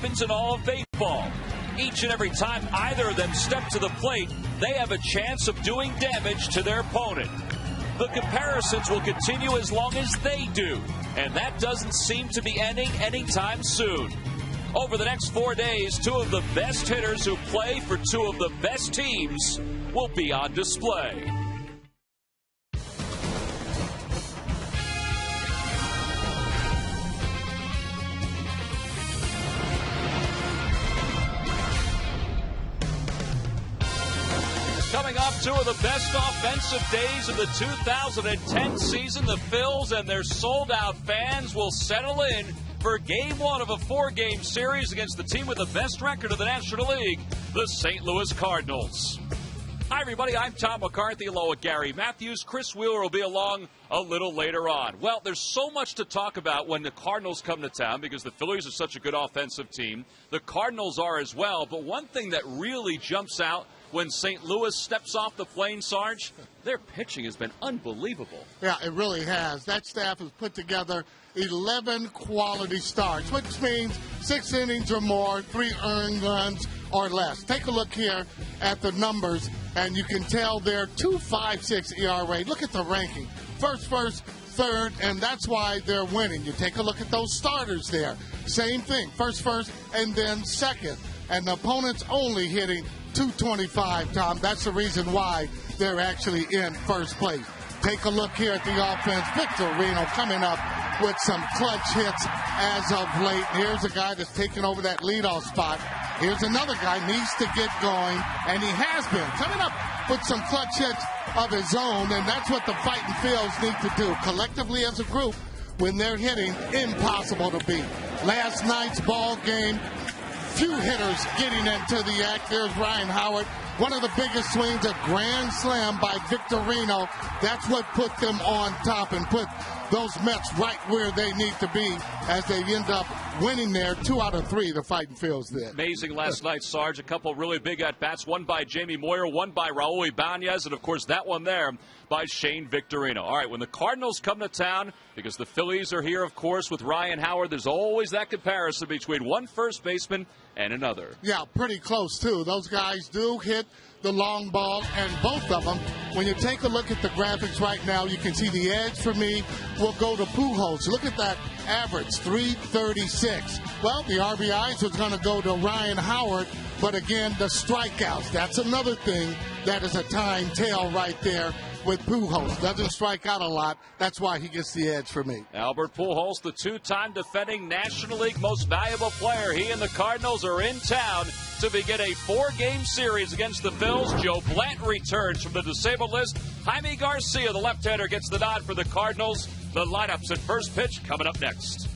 weapons in all of baseball. Each and every time either of them step to the plate, they have a chance of doing damage to their opponent. The comparisons will continue as long as they do, and that doesn't seem to be ending anytime soon. Over the next 4 days, two of the best hitters who play for two of the best teams will be on display. Coming up, two of the best offensive days of the 2010 season. The Phils and their sold-out fans will settle in for Game 1 of a 4-game series against the team with the best record of the National League, the St. Louis Cardinals. Hi, everybody. I'm Tom McCarthy, along with Gary Matthews. Chris Wheeler will be along a little later on. Well, there's so much to talk about when the Cardinals come to town because the Phillies are such a good offensive team. The Cardinals are as well. But one thing that really jumps out when St. Louis steps off the plane, Sarge, their pitching has been unbelievable. Yeah, it really has. That staff has put together 11 quality starts, which means 6 innings or more, 3 earned runs or less. Take a look here at the numbers, and you can tell they're 2.56 ERA. Look at the ranking. First, third, and that's why they're winning. You take a look at those starters there. Same thing. First, and then second. And the opponent's only hitting 225, Tom. That's the reason why they're actually in first place. Take a look here at the offense. Victorino coming up with some clutch hits as of late. Here's a guy that's taking over that leadoff spot. Here's another guy needs to get going, and he has been coming up with some clutch hits of his own, and that's what the Fighting Phils need to do. Collectively as a group, when they're hitting, impossible to beat. Last night's ball game, few hitters getting into the act. There's Ryan Howard. One of the biggest swings, a grand slam by Victorino. That's what put them on top and put those Mets right where they need to be as they end up winning there. 2 out of 3, the Fighting Phils did. Amazing last night, Sarge. A couple really big at-bats, one by Jamie Moyer, one by Raul Ibanez, and, of course, that one there by Shane Victorino. All right, when the Cardinals come to town, because the Phillies are here, of course, with Ryan Howard, there's always that comparison between one first baseman and another. Yeah, pretty close, too. Those guys do hit the long ball, and both of them, when you take a look at the graphics right now, you can see the edge for me will go to Pujols. Look at that average, 336. Well, the RBIs was going to go to Ryan Howard, but again, the strikeouts. That's another thing that is a time tell right there with Pujols. Doesn't strike out a lot. That's why he gets the edge for me. Albert Pujols, the 2-time defending National League Most Valuable Player. He and the Cardinals are in town to begin a 4-game series against the Phils. Joe Blanton returns from the disabled list. Jaime Garcia, the left-hander, gets the nod for the Cardinals. The lineups at first pitch coming up next.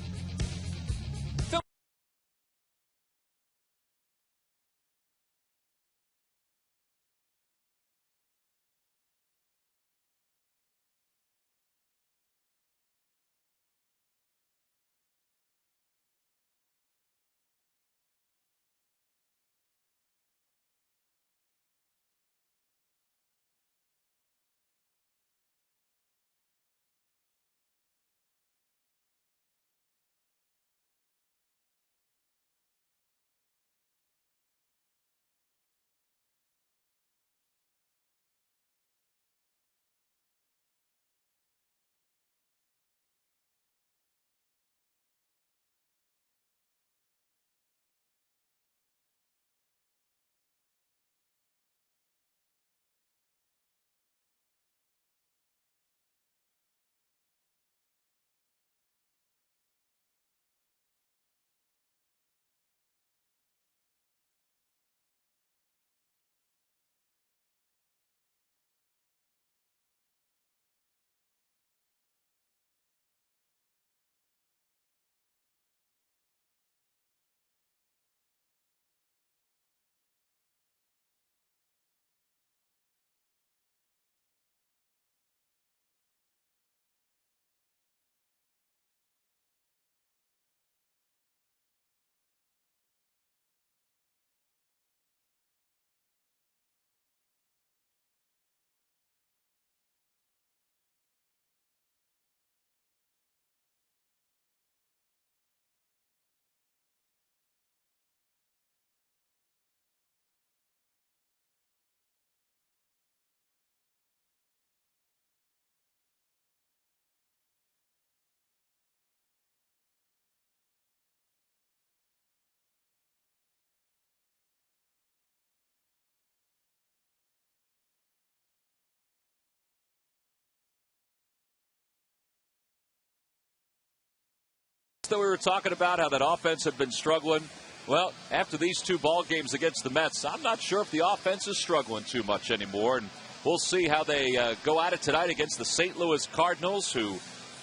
That we were talking about, how that offense had been struggling. Well, after these 2 ball games against the Mets, I'm not sure if the offense is struggling too much anymore. And we'll see how they go at it tonight against the St. Louis Cardinals, who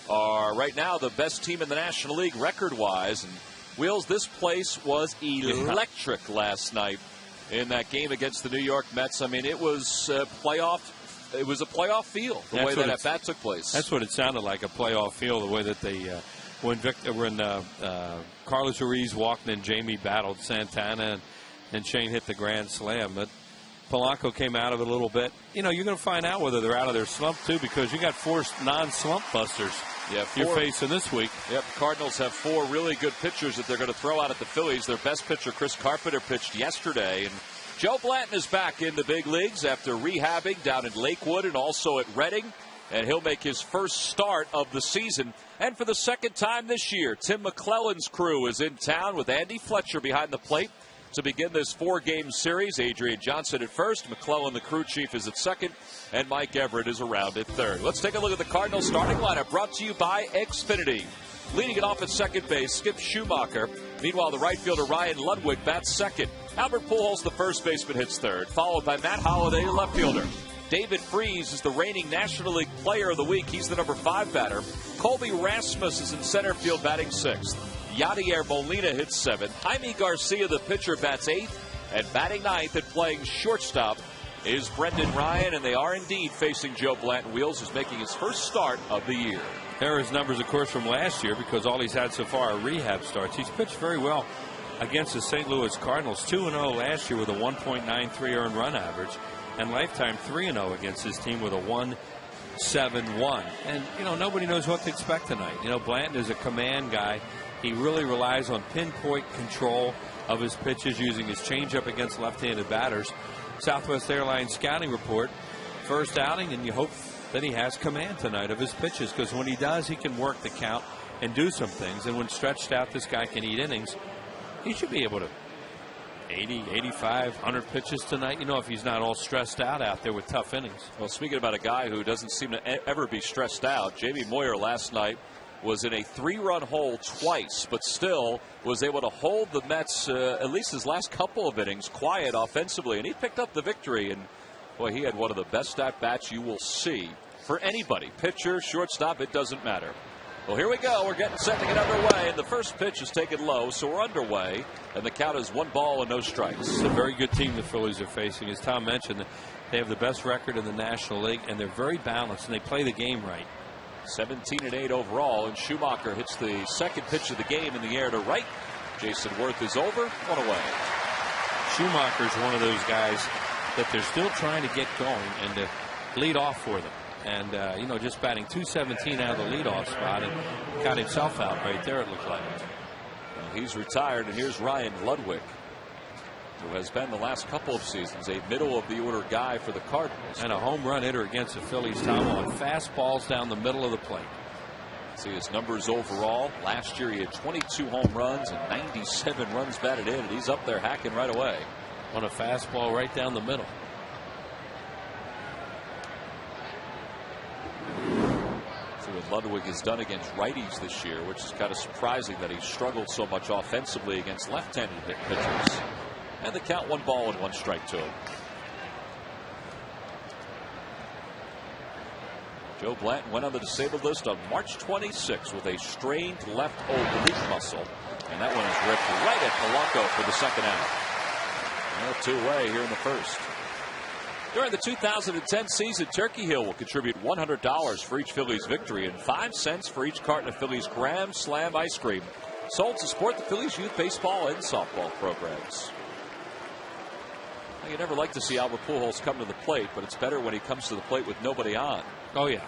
are right now the best team in the National League record-wise. And Wheels, this place was electric last night in that game against the New York Mets. I mean, it was playoff. It was a playoff feel the way that at-bat took place. That's what it sounded like, a playoff feel, the way that they when Carlos Ruiz walked in, Jamie battled Santana, and Shane hit the grand slam. But Polanco came out of it a little bit. You know, you're going to find out whether they're out of their slump, too, because you got 4 non-slump busters you're facing this week. Yep, Cardinals have 4 really good pitchers that they're going to throw out at the Phillies. Their best pitcher, Chris Carpenter, pitched yesterday. And Joe Blanton is back in the big leagues after rehabbing down in Lakewood and also at Reading. And he'll make his first start of the season. And for the second time this year, Tim McClellan's crew is in town with Andy Fletcher behind the plate to begin this 4-game series. Adrian Johnson at first, McClellan, the crew chief, is at second, and Mike Everett is around at third. Let's take a look at the Cardinals starting lineup, brought to you by Xfinity. Leading it off at second base, Skip Schumacher. Meanwhile, the right fielder Ryan Ludwig bats second. Albert Pujols, the first baseman, hits third, followed by Matt Holliday, the left fielder. David Freese is the reigning National League Player of the Week. He's the number 5 batter. Colby Rasmus is in center field batting 6th. Yadier Molina hits 7th. Jaime Garcia, the pitcher, bats 8th. And batting 9th and playing shortstop is Brendan Ryan. And they are indeed facing Joe Blanton. Wheels, who's making his first start of the year. There are his numbers, of course, from last year, because all he's had so far are rehab starts. He's pitched very well against the St. Louis Cardinals. 2-0 last year with a 1.93 earned run average. And lifetime 3-0 against his team with a 1.71. And, you know, nobody knows what to expect tonight. You know, Blanton is a command guy. He really relies on pinpoint control of his pitches, using his changeup against left-handed batters. Southwest Airlines scouting report, first outing, and you hope that he has command tonight of his pitches, because when he does, he can work the count and do some things. And when stretched out, this guy can eat innings. He should be able to 80, 85, 100 pitches tonight, you know, if he's not all stressed out there with tough innings. Well, speaking about a guy who doesn't seem to ever be stressed out, Jamie Moyer last night was in a 3-run hole twice, but still was able to hold the Mets, at least his last couple of innings, quiet offensively, and he picked up the victory. And boy, he had one of the best at-bats you will see for anybody. Pitcher, shortstop, it doesn't matter. Well, here we go. We're getting set to get underway, and the first pitch is taken low, so we're underway, and the count is 1 ball and no strikes. It's a very good team the Phillies are facing. As Tom mentioned, they have the best record in the National League, and they're very balanced, and they play the game right. 17-8 overall, and Schumacher hits the second pitch of the game in the air to right. Jason Worth is over, 1 away. Schumacher's one of those guys that they're still trying to get going and to lead off for them. And, you know, just batting .217 out of the leadoff spot and got himself out right there, it looked like. Well, he's retired, and here's Ryan Ludwig, who has been the last couple of seasons a middle-of-the-order guy for the Cardinals. And a home run hitter against the Phillies, Tom, on fastballs down the middle of the plate. See his numbers overall. Last year he had 22 home runs and 97 runs batted in, and he's up there hacking right away. On a fastball right down the middle. What Ludwig has done against righties this year, which is kind of surprising that he struggled so much offensively against left-handed pitchers. And the count 1 ball and 1 strike to him. Joe Blanton went on the disabled list on March 26 with a strained left oblique muscle, and that one is ripped right at Polanco for the second out. Well, 2 away here in the first. During the 2010 season, Turkey Hill will contribute $100 for each Phillies victory and 5 cents for each carton of Phillies Grand Slam ice cream, sold to support the Phillies youth baseball and softball programs. Well, you never like to see Albert Pujols come to the plate, but it's better when he comes to the plate with nobody on. Oh, yeah.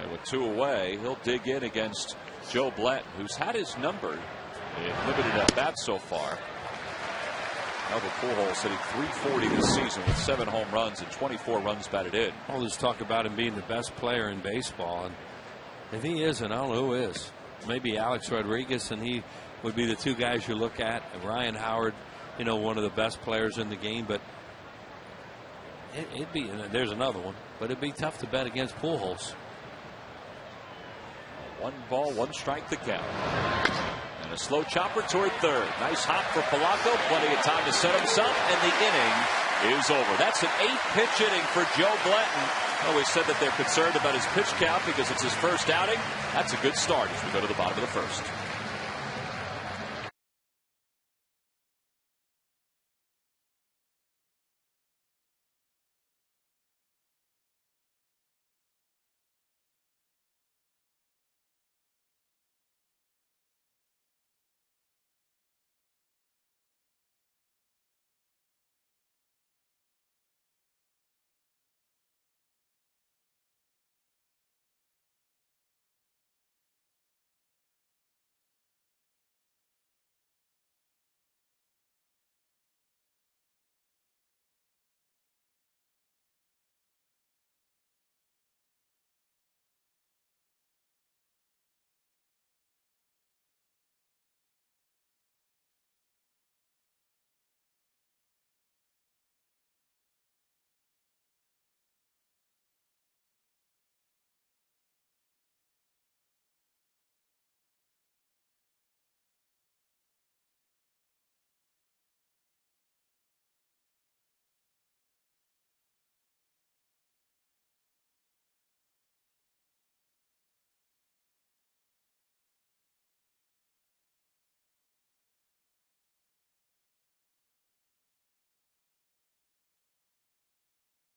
And with 2 away, he'll dig in against Joe Blanton, who's had his number in limited at-bats so far. Albert Pujols hitting .340 this season with 7 home runs and 24 runs batted in. All this talk about him being the best player in baseball, and if he isn't, I don't know who is. Maybe Alex Rodriguez, and he would be the 2 guys you look at. And Ryan Howard, you know, one of the best players in the game, but it'd be, and there's another one, but it'd be tough to bet against Pujols. 1 ball, 1 strike the count. And a slow chopper toward third. Nice hop for Polanco. Plenty of time to set himself, and the inning is over. That's an 8-pitch inning for Joe Blanton. Always said that they're concerned about his pitch count because it's his first outing. That's a good start as we go to the bottom of the first.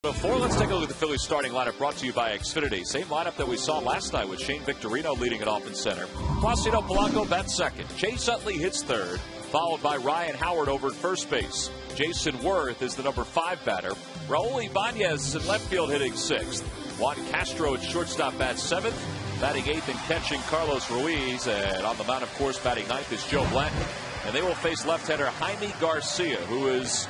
Before, let's take a look at the Phillies starting lineup brought to you by Xfinity. Same lineup that we saw last night with Shane Victorino leading it off in center. Placido Polanco bats second. Chase Utley hits third, followed by Ryan Howard over at first base. Jason Worth is the number 5 batter. Raul Ibanez is in left field hitting 6th. Juan Castro at shortstop bats 7th. Batting 8th and catching Carlos Ruiz. And on the mound, of course, batting 9th is Joe Blanton. And they will face left-hander Jaime Garcia, who is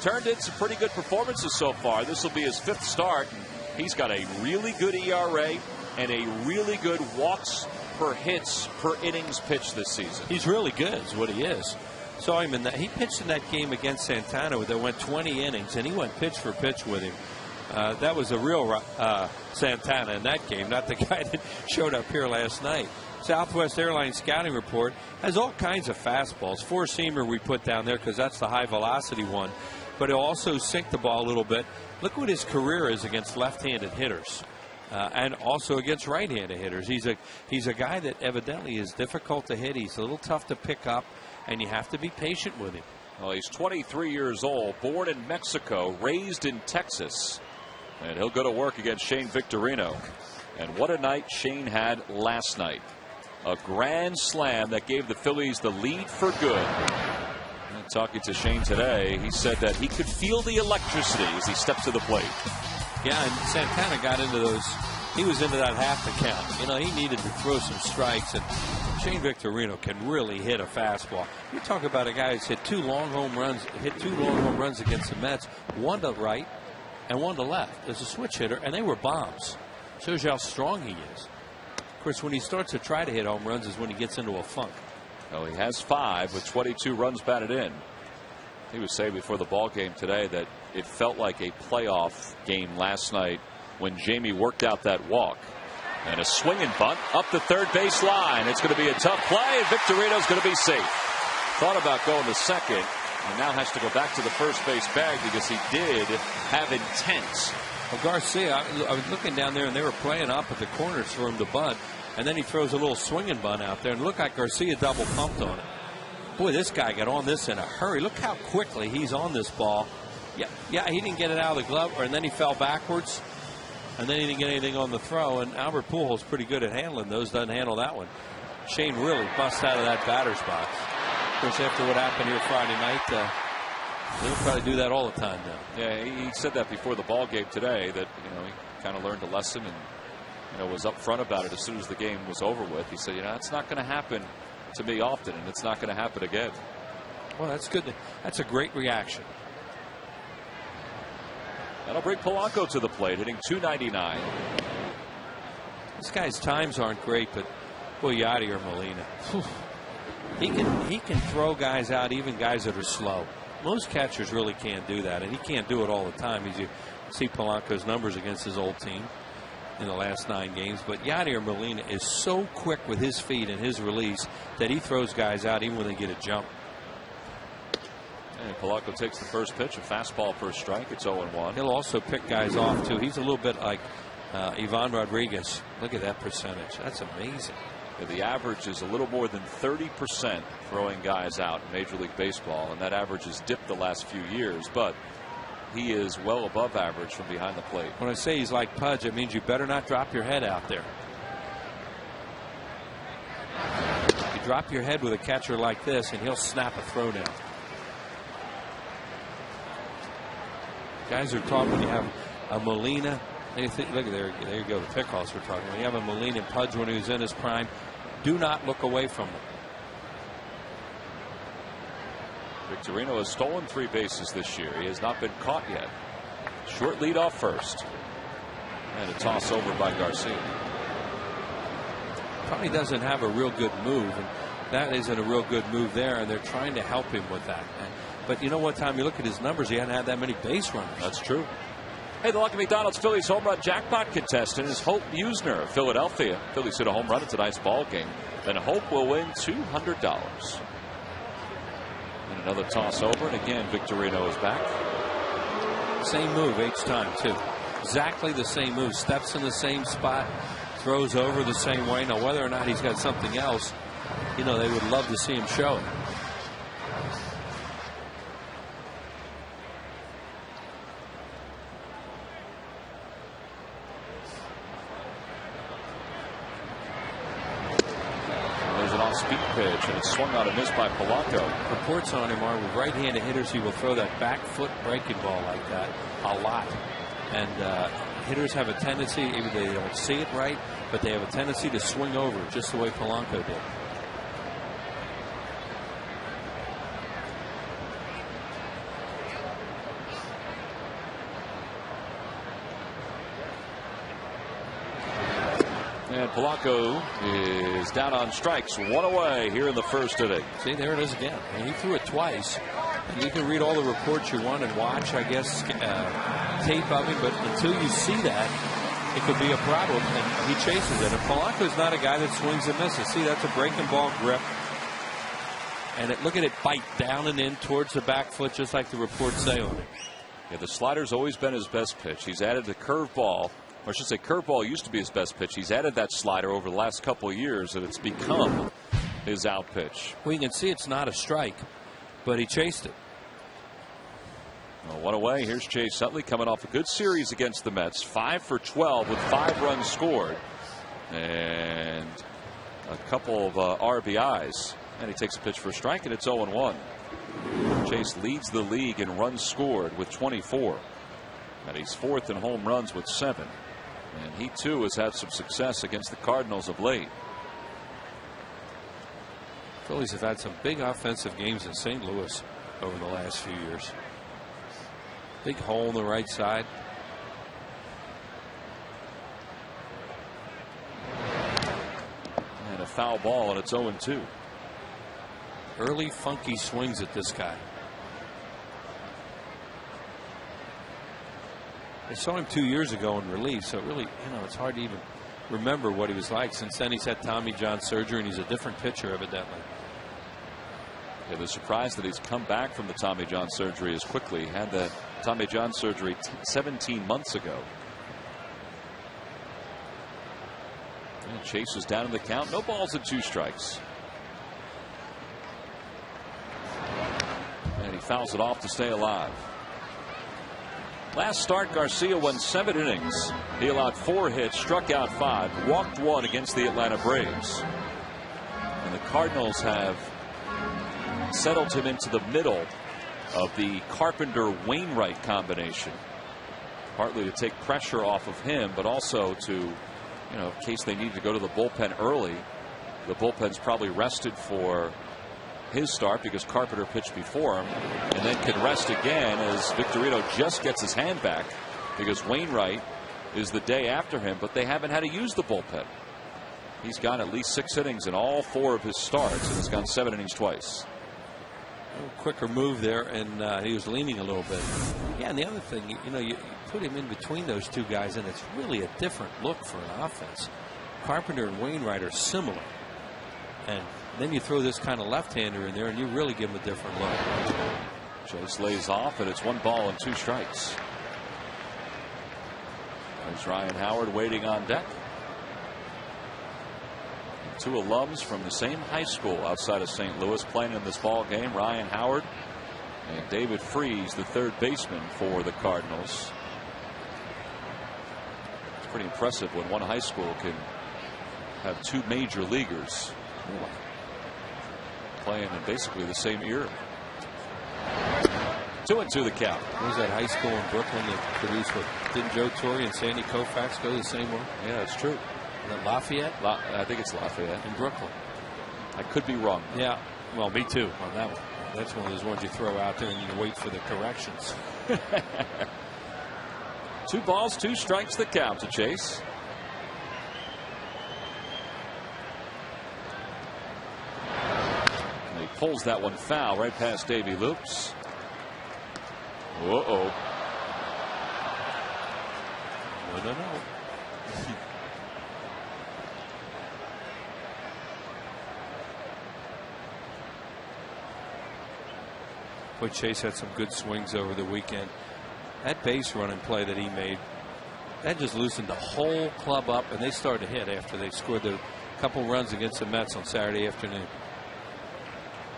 turned in some pretty good performances so far. This will be his 5th start. He's got a really good ERA and a really good walks per hits per innings pitched this season. He's really good is what he is. Saw him in that. He pitched in that game against Santana that went 20 innings, and he went pitch for pitch with him. That was a real Santana in that game, not the guy that showed up here last night. Southwest Airlines scouting report has all kinds of fastballs. 4-seamer we put down there because that's the high velocity one. But he'll also sink the ball a little bit. Look what his career is against left-handed hitters, and also against right-handed hitters. He's a guy that evidently is difficult to hit. He's a little tough to pick up, and you have to be patient with him. Well, he's 23 years old, born in Mexico, raised in Texas, and he'll go to work against Shane Victorino. And what a night Shane had last night. A grand slam that gave the Phillies the lead for good. Talking to Shane today, he said that he could feel the electricity as he steps to the plate. Yeah, and Santana got into those. He was into that half the count. You know, he needed to throw some strikes, and Shane Victorino can really hit a fastball. You talk about a guy who's hit 2 long home runs, against the Mets, 1 to right and 1 to left as a switch hitter, and they were bombs. Shows you how strong he is. Of course, when he starts to try to hit home runs is when he gets into a funk. Well, he has 5 with 22 runs batted in. He was saying before the ball game today that it felt like a playoff game last night when Jamie worked out that walk. And a swinging bunt up the third base line. It's going to be a tough play, and Victorino's going to be safe. Thought about going to second, and now has to go back to the first base bag because he did have intent. Well, Garcia, I was looking down there, and they were playing up at the corners for him to bunt. And then he throws a little swinging bunt out there, and look like Garcia double pumped on it. Boy, this guy got on this in a hurry. Look how quickly he's on this ball. Yeah, he didn't get it out of the glove, and then he fell backwards, and then he didn't get anything on the throw. And Albert Pujols pretty good at handling those. Doesn't handle that one. Shane really busts out of that batter's box. Of course, after what happened here Friday night, he'll probably do that all the time now. Yeah, he said that before the ball game today, that he kind of learned a lesson and was upfront about it as soon as the game was over with. He said, it's not going to happen to me often, and it's not going to happen again. Well, that's good. That's a great reaction. That'll bring Polanco to the plate, hitting .299. This guy's times aren't great, but boy, Yachty or Molina, he can throw guys out, even guys that are slow. Most catchers really can't do that, and he can't do it all the time. As you see Polanco's numbers against his old team. in the last 9 games. But Yadier Molina is so quick with his feet and his release that he throws guys out even when they get a jump. And Polanco takes the first pitch, a fastball for a strike. It's 0-1. He'll also pick guys off too. He's a little bit like Ivan Rodriguez. Look at that percentage. That's amazing. Yeah, the average is a little more than 30% throwing guys out in Major League Baseball, and that average has dipped the last few years, but he is well above average from behind the plate. When I say he's like Pudge, it means you better not drop your head out there. You drop your head with a catcher like this, and he'll snap a throw down. Guys are talking when you have a Molina. Look at there you go. The pickoffs we're talking. When you have a Molina and Pudge when he was in his prime, do not look away from them. Victorino has stolen 3 bases this year. He has not been caught yet. Short lead off first. And a toss over by Garcia. Probably doesn't have a real good move, and that isn't a real good move there, and they're trying to help him with that. But you know what, Tom? You look at his numbers, he hadn't had that many base runners. That's true. Hey, the Lucky McDonald's Phillies home run jackpot contestant is Hope Musner of Philadelphia. Phillies hit a home run in tonight's ball game. Then Hope will win $200. And another toss over, and again Victorino is back. Same move each time too. Exactly the same move. Steps in the same spot, throws over the same way. Now whether or not he's got something else, they would love to see him show it. Speed pitch, and it's swung out and missed by Polanco. Reports on him are with right-handed hitters, he will throw that back foot breaking ball like that a lot. And hitters have a tendency, maybe they don't see it right, but they have a tendency to swing over just the way Polanco did. And Polanco is down on strikes, 1 away here in the first inning. See, there it is again. And he threw it twice. And you can read all the reports you want and watch, I guess, tape of him, but until you see that, it could be a problem. And he chases it. And Polanco's not a guy that swings and misses. See, that's a breaking ball grip. And look at it bite down and in towards the back foot, just like the reports say on it. Yeah, the slider's always been his best pitch. He's added the curveball. Or I should say curveball used to be his best pitch. He's added that slider over the last couple of years, and it's become his out pitch. Well, you can see it's not a strike, but he chased it. Well, 1 away. Here's Chase Utley coming off a good series against the Mets. 5 for 12 with 5 runs scored. And a couple of RBIs. And he takes a pitch for a strike, and it's 0-1. Chase leads the league in runs scored with 24. And he's 4th in home runs with 7. And he too has had some success against the Cardinals of late. Phillies have had some big offensive games in St. Louis over the last few years. Big hole in the right side. And a foul ball, and it's 0-2. Early funky swings at this guy. I saw him 2 years ago in relief, so really, it's hard to even remember what he was like. Since then, he's had Tommy John surgery, and he's a different pitcher, evidently. Yeah, they're surprised that he's come back from the Tommy John surgery as quickly. He had the Tommy John surgery 17 months ago. And Chase is down in the count. No balls and 2 strikes. And he fouls it off to stay alive. Last start, Garcia won 7 innings. He allowed 4 hits, struck out 5, walked 1 against the Atlanta Braves. And the Cardinals have settled him into the middle of the Carpenter-Wainwright combination. Partly to take pressure off of him, but also to, in case they need to go to the bullpen early. The bullpen's probably rested for his start because Carpenter pitched before him, and then can rest again as Victorino just gets his hand back because Wainwright is the day after him, but they haven't had to use the bullpen. He's gone at least 6 innings in all 4 of his starts and has gone 7 innings twice. A little quicker move there, and he was leaning a little bit. Yeah, and the other thing, put him in between those two guys, and it's really a different look for an offense. Carpenter and Wainwright are similar. And then you throw this kind of left-hander in there, and you really give him a different look. Chase lays off, and it's 1 ball and 2 strikes. There's Ryan Howard waiting on deck. 2 alums from the same high school outside of St. Louis playing in this ball game. Ryan Howard and David Freese, the third baseman for the Cardinals. It's pretty impressive when one high school can have 2 major leaguers playing in basically the same era. 2-2 the count. What was that high school in Brooklyn that produced what? Didn't Joe Torre and Sandy Koufax go the same way? Yeah, that's true. Is that Lafayette? I think it's Lafayette. In Brooklyn. I could be wrong. Yeah. Well, me too on that one. That's one of those ones you throw out there and you wait for the corrections. 2 balls, 2 strikes the count to Chase. And he pulls that one foul right past Davey Loops. Uh-oh. No. Boy, Chase had some good swings over the weekend. That base running play that he made, that just loosened the whole club up, and they started to hit after they scored the couple runs against the Mets on Saturday afternoon.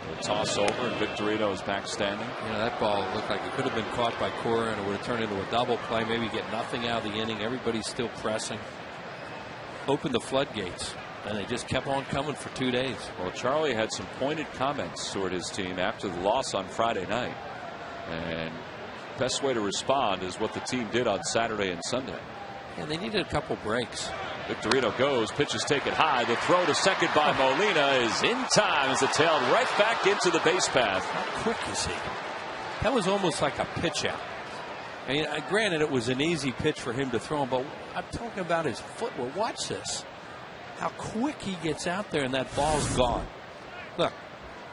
A toss over, and Victorino is back standing. You know, that ball looked like it could have been caught by Cora, and it would have turned into a double play. Maybe get nothing out of the inning. Everybody's still pressing. Opened the floodgates, and they just kept on coming for 2 days. Well, Charlie had some pointed comments toward his team after the loss on Friday night. And best way to respond is what the team did on Saturday and Sunday. And they needed a couple breaks. Victorino goes, pitch is taken high. The throw to second by Molina is in time as it tailed right back into the base path. How quick is he? That was almost like a pitch out. I mean, granted, it was an easy pitch for him to throw him, but I'm talking about his footwork. Watch this. How quick he gets out there, and that ball's gone. Look,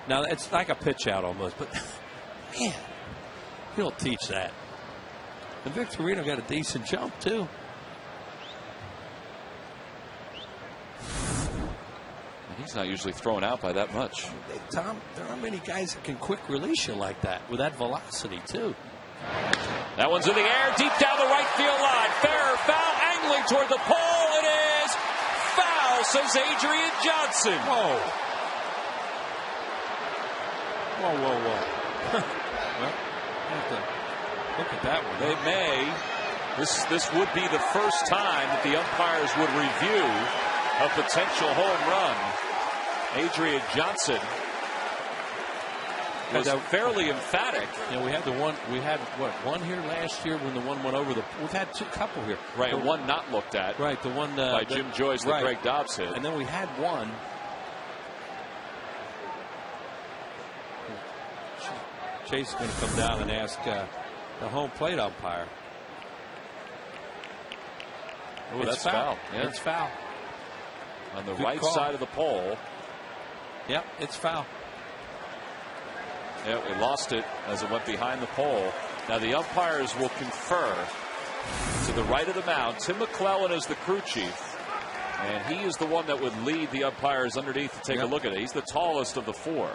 now it's like a pitch out almost, but man, you don't teach that. And Victorino got a decent jump, too. He's not usually thrown out by that much. Tom, there aren't many guys that can quick release you like that with that velocity, too. That one's in the air, deep down the right field line. Fair or foul, angling toward the pole. It is foul, says Adrian Johnson. Whoa. Well, I have to look at that one. They may. This would be the first time that the umpires would review a potential home run. Adrian Johnson was fairly emphatic. Yeah, we had the one. We had one here last year when the one went over the. We've had a couple here. Right, and one not looked at. Right, the one by Jim Joyce that Greg Dobbs hit. And then we had one. Chase is going to come down and ask the home plate umpire. Oh, that's foul. Yeah. It's foul. On the right side of the pole. Yep, it's foul. Yeah, we lost it as it went behind the pole. Now the umpires will confer to the right of the mound. Tim McClellan is the crew chief, and he is the one that would lead the umpires underneath to take a look at it. He's the tallest of the 4.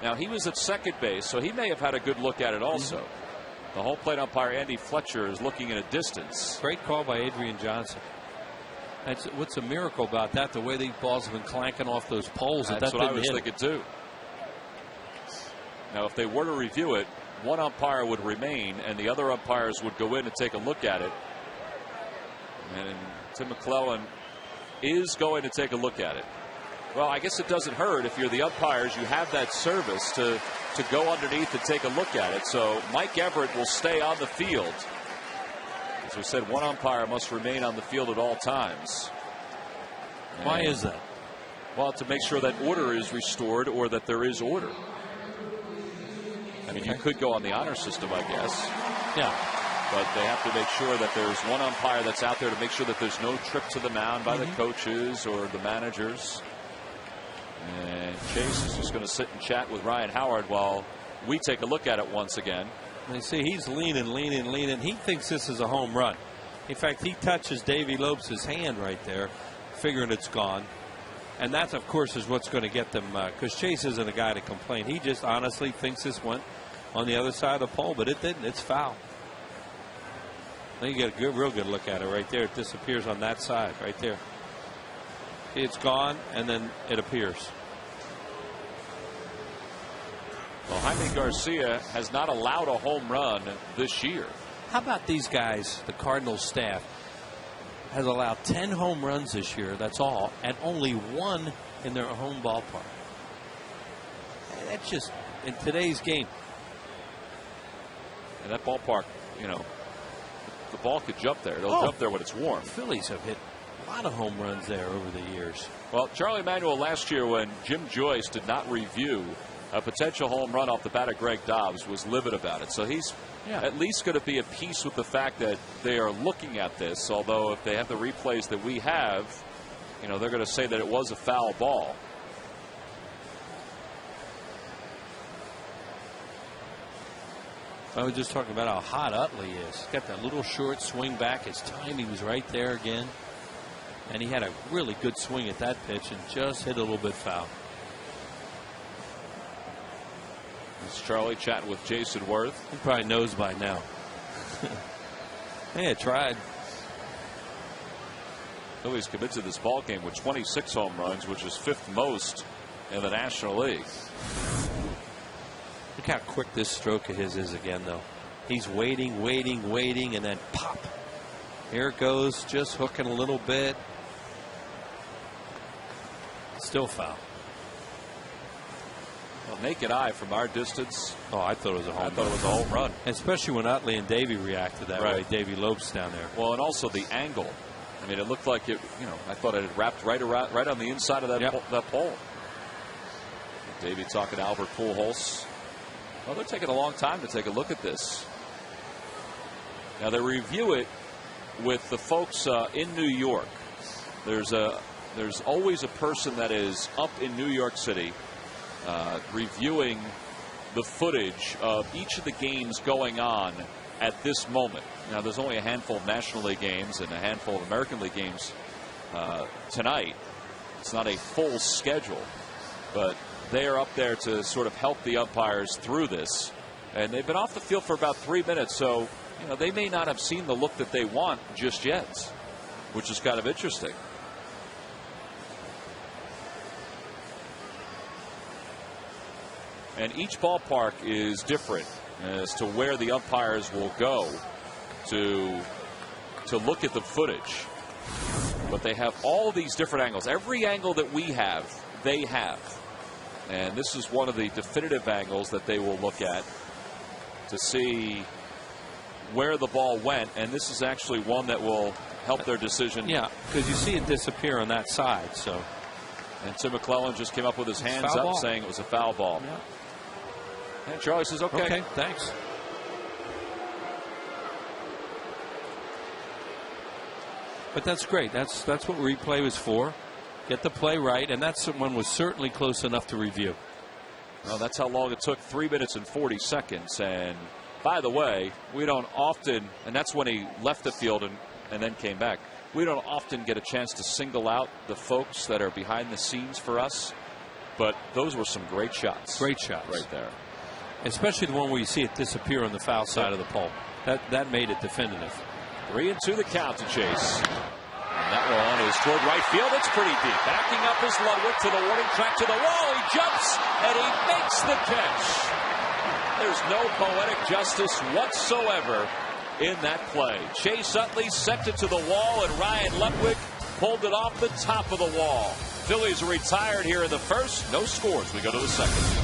Now he was at second base, so he may have had a good look at it also. The home plate umpire Andy Fletcher is looking at a distance. Great call by Adrian Johnson. What's a miracle about that? The way these balls have been clanking off those poles. That's what I was thinking too. Now, if they were to review it, one umpire would remain, and the other umpires would go in and take a look at it. And Tim McClellan is going to take a look at it. Well, I guess it doesn't hurt if you're the umpires. You have that service to go underneath and take a look at it. So Mike Everett will stay on the field. As we said, one umpire must remain on the field at all times. Why is that? Well, to make sure that order is restored or that there is order. I mean, you could go on the honor system, I guess. Yeah. But they have to make sure that there's one umpire that's out there to make sure that there's no trip to the mound by the coaches or the managers. And Chase is just going to sit and chat with Ryan Howard while we take a look at it once again. And you see he's leaning. He thinks this is a home run. In fact, he touches Davey Lopes' hand right there, figuring it's gone. And that, of course, is what's going to get them, because Chase isn't a guy to complain. He just honestly thinks this went on the other side of the pole, but it didn't. It's foul. Then you get a real good look at it right there. It disappears on that side right there. It's gone, and then it appears. Well, Jaime Garcia has not allowed a home run this year. How about these guys, the Cardinals staff, has allowed 10 home runs this year, that's all, and only 1 in their home ballpark. That's just, in today's game. And that ballpark, you know, the ball could jump there. It'll jump there when it's warm. The Phillies have hit a lot of home runs there over the years. Well, Charlie Manuel last year, when Jim Joyce did not review a potential home run off the bat of Greg Dobbs, was livid about it. So he's at least going to be at peace with the fact that they are looking at this. Although if they have the replays that we have, you know, they're going to say that it was a foul ball. I was just talking about how hot Utley is. He's got that little short swing back. His timing was right there again. And he had a really good swing at that pitch and just hit a little bit foul. It's Charlie chatting with Jason Worth. He probably knows by now. Hey, I tried. Phillies commit to this ball game with 26 home runs, which is 5th most in the National League. Look how quick this stroke of his is again, though. He's waiting, and then pop. Here it goes, just hooking a little bit. Still foul. Well, naked eye from our distance. Oh, I thought it was a home run. I thought it was a home run. Especially when Utley and Davey reacted that way. Davey Lopes down there. Well, and also the angle. I mean, it looked like it, you know, I thought it had wrapped right on the inside of that pole. Davey talking to Albert Pujols. Well, they're taking a long time to take a look at this. Now, they review it with the folks in New York. There's always a person that is up in New York City reviewing the footage of each of the games going on at this moment. Now, there's only a handful of National League games and a handful of American League games tonight. It's not a full schedule, but they are up there to sort of help the umpires through this. And they've been off the field for about 3 minutes, so you know they may not have seen the look that they want just yet, which is kind of interesting. And each ballpark is different as to where the umpires will go to look at the footage. But they have all these different angles. Every angle that we have, they have. And this is one of the definitive angles that they will look at to see where the ball went. And this is actually one that will help their decision. Yeah, because you see it disappear on that side. So, and Tim McClellan just came up with his hands up saying it was a foul ball. Yeah. And Charlie says, okay, thanks. But that's great. That's what replay was for. Get the play right, and that one was certainly close enough to review. Well, that's how long it took, 3 minutes and 40 seconds. And by the way, we don't often, and that's when he left the field and then came back. We don't often get a chance to single out the folks that are behind the scenes for us, but those were some great shots. Great shots. Right there. Especially the one where you see it disappear on the foul side of the pole. That made it definitive. 3-2 the count to Chase. And that one is toward right field. It's pretty deep. Backing up is Ludwig to the warning track to the wall. He jumps and he makes the catch. There's no poetic justice whatsoever in that play. Chase Utley sent it to the wall, and Ryan Ludwig pulled it off the top of the wall. Phillies retired here in the first. No scores. We go to the second.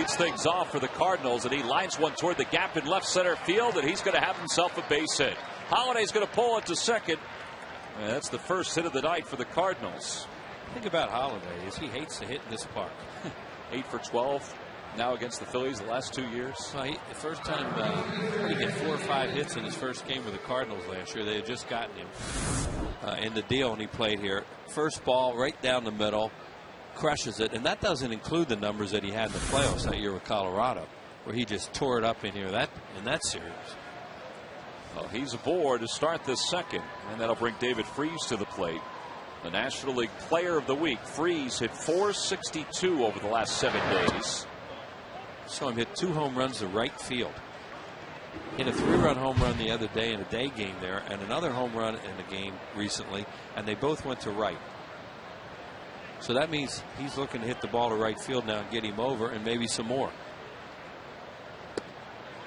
leads things off for the Cardinals, and he lines one toward the gap in left center field, and he's going to have himself a base hit. Holliday's going to pull it to second. And that's the first hit of the night for the Cardinals. Think about Holliday is he hates to hit in this park. 8 for 12 now against the Phillies the last 2 years. Well, the first time he hit 4 or 5 hits in his first game with the Cardinals last year. They had just gotten him in the deal, and he played here. First ball right down the middle, crushes it, and that doesn't include the numbers that he had in the playoffs that year with Colorado, where he just tore it up in here in that series. Well, he's aboard to start this second, and that'll bring David Freese to the plate. The National League Player of the Week. Freese hit .462 over the last 7 days. Saw him hit 2 home runs to right field. Hit a 3-run home run the other day in a day game there, and another home run in the game recently, and they both went to right. So that means he's looking to hit the ball to right field now and get him over, and maybe some more.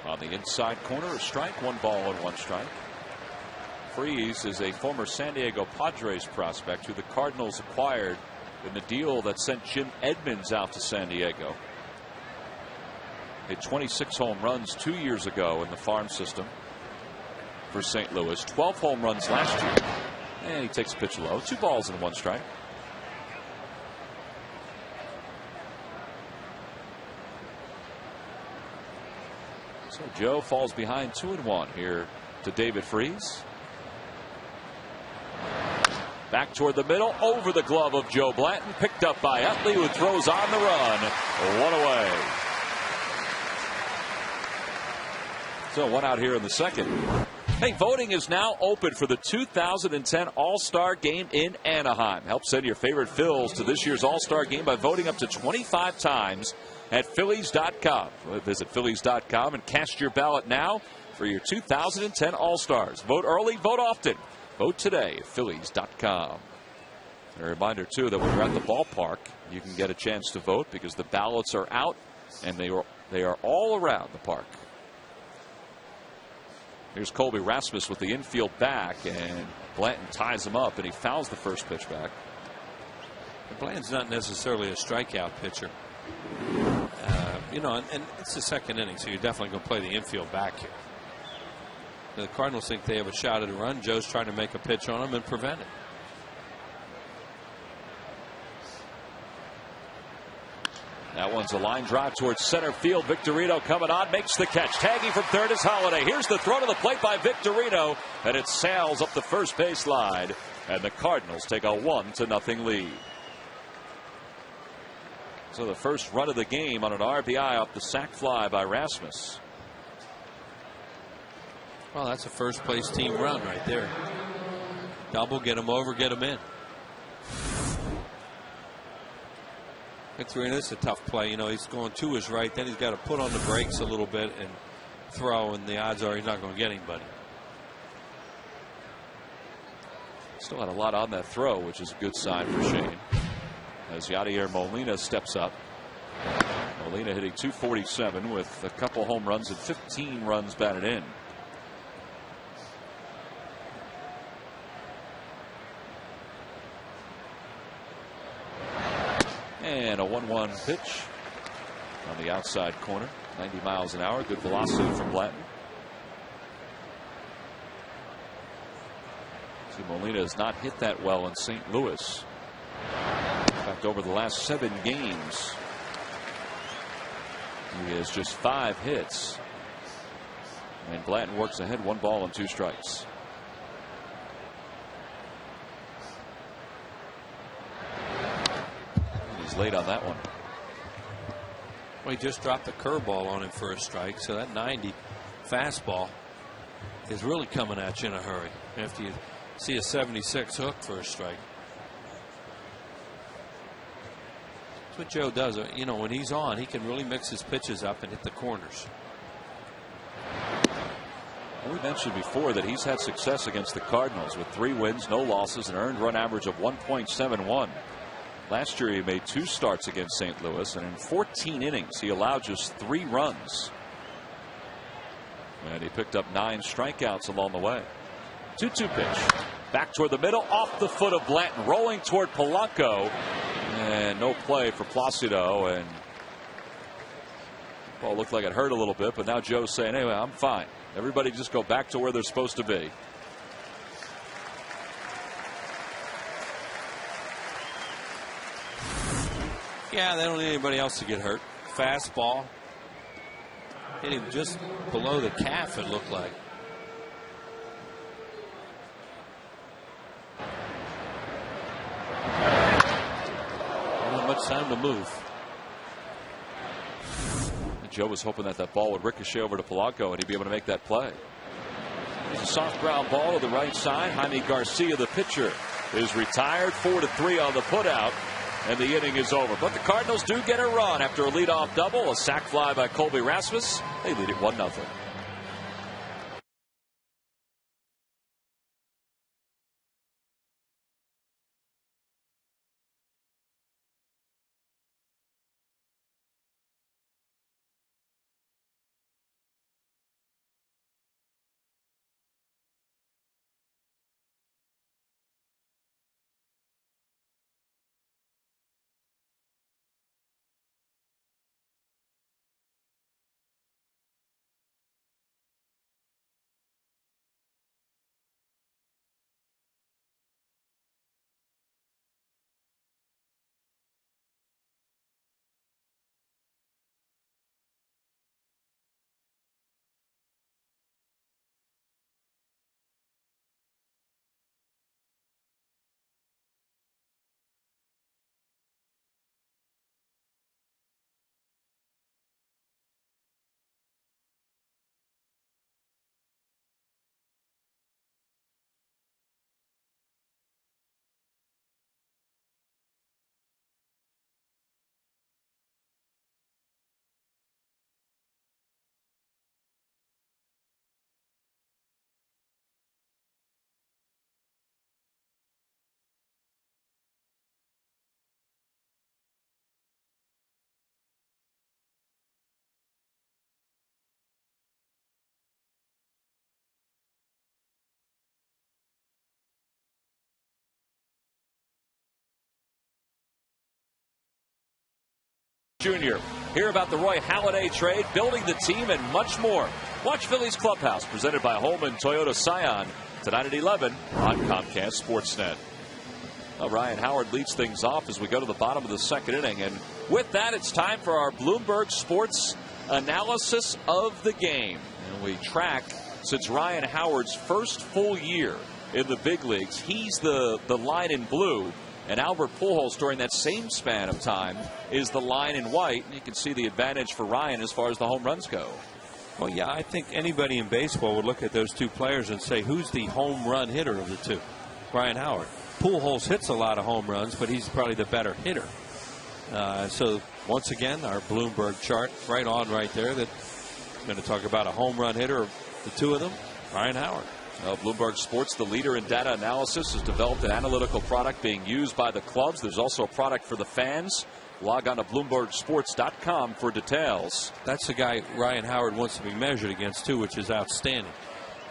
On the inside corner, a strike, 1 ball and 1 strike. Freese is a former San Diego Padres prospect who the Cardinals acquired in the deal that sent Jim Edmonds out to San Diego. Hit 26 home runs 2 years ago in the farm system for St. Louis. 12 home runs last year. And he takes a pitch low. 2 balls and 1 strike. So Joe falls behind 2-1 here to David Freese. Back toward the middle, over the glove of Joe Blanton, picked up by Utley, who throws on the run. 1 away. So 1 out here in the second. Hey, voting is now open for the 2010 All-Star Game in Anaheim. Help send your favorite Phils to this year's All-Star Game by voting up to 25 times at Phillies.com. Visit Phillies.com and cast your ballot now for your 2010 All-Stars. Vote early, vote often. Vote today at Phillies.com. A reminder, too, that when you're at the ballpark, you can get a chance to vote because the ballots are out and they are all around the park. Here's Colby Rasmus with the infield back, and Blanton ties him up, and he fouls the first pitch back. Blanton's not necessarily a strikeout pitcher. And it's the second inning, so you're definitely going to play the infield back here. The Cardinals think they have a shot at a run. Joe's trying to make a pitch on him and prevent it. That one's a line drive towards center field. Victorino coming on, makes the catch. Tagging from third is Holliday. Here's the throw to the plate by Victorino, and it sails up the first base line, and the Cardinals take a 1-0 lead. So the first run of the game on an RBI off the sac fly by Rasmus. Well, that's a first place team run right there. Double, get him over, get him in. Victorino, it's a tough play. He's going to his right, then he's got to put on the brakes a little bit and throw, and the odds are he's not going to get anybody. Still had a lot on that throw, which is a good sign for Shane. As Yadier Molina steps up. Molina hitting .247 with a couple home runs and 15 runs batted in. And a 1-1 pitch on the outside corner. 90 miles an hour. Good velocity from Blanton. See, Molina has not hit that well in St. Louis. In fact, over the last 7 games, he has just 5 hits. And Blanton works ahead, 1 ball and 2 strikes. Late on that one. Well, he just dropped a curveball on him for a strike, so that 90 fastball is really coming at you in a hurry after you see a 76 hook for a strike. That's what Joe does. When he's on, he can really mix his pitches up and hit the corners. We mentioned before that he's had success against the Cardinals with 3 wins, no losses, an earned run average of 1.71. Last year he made 2 starts against St. Louis, and in 14 innings he allowed just 3 runs. And he picked up 9 strikeouts along the way. 2-2 pitch. Back toward the middle, off the foot of Blanton, rolling toward Polanco. And no play for Placido, and Ball looked like it hurt a little bit, but now Joe's saying, anyway, I'm fine. Everybody just go back to where they're supposed to be. Yeah, they don't need anybody else to get hurt. Fastball. Hit him just below the calf, it looked like. Not much time to move. Joe was hoping that that ball would ricochet over to Polanco and he'd be able to make that play. There's a soft ground ball to the right side. Jaime Garcia, the pitcher, is retired. 4-3 on the putout, and the inning is over. But the Cardinals do get a run after a leadoff double, a sac fly by Colby Rasmus. They lead it 1-0. Jr. Hear about the Roy Halladay trade, building the team, and much more. Watch Phillies Clubhouse, presented by Holman Toyota Scion, tonight at 11 on Comcast Sportsnet. Well, Ryan Howard leads things off as we go to the bottom of the second inning. And with that, it's time for our Bloomberg Sports analysis of the game. And we track, since Ryan Howard's first full year in the big leagues, he's the line in blue. And Albert Pujols, during that same span of time, is the line in white. And you can see the advantage for Ryan as far as the home runs go. Well, yeah, I think anybody in baseball would look at those two players and say, who's the home run hitter of the two? Ryan Howard. Pujols hits a lot of home runs, but he's probably the better hitter. So, once again, our Bloomberg chart right on right there. That I'm going to talk about a home run hitter of the two of them, Ryan Howard. Bloomberg Sports, the leader in data analysis, has developed an analytical product being used by the clubs. There's also a product for the fans. Log on to BloombergSports.com for details. That's the guy Ryan Howard wants to be measured against, too, which is outstanding.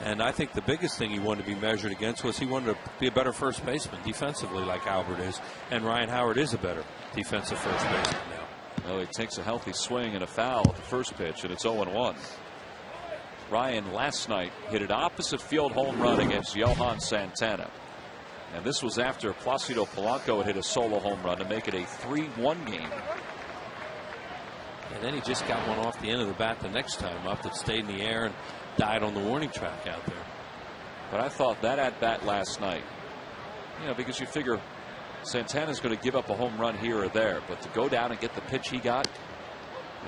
And I think the biggest thing he wanted to be measured against was he wanted to be a better first baseman defensively like Albert is. And Ryan Howard is a better defensive first baseman now. Well, he takes a healthy swing and a foul at the first pitch, and it's 0-1. Ryan last night hit an opposite field home run against Johan Santana. And this was after Placido Polanco had hit a solo home run to make it a 3-1 game. And then he just got one off the end of the bat the next time up that stayed in the air and died on the warning track out there. But I thought that at bat last night, because you figure Santana's going to give up a home run here or there, but to go down and get the pitch he got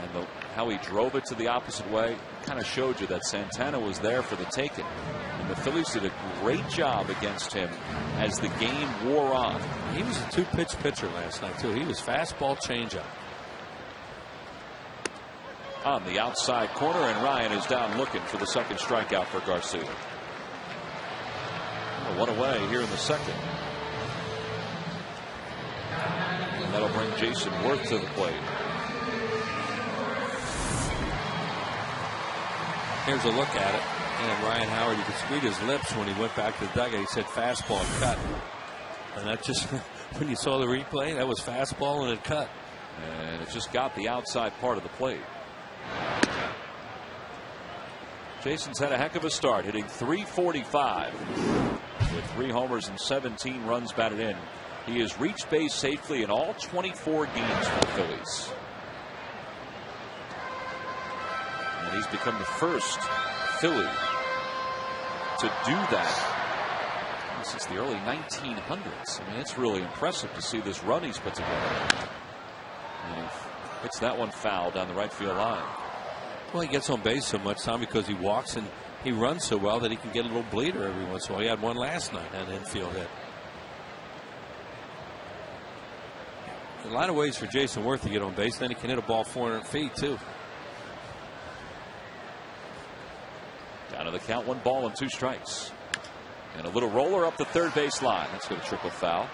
and how he drove it to the opposite way kind of showed you that Santana was there for the taking. And the Phillies did a great job against him as the game wore on. He was a two-pitch pitcher last night, too. He was fastball, changeup. On the outside corner, and Ryan is down looking for the second strikeout for Garcia. One away here in the second. And that'll bring Jason Worth to the plate. Here's a look at it. And Ryan Howard, you could read his lips when he went back to the dugout. He said fastball and cut. And that just, when you saw the replay, that was fastball and it cut. And it just got the outside part of the plate. Jason's had a heck of a start, hitting .345 with 3 homers and 17 runs batted in. He has reached base safely in all 24 games for the Phillies. And he's become the first Philly to do that since the early 1900s. I mean, it's really impressive to see this run he's put together. And he hits that one foul down the right field line. Well, he gets on base so much, Tom, because he walks and he runs so well that he can get a little bleeder every once in a while. He had one last night, an infield hit. A lot of ways for Jason Worth to get on base. Then he can hit a ball 400 feet, too. Down to the count, 1 ball and 2 strikes. And a little roller up the third base line. That's going to trickle foul.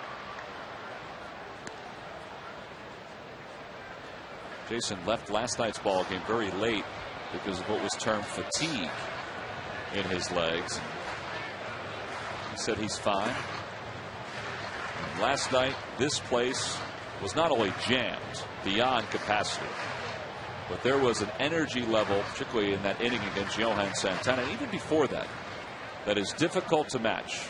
Jason left last night's ball game very late because of what was termed fatigue in his legs. He said he's fine. And last night, this place was not only jammed beyond capacity, but there was an energy level, particularly in that inning against Johan Santana, and even before that, that is difficult to match.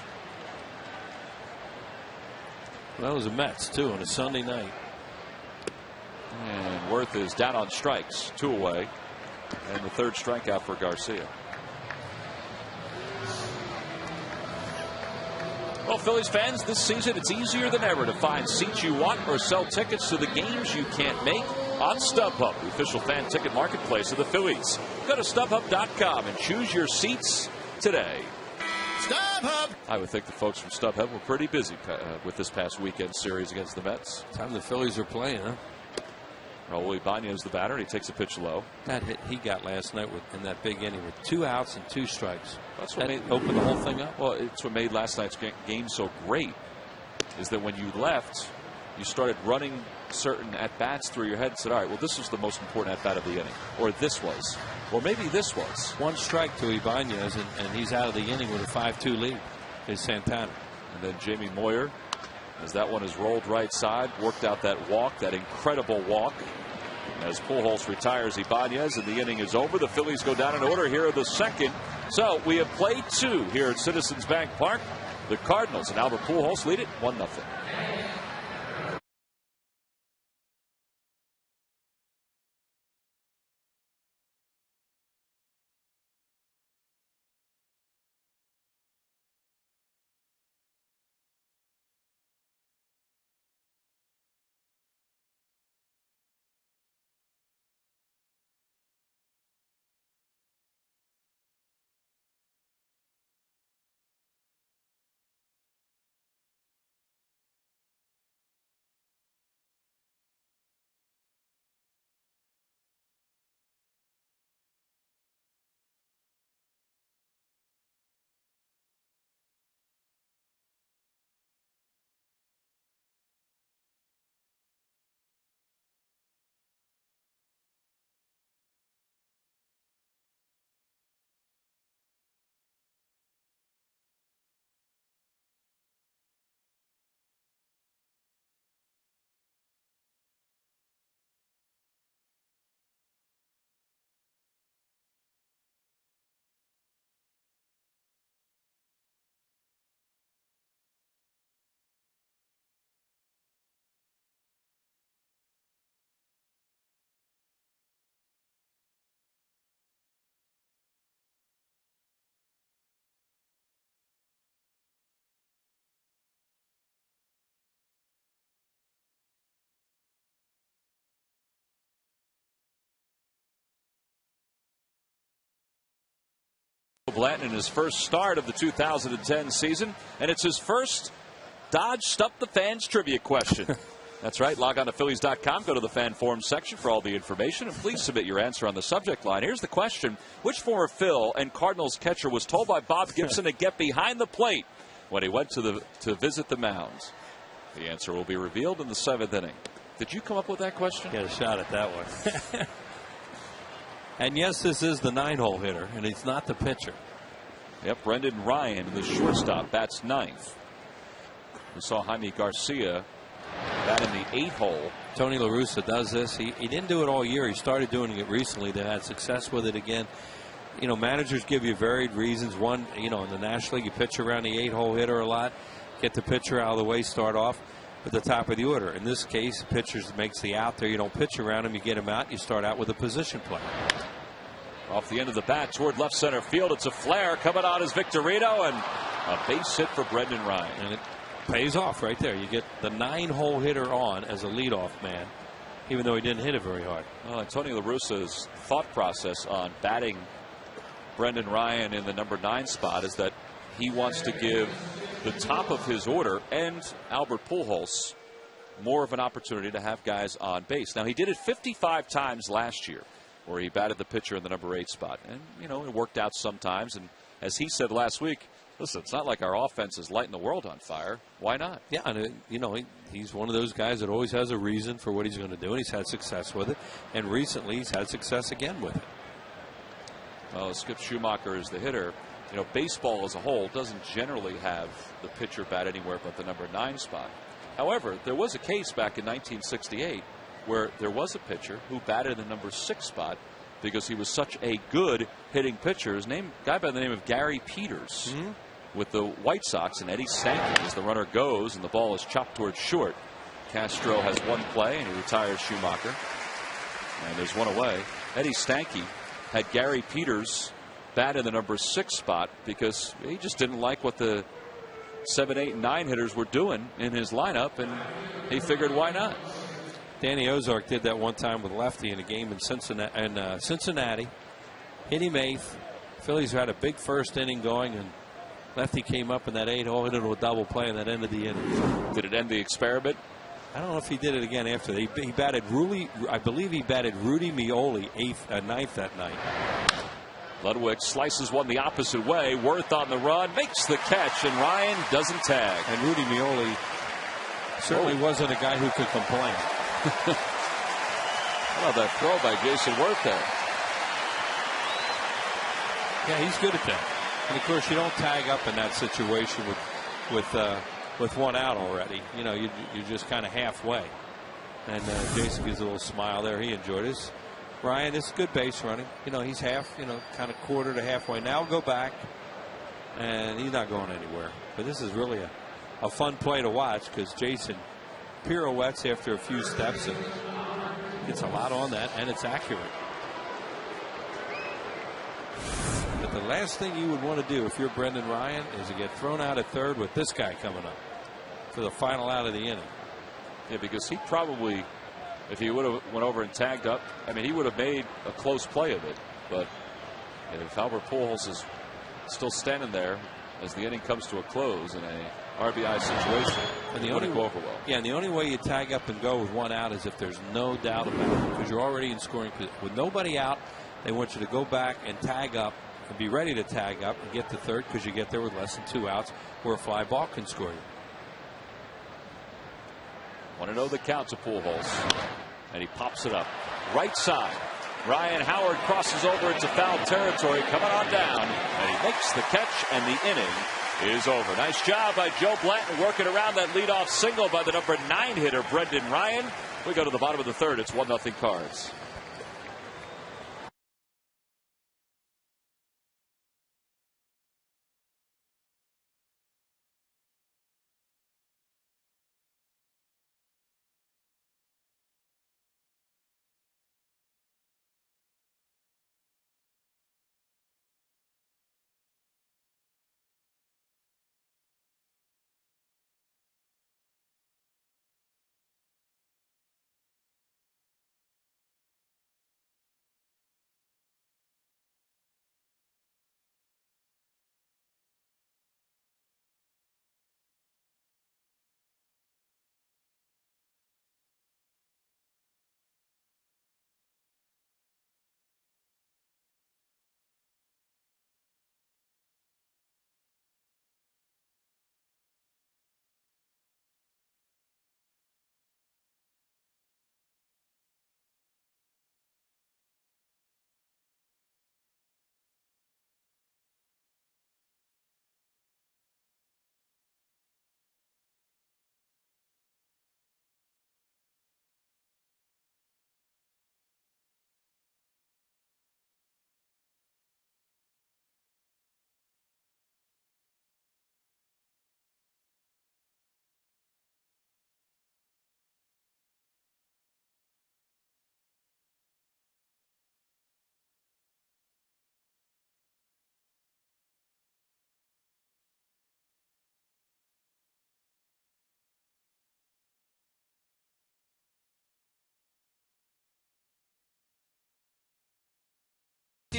Well, it was a Mets, too, on a Sunday night. And Worth is down on strikes, 2 away, and the 3rd strikeout for Garcia. Well, Phillies fans, this season it's easier than ever to find seats you want or sell tickets to the games you can't make on StubHub, the official fan ticket marketplace of the Phillies. Go to StubHub.com and choose your seats today. StubHub! I would think the folks from StubHub were pretty busy with this past weekend series against the Mets. Time the Phillies are playing, huh? Raul Ibanez the batter, and he takes a pitch low. That hit he got last night in that big inning with 2 outs and 2 strikes. That's what opened the whole thing up. Well, it's what made last night's game so great, is that when you left, you started running certain at-bats through your head and said, all right, well, this was the most important at-bat of the inning. Or this was. Or maybe this was. 1 strike to Ibanez, and he's out of the inning with a 5-2 lead. Is Santana. And then Jamie Moyer, as that one is rolled right side, worked out that walk, that incredible walk. As Pujols retires Ibanez and the inning is over, the Phillies go down in order here in the 2nd. So we have played 2 here at Citizens Bank Park. The Cardinals and Albert Pujols lead it 1-0. Blanton in his first start of the 2010 season, and it's his first Dodge Stump the Fans trivia question. That's right. Log on to Phillies.com. Go to the fan forum section for all the information, and please submit your answer on the subject line. Here's the question. Which former Phil and Cardinals catcher was told by Bob Gibson to get behind the plate when he went to visit the mound? The answer will be revealed in the 7th inning. Did you come up with that question? Get a shot at that one. And yes, this is the 9-hole hitter, and he's not the pitcher. Yep, Brendan Ryan, the shortstop, bats 9th. We saw Jaime Garcia bat in the 8 hole. Tony La Russa does this. He didn't do it all year. He started doing it recently. They had success with it again. You know, managers give you varied reasons. One, you know, in the National League, you pitch around the 8-hole hitter a lot, get the pitcher out of the way, start off at the top of the order. In this case, pitchers makes the out there. You don't pitch around him. You get him out. You start out with a position play. Off the end of the bat toward left center field. It's a flare coming out as Victorino, and a base hit for Brendan Ryan. And it pays off right there. You get the 9-hole hitter on as a leadoff man, even though he didn't hit it very hard. Well, Tony La Russa's thought process on batting Brendan Ryan in the number 9 spot is that he wants to give the top of his order and Albert Pujols more of an opportunity to have guys on base. Now, he did it 55 times last year, where he batted the pitcher in the number 8 spot. And, you know, it worked out sometimes. And as he said last week, listen, it's not like our offense is lighting the world on fire. Why not? Yeah, and, you know, he's one of those guys that always has a reason for what he's going to do, and he's had success with it. And recently he's had success again with it. Well, Skip Schumacher is the hitter. You know, baseball as a whole doesn't generally have the pitcher bat anywhere but the number 9 spot. However, there was a case back in 1968 where there was a pitcher who batted in the number 6 spot because he was such a good hitting pitcher. His name, guy by the name of Gary Peters, with the White Sox, and Eddie Stanky as the runner goes and the ball is chopped towards short. Castro has one play and he retires Schumacher, and there's one away. Eddie Stanky had Gary Peters bat in the number 6 spot because he just didn't like what the 7, 8, and 9 hitters were doing in his lineup, and he figured, why not? Danny Ozark did that one time with lefty in a game in Cincinnati. Hit him 8th. Phillies had a big first inning going, and lefty came up in that 8-hole, hit into a double play, and that ended the inning. Did it end the experiment? I don't know if he did it again after. He batted Rudy, I believe he batted Rudy Mioli 9th that night. Ludwig slices one the opposite way. Worth on the run, makes the catch, and Ryan doesn't tag. And Rudy Mioli certainly wasn't a guy who could complain. Well, that throw by Jason Worth there. Yeah, he's good at that. And of course, you don't tag up in that situation with one out already. You know, you're just kind of halfway. And Jason gives a little smile there. He enjoyed his. Ryan, this is good base running. You know, he's half, you know, kind of quarter to halfway. Now go back, and he's not going anywhere. But this is really a fun play to watch because Jason pirouettes after a few steps and gets a lot on that, and it's accurate. But the last thing you would want to do if you're Brendan Ryan is to get thrown out at third with this guy coming up for the final out of the inning. Yeah, because he probably, if he would have went over and tagged up, I mean, he would have made a close play of it. But if Albert Pujols is still standing there as the inning comes to a close in a RBI situation, and the only go over well. Yeah, and the only way you tag up and go with one out is if there's no doubt about it, because you're already in scoring position. With nobody out, they want you to go back and tag up and be ready to tag up and get to third because you get there with less than 2 outs where a fly ball can score you. 1-0 the count to Pujols, and he pops it up right side. Ryan Howard crosses over into foul territory, coming on down, and he makes the catch, and the inning is over. Nice job by Joe Blanton working around that leadoff single by the number 9 hitter Brendan Ryan. We go to the bottom of the third. It's 1-0 Cards.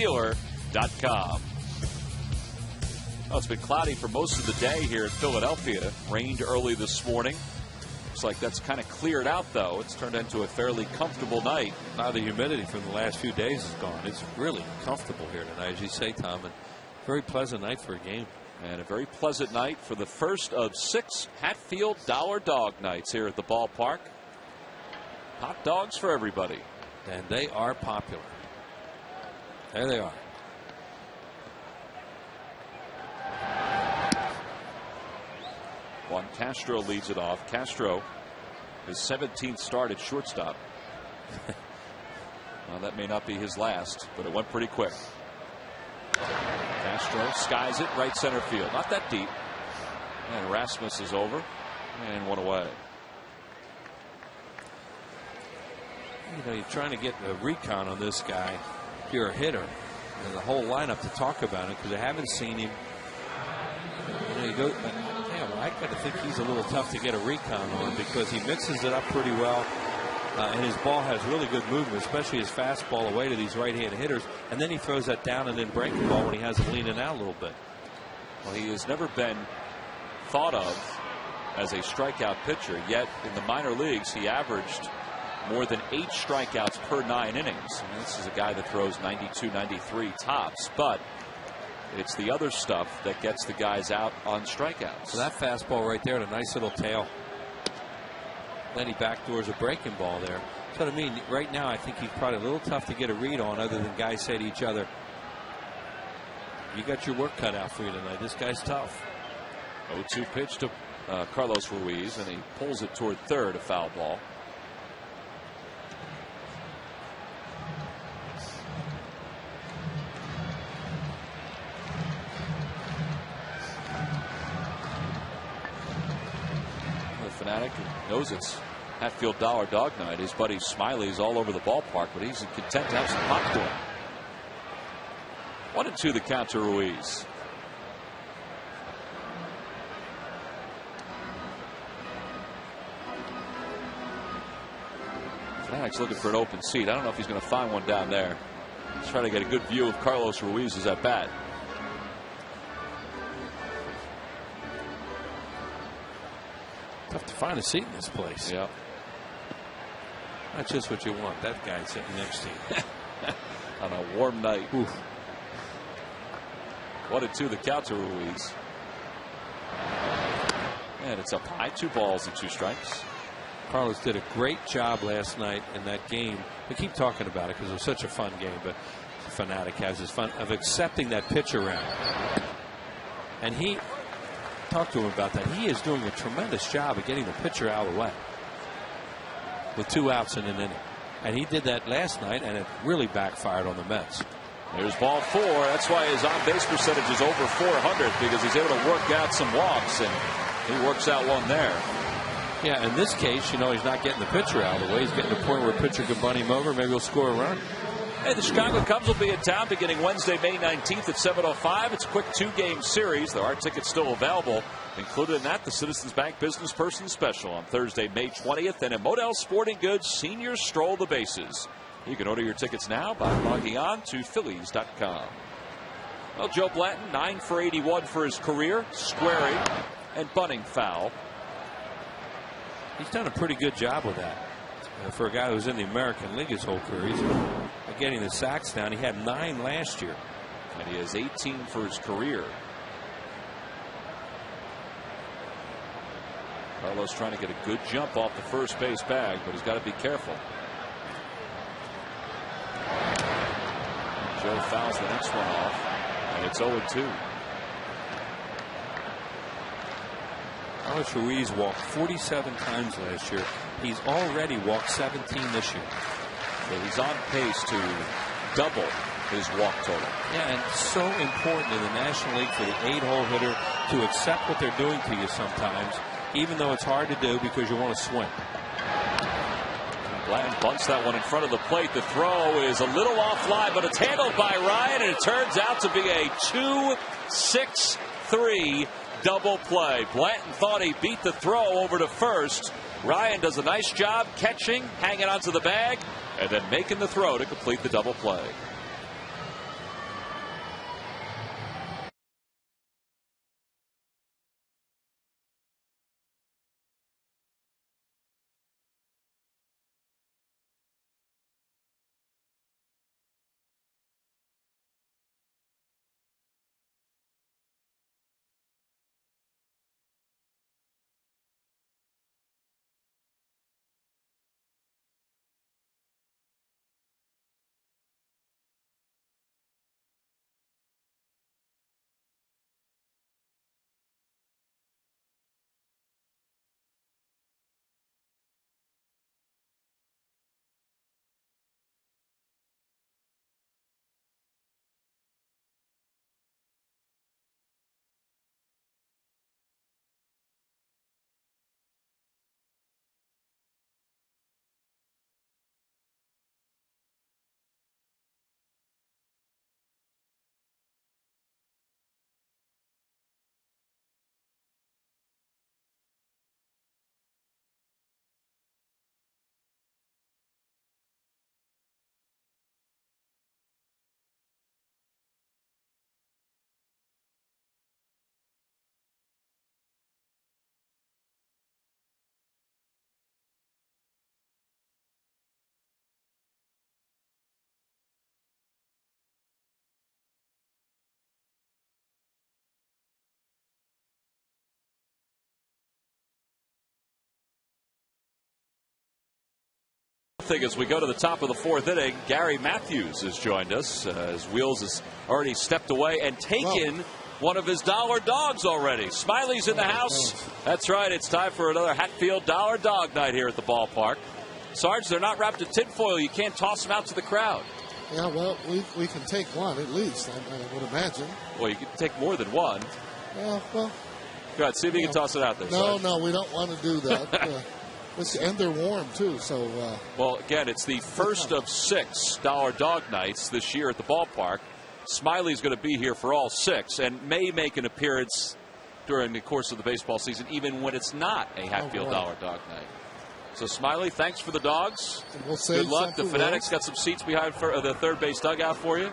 SteelerDealer.com. Well, it's been cloudy for most of the day here in Philadelphia. Rained early this morning. Looks like that's kind of cleared out, though. It's turned into a fairly comfortable night. Now the humidity from the last few days is gone. It's really comfortable here tonight, as you say, Tom. And very pleasant night for a game. And a very pleasant night for the first of 6 Hatfield Dollar Dog nights here at the ballpark. Hot dogs for everybody. And they are popular. There they are. Juan Castro leads it off. Castro, his 17th start at shortstop. Well, that may not be his last, but it went pretty quick. Castro skies it right center field. Not that deep. And Rasmus is over and one away. You know, you're trying to get a recon on this guy. If you're a hitter, there's a whole lineup to talk about him because I haven't seen him. You know, you go, I got to think he's a little tough to get a recon on because he mixes it up pretty well. And his ball has really good movement, especially his fastball away to these right-hand hitters. And then he throws that down and then breaking ball when he has it leaning out a little bit. Well, he has never been thought of as a strikeout pitcher, yet in the minor leagues he averaged more than 8 strikeouts per 9 innings. And this is a guy that throws 92, 93 tops, but it's the other stuff that gets the guys out on strikeouts. So that fastball right there, and a nice little tail. Then he backdoors a breaking ball there. That's what I mean. Right now, I think he's probably a little tough to get a read on, other than guys say to each other, you got your work cut out for you tonight. This guy's tough. 0-2 pitch to Carlos Ruiz, and he pulls it toward third, a foul ball. Fanatic knows it's Hatfield Dollar Dog night. His buddy Smiley's all over the ballpark, but he's content to have some popcorn. 1-2 the count to Ruiz. Fanatic's looking for an open seat. I don't know if he's going to find one down there. He's trying to get a good view of Carlos Ruiz's at bat. Tough to find a seat in this place. Yeah. That's just what you want. That guy sitting next to you. On a warm night. Oof. 1-2 the count to Ruiz. And it's up high. 2 balls and 2 strikes. Carlos did a great job last night in that game. We keep talking about it because it was such a fun game, but Fanatic has his fun of accepting that pitch around. And he talked to him about that. He is doing a tremendous job of getting the pitcher out of the way with 2 outs in an inning. And he did that last night, and it really backfired on the Mets. There's ball 4. That's why his on-base percentage is over 400, because he's able to work out some walks, and he works out one there. Yeah, in this case, you know, he's not getting the pitcher out of the way. He's getting to the point where a pitcher can bunt him over. Maybe he'll score a run. Hey, the Chicago Cubs will be in town beginning Wednesday, May 19th at 7:05. It's a quick 2-game series. There are tickets still available. Included in that, the Citizens Bank Business Person Special on Thursday, May 20th. And at Modell Sporting Goods, seniors stroll the bases. You can order your tickets now by logging on to Phillies.com. Well, Joe Blanton, 9 for 81 for his career. Squaring and bunting foul. He's done a pretty good job with that. For a guy who was in the American League his whole career, he's getting the sacks down. He had 9 last year. And he has 18 for his career. Carlos trying to get a good jump off the first base bag, but he's got to be careful. Joe fouls the next one off, and it's 0-2. Carlos Ruiz walked 47 times last year. He's already walked 17 this year. So he's on pace to double his walk total. Yeah, and so important in the National League for the 8-hole hitter to accept what they're doing to you sometimes, even though it's hard to do because you want to swing. Blanton bunts that one in front of the plate. The throw is a little offline, but it's handled by Ryan, and it turns out to be a 2-6-3 double play. Blanton thought he beat the throw over to first. Ryan does a nice job catching, hanging onto the bag, and then making the throw to complete the double play. 0-0 as we go to the top of the 4th inning. Gary Matthews has joined us as Wheels has already stepped away and taken one of his dollar dogs already. Smiley's in the house. That's right. It's time for another Hatfield Dollar Dog Night here at the ballpark. Sarge, they're not wrapped in tinfoil. You can't toss them out to the crowd. Yeah, well, we can take one at least, I would imagine. Well, you can take more than one. Yeah, well. Go ahead, see if you can toss it out there. No, Sarge. we don't want to do that. And they're warm, too. So. Well, again, it's the first of 6 Dollar Dog Nights this year at the ballpark. Smiley's going to be here for all 6 and may make an appearance during the course of the baseball season, even when it's not a Hatfield Dollar Dog Night. So, Smiley, thanks for the dogs. Good luck. The Fanatics got some seats behind the third base dugout for you.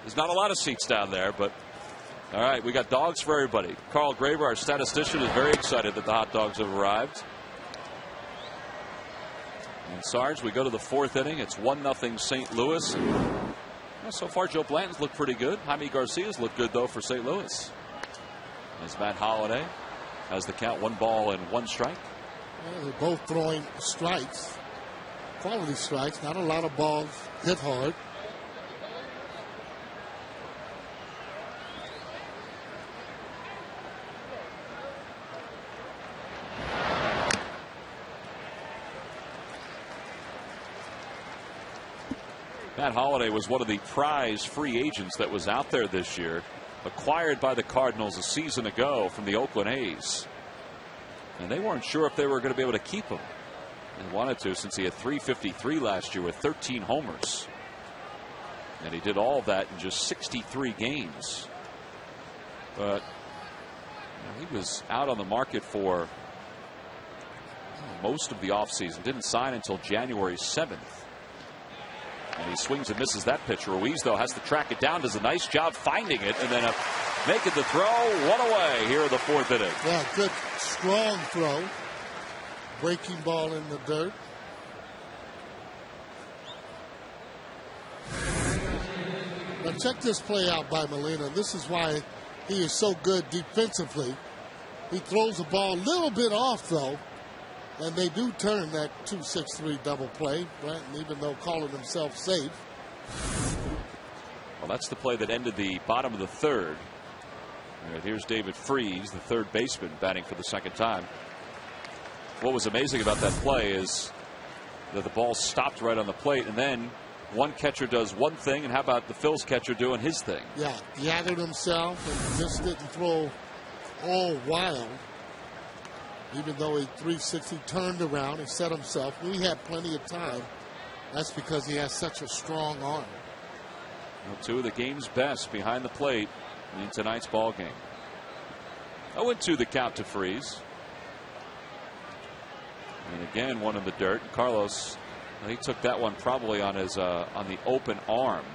There's not a lot of seats down there, but all right, we got dogs for everybody. Carl Graver, our statistician, is very excited that the hot dogs have arrived. And Sarge, we go to the 4th inning. It's 1-0 St. Louis. Well, so far, Joe Blanton's looked pretty good. Jaime Garcia's looked good, though, for St. Louis. As Matt Holliday has the count 1-1 strike. Well, they're both throwing strikes, quality strikes, not a lot of balls hit hard. Matt Holliday was one of the prize free agents that was out there this year, acquired by the Cardinals a season ago from the Oakland A's. And they weren't sure if they were going to be able to keep him. They wanted to, since he had .353 last year with 13 homers. And he did all of that in just 63 games. But he was out on the market for most of the offseason. Didn't sign until January 7th. And he swings and misses that pitch. Ruiz, though, has to track it down. Does a nice job finding it. And then making the throw. One away here in the 4th inning. Yeah, good, strong throw. Breaking ball in the dirt. Now check this play out by Molina. This is why he is so good defensively. He throws the ball a little bit off, though. And they do turn that 2-6-3 double play, Blanton, even though calling himself safe. Well, that's the play that ended the bottom of the 3rd. And here's David Freese, the 3rd baseman, batting for the 2nd time. What was amazing about that play is that the ball stopped right on the plate, and then one catcher does one thing, and how about the Phil's catcher doing his thing? Yeah, gathered himself and just didn't throw all wild. Even though he 360 turned around and set himself, we had plenty of time. That's because he has such a strong arm. Well, 2 of the game's best behind the plate in tonight's ball game. 0-2 the count to Freese. And again, one in the dirt. Carlos, he took that one probably on his on the open arm.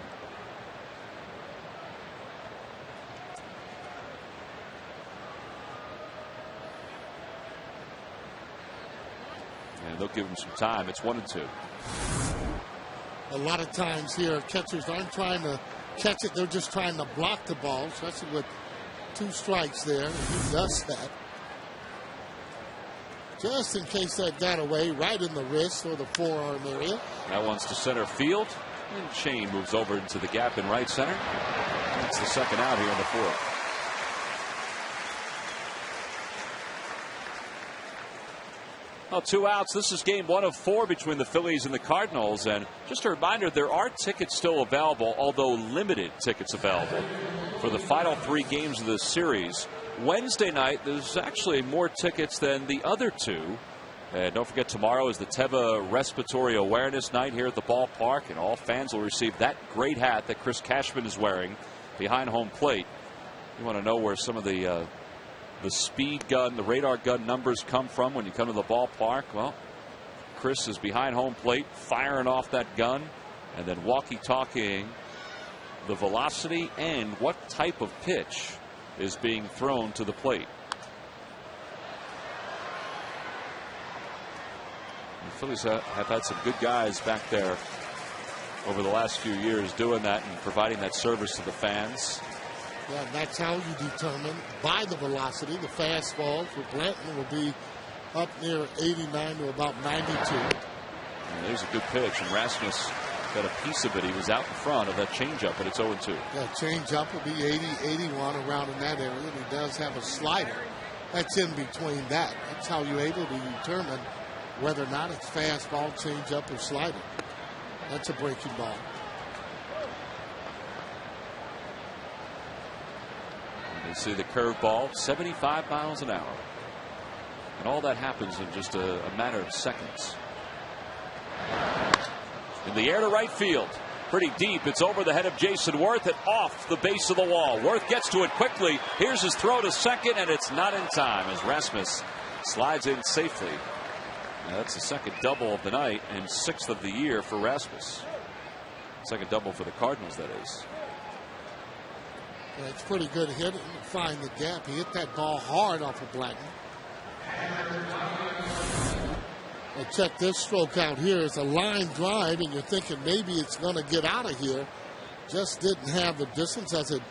And they'll give him some time. It's 1-2. A lot of times here, catchers aren't trying to catch it. They're just trying to block the ball, especially with 2 strikes there. And he does that. Just in case that got away, right in the wrist or the forearm area. That one's to center field. And Shane moves over into the gap in right center. That's the 2nd out here in the 4th. Well, 2 outs. This is game 1 of 4 between the Phillies and the Cardinals. And just a reminder, there are tickets still available, although limited tickets available for the final 3 games of this series. Wednesday night, there's actually more tickets than the other 2. And don't forget, tomorrow is the Teva Respiratory Awareness Night here at the ballpark. And all fans will receive that great hat that Chris Cashman is wearing behind home plate. You want to know where some of the speed gun, the radar gun numbers come from when you come to the ballpark? Well, Chris is behind home plate firing off that gun and then walkie-talkieing the velocity and what type of pitch is being thrown to the plate. The Phillies have had some good guys back there over the last few years doing that and providing that service to the fans. Yeah, that's how you determine by the velocity. The fastball for Blanton will be up near 89 to about 92. And there's a good pitch, and Rasmus got a piece of it. He was out in front of that changeup, but it's 0-2. That changeup will be 80, 81 around in that area. And he does have a slider that's in between that. That's how you're able to determine whether or not it's fastball, changeup, or slider. That's a breaking ball. You see the curveball, 75 miles an hour. And all that happens in just a matter of seconds. In the air to right field. Pretty deep. It's over the head of Jason Worth and off the base of the wall. Worth gets to it quickly. Here's his throw to second, and it's not in time as Rasmus slides in safely. Now that's the second double of the night and 6th of the year for Rasmus. Second double for the Cardinals, that is. Yeah, it's pretty good hit. Find the gap. He hit that ball hard off of Blackman. Well, check this stroke out here. It's a line drive, and you're thinking maybe it's going to get out of here. Just didn't have the distance as it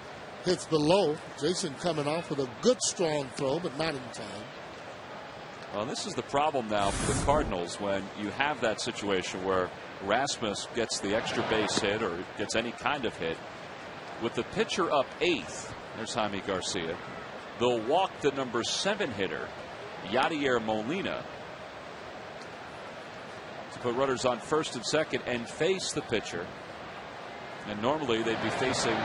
hits below. Jason coming off with a good strong throw, but not in time. Well, this is the problem now for the Cardinals when you have that situation where Rasmus gets the extra base hit or gets any kind of hit. With the pitcher up 8th, there's Jaime Garcia. They'll walk the number 7 hitter, Yadier Molina, to put runners on first and second and face the pitcher. And normally they'd be facing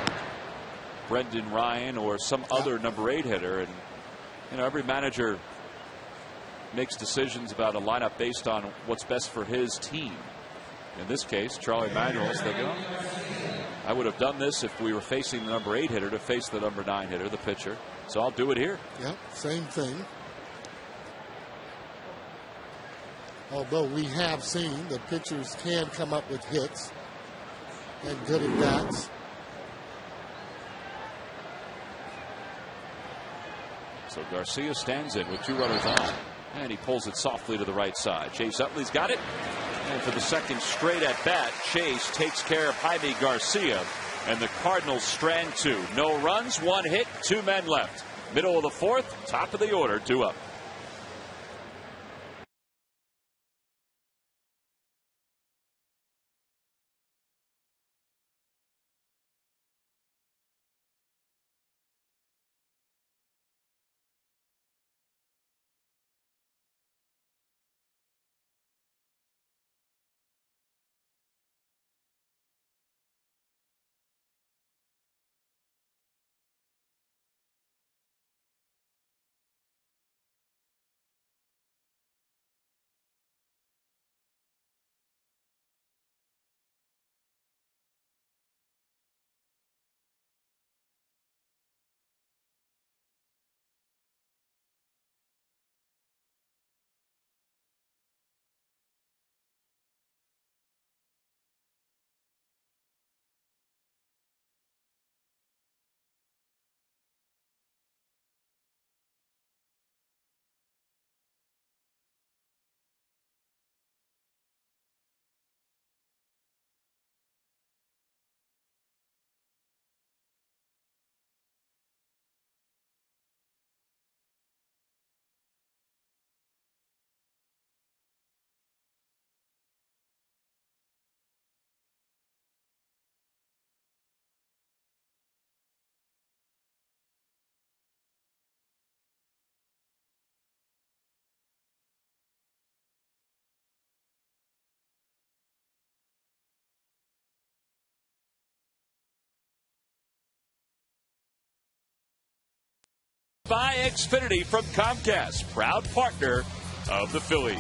Brendan Ryan or some other number 8 hitter. And you know, every manager makes decisions about a lineup based on what's best for his team. In this case, Charlie Manuel's thinking, I would have done this if we were facing the number 8 hitter to face the number 9 hitter, the pitcher. So I'll do it here. Yep, same thing. Although we have seen that pitchers can come up with hits and good at bats. So Garcia stands in with 2 runners on. And he pulls it softly to the right side. Chase Utley's got it. And for the second straight at bat, Chase takes care of Jaime Garcia. And the Cardinals strand 2. No runs, 1 hit, 2 men left. Middle of the 4th, top of the order, 2 up. By Xfinity from Comcast, proud partner of the Phillies.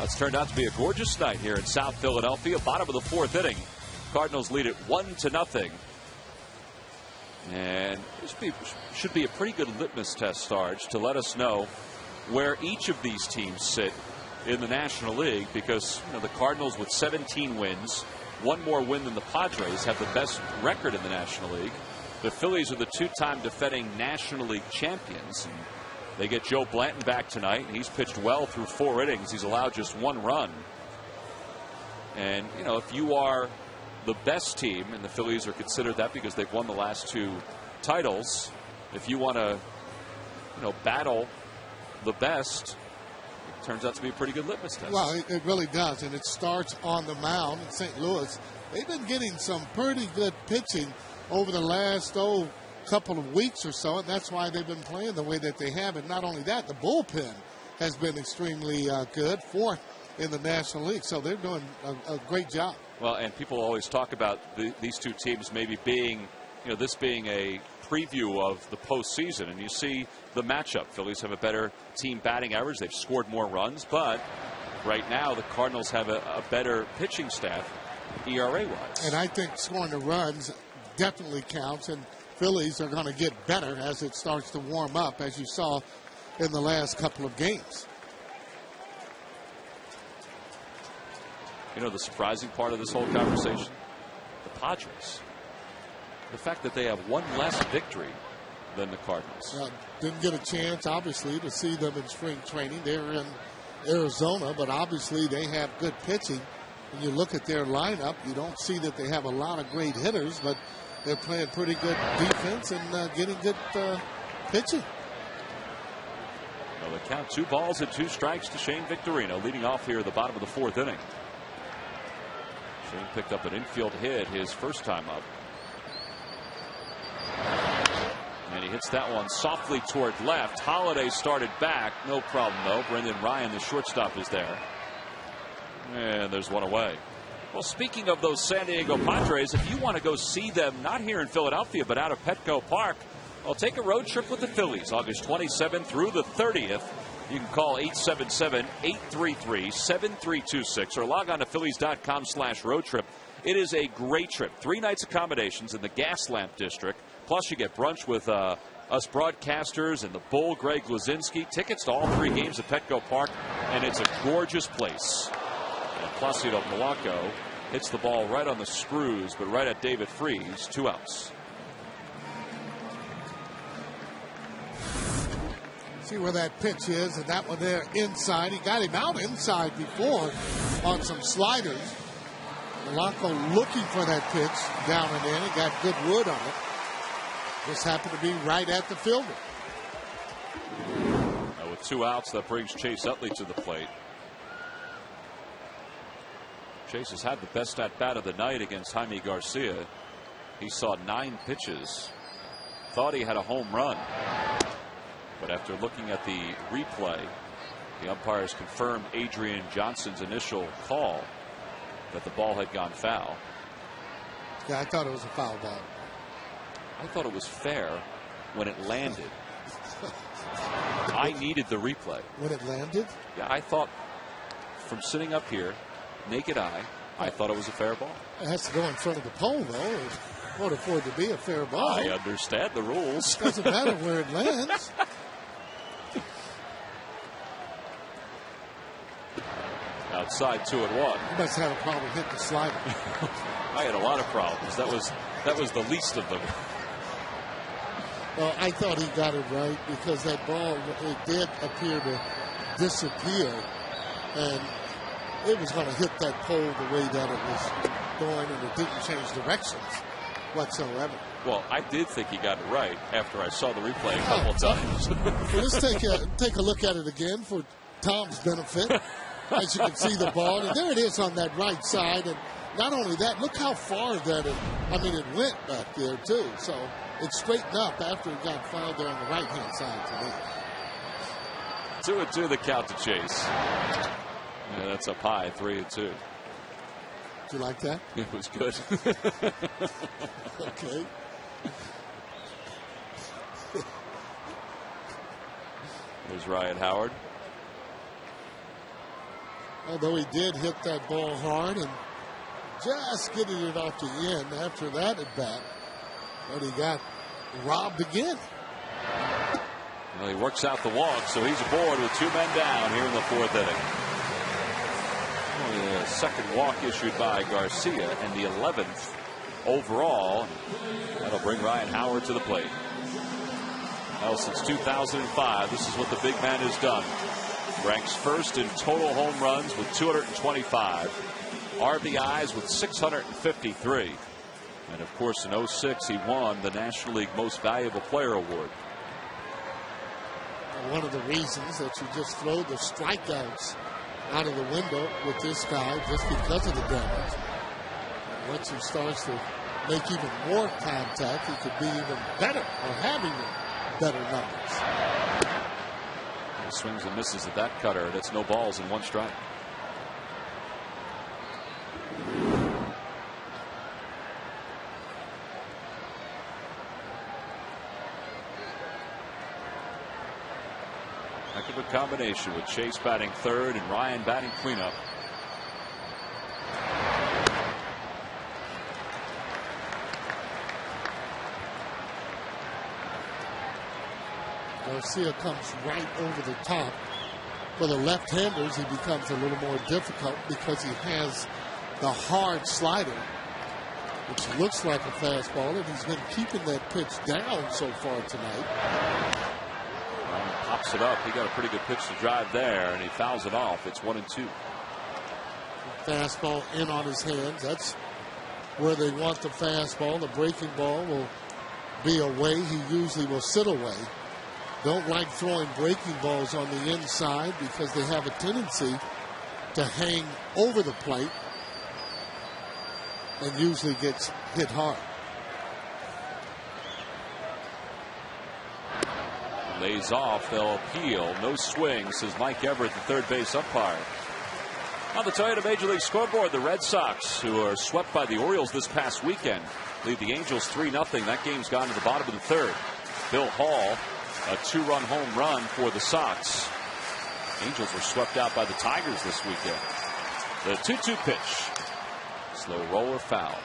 It's turned out to be a gorgeous night here in South Philadelphia. Bottom of the 4th inning. Cardinals lead it 1-0. And this should be a pretty good litmus test, Sarge, to let us know where each of these teams sit in the National League, because the Cardinals with 17 wins, 1 more win than the Padres, have the best record in the National League. The Phillies are the 2-time defending National League champions. They get Joe Blanton back tonight. He's pitched well through 4 innings. He's allowed just 1 run. And, if you are the best team, and the Phillies are considered that because they've won the last 2 titles, if you want to, battle the best, It turns out to be a pretty good litmus test. Well, it really does, and it starts on the mound in St. Louis. They've been getting some pretty good pitching over the last, couple of weeks or so, and that's why they've been playing the way that they have. And not only that, the bullpen has been extremely good, fourth in the National League. So they're doing a great job. Well, and people always talk about these two teams maybe being, this being a preview of the postseason. And you see the matchup. Phillies have a better team batting average. They've scored more runs. But right now, the Cardinals have a better pitching staff ERA-wise. And I think scoring the runs definitely counts. And Phillies are going to get better as it starts to warm up, as you saw in the last couple of games. The surprising part of this whole conversation, the Padres. The fact that they have one less victory than the Cardinals. Didn't get a chance, obviously, to see them in spring training. They're in Arizona, but obviously they have good pitching. When you look at their lineup, you don't see that they have a lot of great hitters, but they're playing pretty good defense and getting good pitching. Well, they count 2 balls and 2 strikes to Shane Victorino, leading off here at the bottom of the 4th inning. Shane picked up an infield hit his first time up. And he hits that one softly toward left. Holiday started back. No problem, though. Brendan Ryan, the shortstop, is there. And there's one away. Well, speaking of those San Diego Padres, if you want to go see them, not here in Philadelphia, but out of Petco Park, I'll take a road trip with the Phillies August 27th through the 30th. You can call 877-833-7326 or log on to Phillies.com/road trip. It is a great trip. 3 nights accommodations in the Gaslamp District. Plus, you get brunch with us broadcasters and the Bull, Greg Luzinski. Tickets to all 3 games at Petco Park, and it's a gorgeous place. And Placido Polanco hits the ball right on the screws, but right at David Freese. 2 outs. See where that pitch is, and that one there inside. He got him out inside before on some sliders. Polanco looking for that pitch down and in. He got good wood on it. Just happened to be right at the fielder. Now with 2 outs, that brings Chase Utley to the plate. Chase has had the best at bat of the night against Jaime Garcia. He saw 9 pitches. Thought he had a home run. But after looking at the replay, the umpires confirmed Adrian Johnson's initial call that the ball had gone foul. Yeah, I thought it was a foul ball. I thought it was fair when it landed. I needed the replay. When it landed? Yeah, I thought from sitting up here, naked eye, I thought it was a fair ball. It has to go in front of the pole, though, in order for it to be a fair ball. I understand the rules. It doesn't matter where it lands. Outside 2-1. You must have a problem hitting the slider. I had a lot of problems. That was the least of them. Well, I thought he got it right because that ball, it did appear to disappear, and it was going to hit that pole the way that it was going, and it didn't change directions whatsoever. Well, I did think he got it right after I saw the replay a couple times. Well, let's take a look at it again for Tom's benefit. As you can see the ball, and there it is on that right side. And not only that, look how far that it went back there too. So it straightened up after it got fouled there on the right-hand side to me. 2-2 the count to Chase. Yeah, that's up high, 3-2. Did you like that? It was good. Okay. There's Ryan Howard. Although he did hit that ball hard and just getting it off the end after that at bat, but he got robbed again. Well, he works out the walk, so he's aboard with 2 men down here in the 4th inning. Only the second walk issued by Garcia and the 11th overall. That'll bring Ryan Howard to the plate. Well, since 2005, this is what the big man has done. Ranks first in total home runs with 225. RBIs with 653. And of course, in 06, he won the National League Most Valuable Player Award. one of the reasons that you just throw the strikeouts out of the window with this guy just because of the damage. Once he starts to make even more contact, he could be even better or have even better numbers. He swings and misses at that cutter, and it's no balls and 1 strike. Heck of a combination with Chase batting third and Ryan batting cleanup. Garcia comes right over the top. For the left-handers, he becomes a little more difficult because he has the hard slider, which looks like a fastball, and he's been keeping that pitch down so far tonight. Pops it up. He got a pretty good pitch to drive there, and he fouls it off. It's 1-2. Fastball in on his hands. That's where they want the fastball. The breaking ball will be away. He usually will sit away. Don't like throwing breaking balls on the inside because they have a tendency to hang over the plate and usually gets hit hard. Lays off. They'll appeal. No swing, says Mike Everett, the third base umpire. On the Toyota Major League scoreboard, the Red Sox, who are swept by the Orioles this past weekend, lead the Angels 3-0. That game's gone to the bottom of the third. Bill Hall, a 2-run home run for the Sox. Angels were swept out by the Tigers this weekend. The 2-2 pitch. Slow roller foul.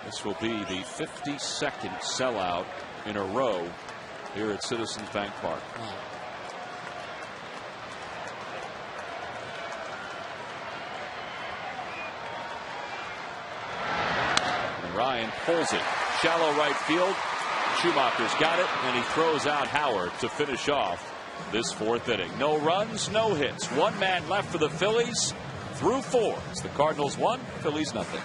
This will be the 52nd sellout in a row here at Citizens Bank Park. Wow. And Ryan pulls it. Shallow right field. Schumacher's got it, and he throws out Howard to finish off this 4th inning. No runs, no hits. 1 man left for the Phillies through 4. It's the Cardinals 1, Phillies nothing.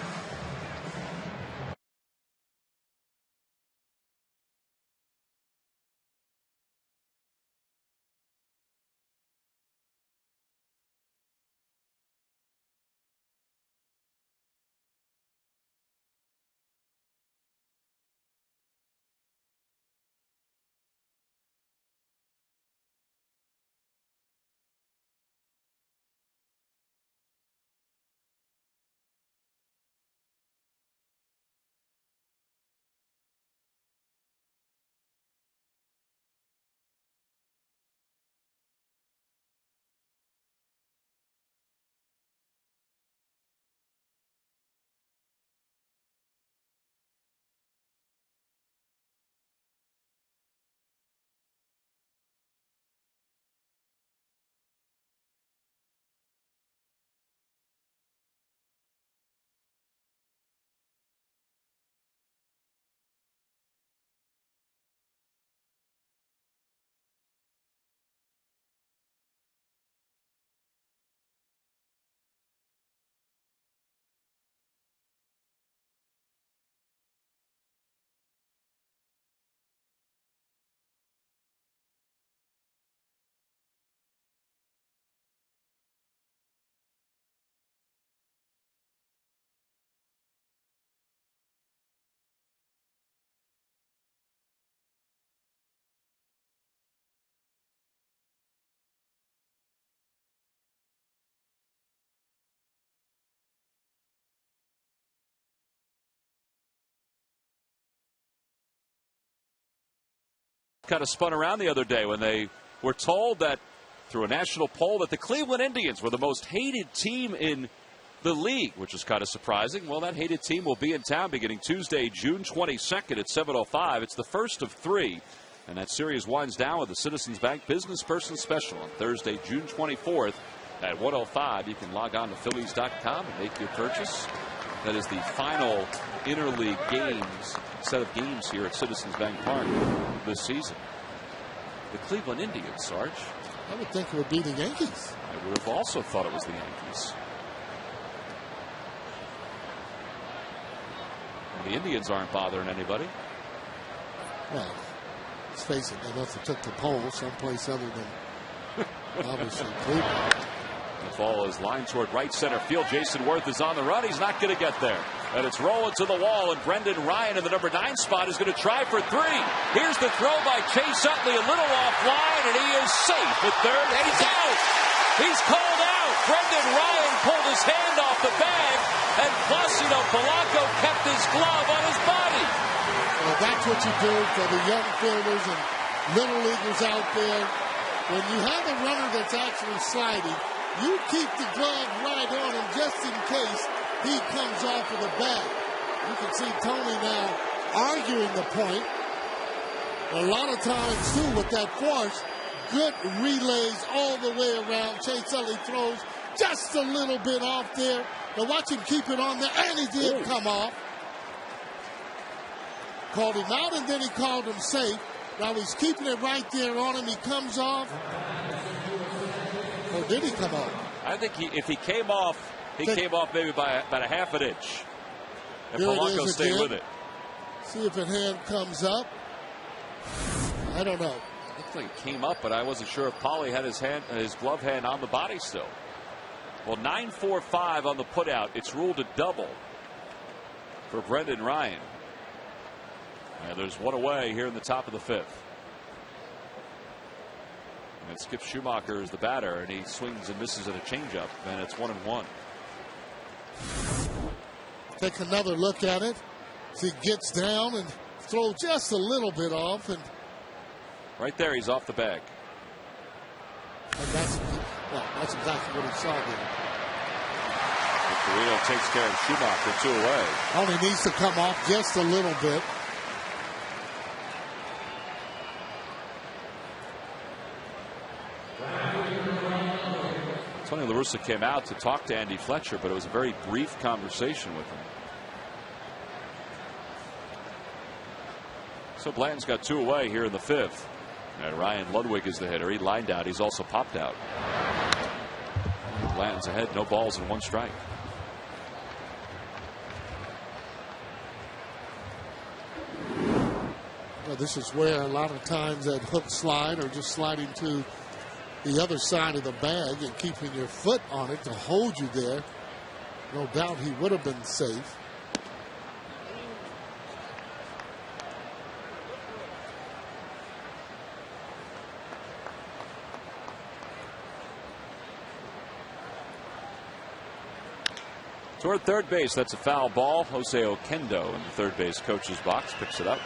Kind of spun around the other day when they were told that through a national poll that the Cleveland Indians were the most hated team in the league, which is kind of surprising. Well, that hated team will be in town beginning Tuesday, June 22nd at 7:05. It's the first of 3, and that series winds down with the Citizens Bank Business Person Special on Thursday, June 24th at 1:05. You can log on to Phillies.com and make your purchase. That is the final interleague set of games here at Citizens Bank Park this season. The Cleveland Indians, Sarge. I would think it would be the Yankees. I would have also thought it was the Yankees. The Indians aren't bothering anybody. Well, let's face it, they must have took the poll someplace other than obviously Cleveland. The ball is lined toward right center field. Jason Worth is on the run. He's not going to get there. And it's rolling to the wall, and Brendan Ryan in the number 9 spot is going to try for 3. Here's the throw by Chase Utley, a little offline, and he is safe at third, and he's out. He's called out. Brendan Ryan pulled his hand off the bag, and Placido Polanco kept his glove on his body. Well, that's what you do for the young fielders and little leaguers out there. When you have a runner that's actually sliding, you keep the glove right on him just in case he comes off of the bag. You can see Tony now arguing the point. A lot of times, too, with that force, good relays all the way around. Chase Utley throws just a little bit off there. Now watch him keep it on there, and he did come off. Called him out, and then he called him safe. Now he's keeping it right there on him. He comes off. Or did he come off? I think if he came off, he came off maybe by about a half an inch. And Here Polanco stayed with it. See if a hand comes up. I don't know. Looked like it came up, but I wasn't sure if Polly had his glove hand on the body still. Well, 9-4-5 on the putout. It's ruled a double for Brendan Ryan. And there's one away here in the top of the 5th. And Skip Schumacher is the batter, and he swings and misses at a changeup, and it's 1-1. Take another look at it. So he gets down and throws just a little bit off, and right there, he's off the bag. And that's exactly what he saw there. Victorino takes care of Schumacher, 2 away. Only needs to come off just a little bit. Tony La Russa came out to talk to Andy Fletcher, but it was a very brief conversation with him. So Blanton's got 2 away here in the 5th. And Ryan Ludwig is the hitter. He lined out. He's also popped out. Blanton's ahead. No balls and 1 strike. Well, this is where a lot of times that hook slide or just sliding to the other side of the bag and keeping your foot on it to hold you there. No doubt he would have been safe. Toward third base, that's a foul ball. Jose Oquendo in the third base coach's box picks it up.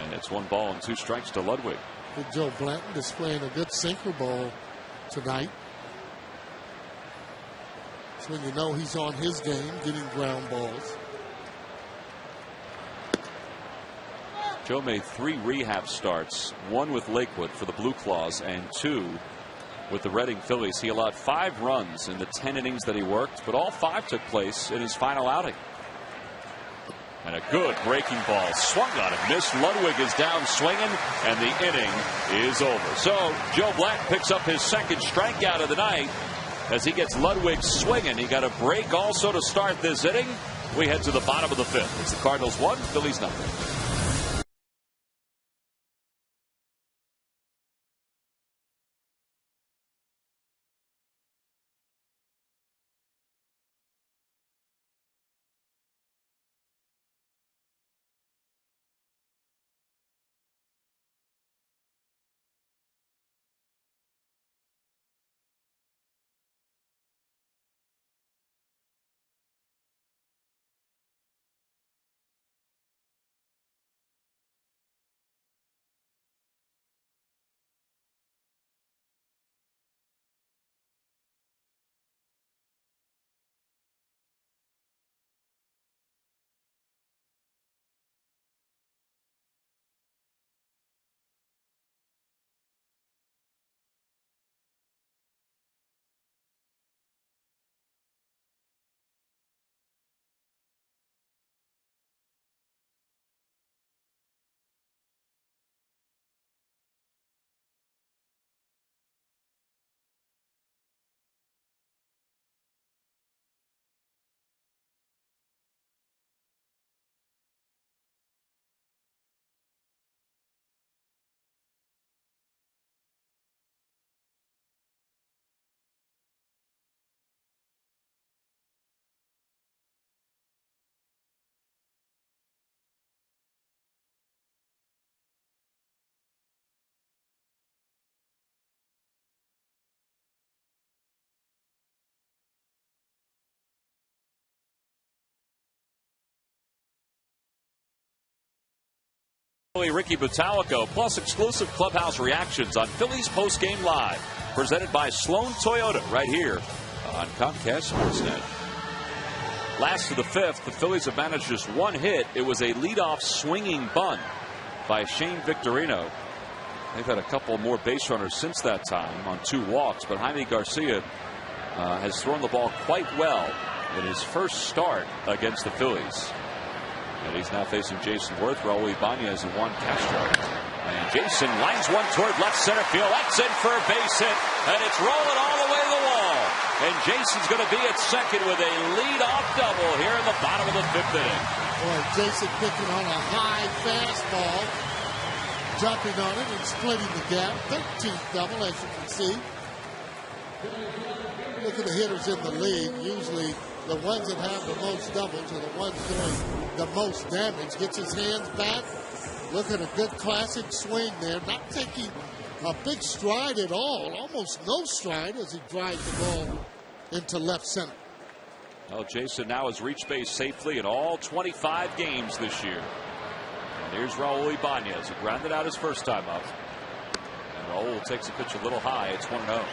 And it's 1 ball and 2 strikes to Ludwig. Good Joe Blanton displaying a good sinker ball tonight. So when you know he's on his game, getting ground balls. Joe made 3 rehab starts, 1 with Lakewood for the Blue Claws and 2 with the Reading Phillies. He allowed 5 runs in the 10 innings that he worked, but all 5 took place in his final outing. And a good breaking ball swung on and missed. Ludwig is down swinging, and the inning is over. So Joe Black picks up his 2nd strikeout of the night as he gets Ludwig swinging. He got a break also to start this inning. We head to the bottom of the 5th. It's the Cardinals 1, Phillies 0. Ricky Butalico, plus exclusive clubhouse reactions on Phillies Postgame Live, presented by Sloan Toyota, right here on Comcast Sportsnet. Last of the fifth, the Phillies have managed just one hit. It was a leadoff swinging bunt by Shane Victorino. They've had a couple more base runners since that time on 2 walks, but Jaime Garcia has thrown the ball quite well in his first start against the Phillies. And he's now facing Jason Worth, Raul Ibanez, and Juan Castro. And Jason lines one toward left center field. That's in for a base hit, and it's rolling all the way to the wall. And Jason's going to be at second with a lead-off double here in the bottom of the 5th inning. Boy, Jason picking on a high fastball, jumping on it and splitting the gap. 13th double, as you can see. Look at the hitters in the league. Usually the ones that have the most doubles are the ones doing the most damage. Gets his hands back. Look at a good classic swing there. Not taking a big stride at all. Almost no stride as he drives the ball into left center. Well, Jason now has reached base safely in all 25 games this year. And here's Raul Ibanez, who grounded out his first time up. And Raul takes a pitch a little high. It's 1-0.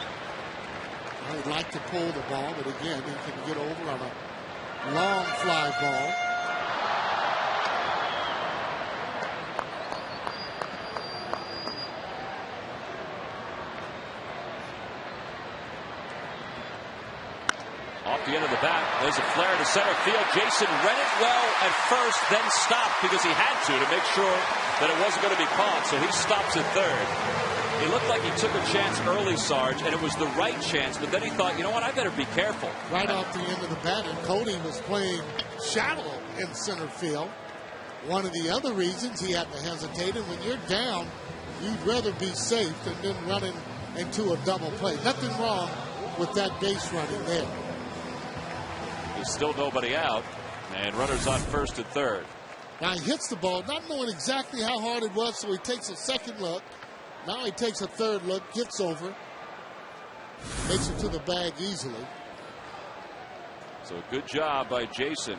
I would like to pull the ball, but again, he can get over on a long fly ball. Off the end of the bat, there's a flare to center field. Jason read it well at first, then stopped because he had to make sure that it wasn't going to be caught. So he stops at third. It looked like he took a chance early, Sarge, and it was the right chance, but then he thought, you know what, I better be careful. Right off the end of the bat, and Cody was playing shallow in center field. One of the other reasons he had to hesitate, and when you're down, you'd rather be safe than then running into a double play. Nothing wrong with that base running there. There's still nobody out, and runners on first and third. Now he hits the ball, not knowing exactly how hard it was, so he takes a second look. Now he takes a third look, gets over, makes it to the bag easily. So good job by Jason.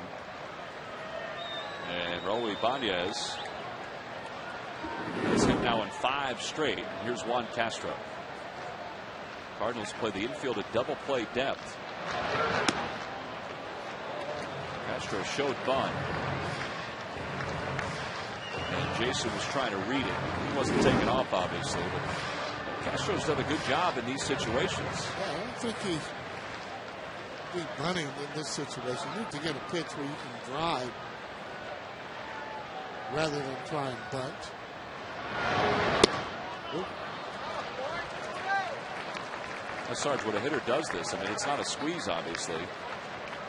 And Raul Ibanez is hit now in 5 straight. Here's Juan Castro. Cardinals play the infield at double play depth. Castro showed bunt. And Jason was trying to read it. He wasn't taking off, obviously, but Castro's done a good job in these situations. Yeah, I don't think he's bunting in this situation. You need to get a pitch where you can drive rather than try and bunt. Sarge, when a hitter does this, I mean, it's not a squeeze, obviously.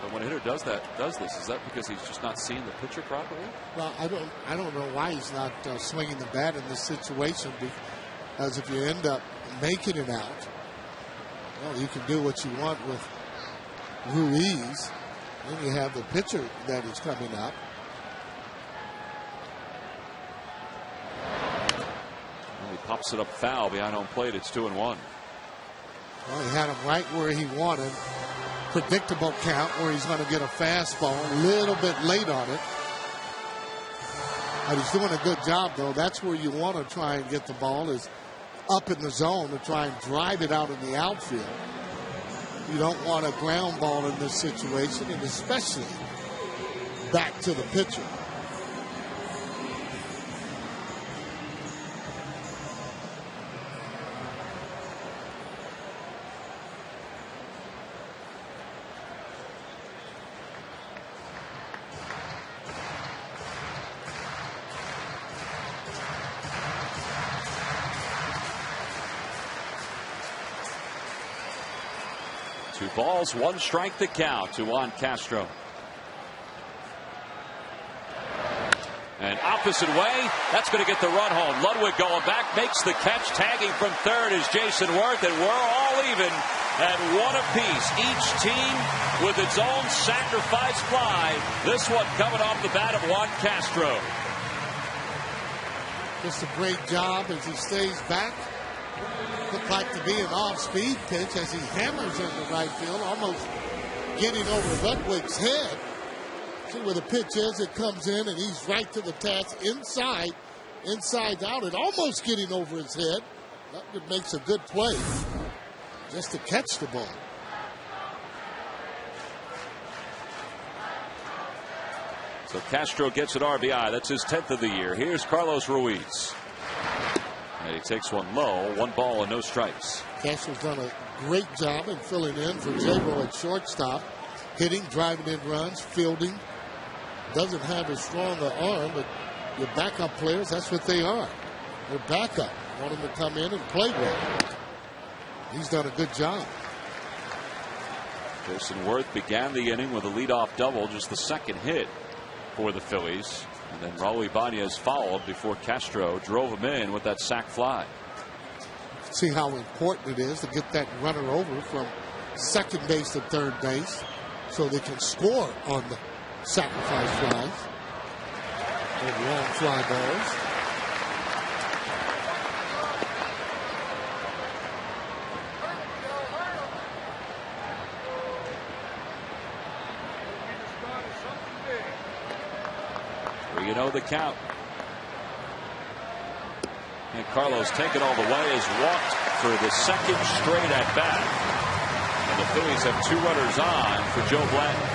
But when a hitter does this, is that because he's just not seeing the pitcher properly? Well, I don't know why he's not swinging the bat in this situation, because if you end up making it out, well, you can do what you want with Ruiz. Then you have the pitcher that is coming up. Well, he pops it up foul behind home plate. It's 2-1. Well, he had him right where he wanted. Predictable count where he's going to get a fastball a little bit late on it. But he's doing a good job, though. That's where you want to try and get the ball, is up in the zone to try and drive it out in the outfield. You don't want a ground ball in this situation, and especially back to the pitcher. Two balls, one strike to count to Juan Castro. And opposite way, that's going to get the run home. Ludwig going back, makes the catch. Tagging from third is Jason Worth, and we're all even at 1 apiece. Each team with its own sacrifice fly. This one coming off the bat of Juan Castro. Just a great job as he stays back. Looked like to be an off-speed pitch as he hammers into right field, almost getting over Ludwig's head. See where the pitch is, it comes in, and he's right to the task inside inside out and almost getting over his head. That makes a good play just to catch the ball. So Castro gets an RBI. That's his 10th of the year. Here's Carlos Ruiz. And he takes one low, 1 ball and no strikes. Castro's done a great job in filling in for J-Ro at shortstop. Hitting, driving in runs, fielding. Doesn't have as strong an arm, but your backup players, that's what they are. They're backup. Want them to come in and play well. He's done a good job. Jason Worth began the inning with a leadoff double, just the second hit for the Phillies. And then Raul Ibanez fouled before Castro drove him in with that sac fly. See how important it is to get that runner over from second base to third base so they can score on the sacrifice flies and long fly balls. You know the count. And Carlos, taken all the way, has walked for the second straight at bat. And the Phillies have 2 runners on for Joe Blanton.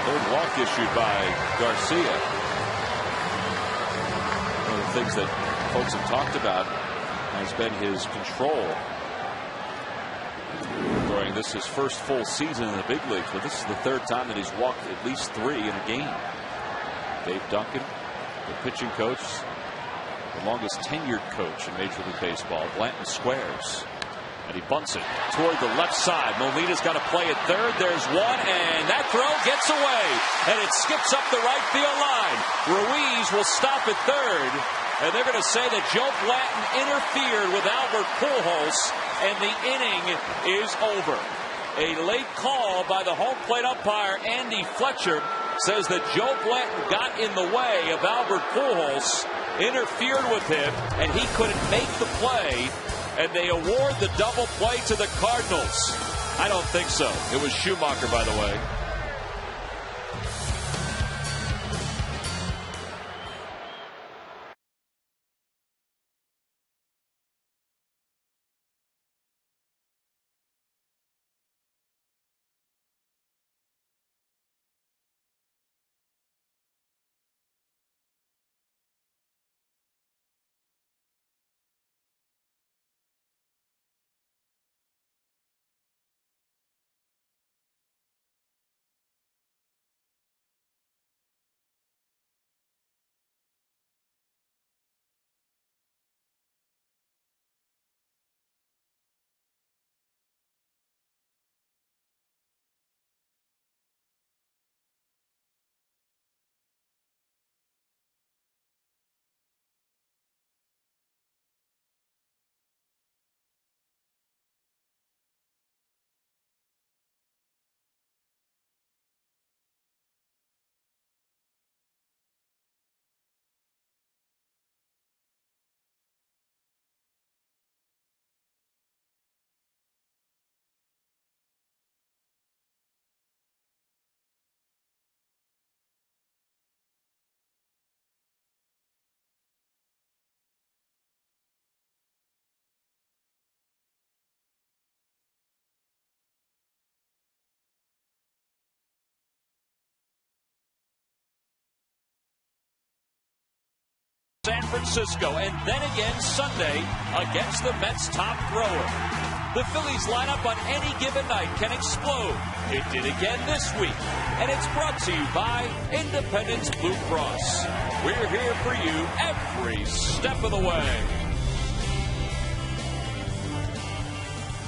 Third walk issued by Garcia. One of the things that folks have talked about has been his control. During this his first full season in the big leagues, but this is the 3rd time that he's walked at least 3 in a game. Dave Duncan, the pitching coach, the longest tenured coach in Major League Baseball. Blanton squares, and he bunts it toward the left side. Molina's got to play at third. There's one, and that throw gets away, and it skips up the right field line. Ruiz will stop at third, and they're going to say that Joe Blanton interfered with Albert Pujols, and the inning is over. A late call by the home plate umpire, Andy Fletcher, says that Joe Blanton got in the way of Albert Pujols, interfered with him, and he couldn't make the play, and they award the double play to the Cardinals. I don't think so. It was Schumacher, by the way. San Francisco, and then again Sunday against the Mets' top thrower. The Phillies lineup on any given night can explode. It did again this week, and it's brought to you by Independence Blue Cross. We're here for you every step of the way.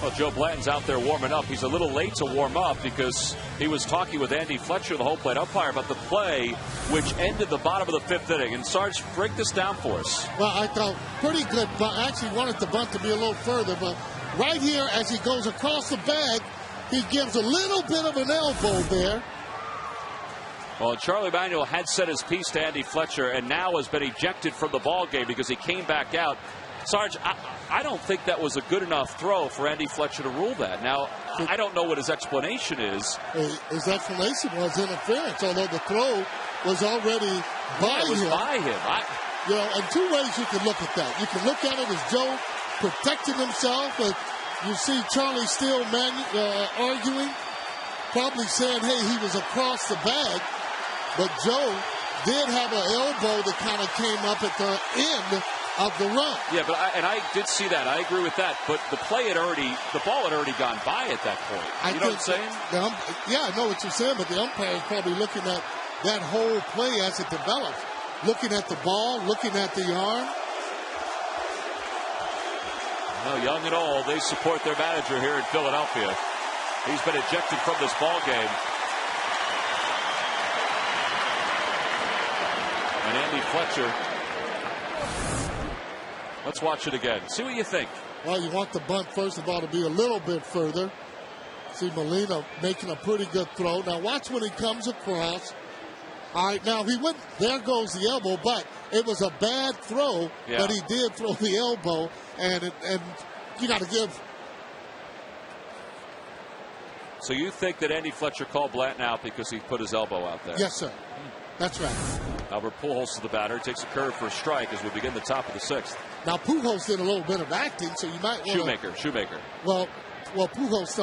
Well, Joe Blanton's out there warming up. He's a little late to warm up because he was talking with Andy Fletcher, the home plate umpire, about the play which ended the bottom of the 5th inning. And Sarge, break this down for us. Well, I thought pretty good bunt. I actually wanted the bunt to be a little further, but right here as he goes across the bag, he gives a little bit of an elbow there. Well, Charlie Manuel had said his piece to Andy Fletcher and now has been ejected from the ball game because he came back out Sarge, I don't think that was a good enough throw for Andy Fletcher to rule that. Now, I don't know what his explanation is. His explanation was interference, although the throw was already by him. You know, and two ways you can look at that. You can look at it as Joe protecting himself, but you see Charlie Steele arguing, probably saying, hey, he was across the bag, but Joe did have an elbow that kind of came up at the end of the run. Yeah, but I did see that. I agree with that. But the ball had already gone by at that point. You know what I'm saying? Yeah, I know what you're saying, but the umpire is probably looking at that whole play as it develops. Looking at the ball, looking at the arm. Well, young and old, they support their manager here in Philadelphia. He's been ejected from this ball game. And Andy Fletcher. Let's watch it again. See what you think. Well, you want the bunt, first of all, to be a little bit further. See Molina making a pretty good throw. Now watch when he comes across. All right, now he went, there goes the elbow, but it was a bad throw, but he did throw the elbow, and you got to give. So you think that Andy Fletcher called Blanton out because he put his elbow out there? Yes, sir. That's right. Albert Pujols to the batter, takes a curve for a strike as we begin the top of the 6th. Now Pujols did a little bit of acting, so you might want to. Shoemaker. Well, Pujols,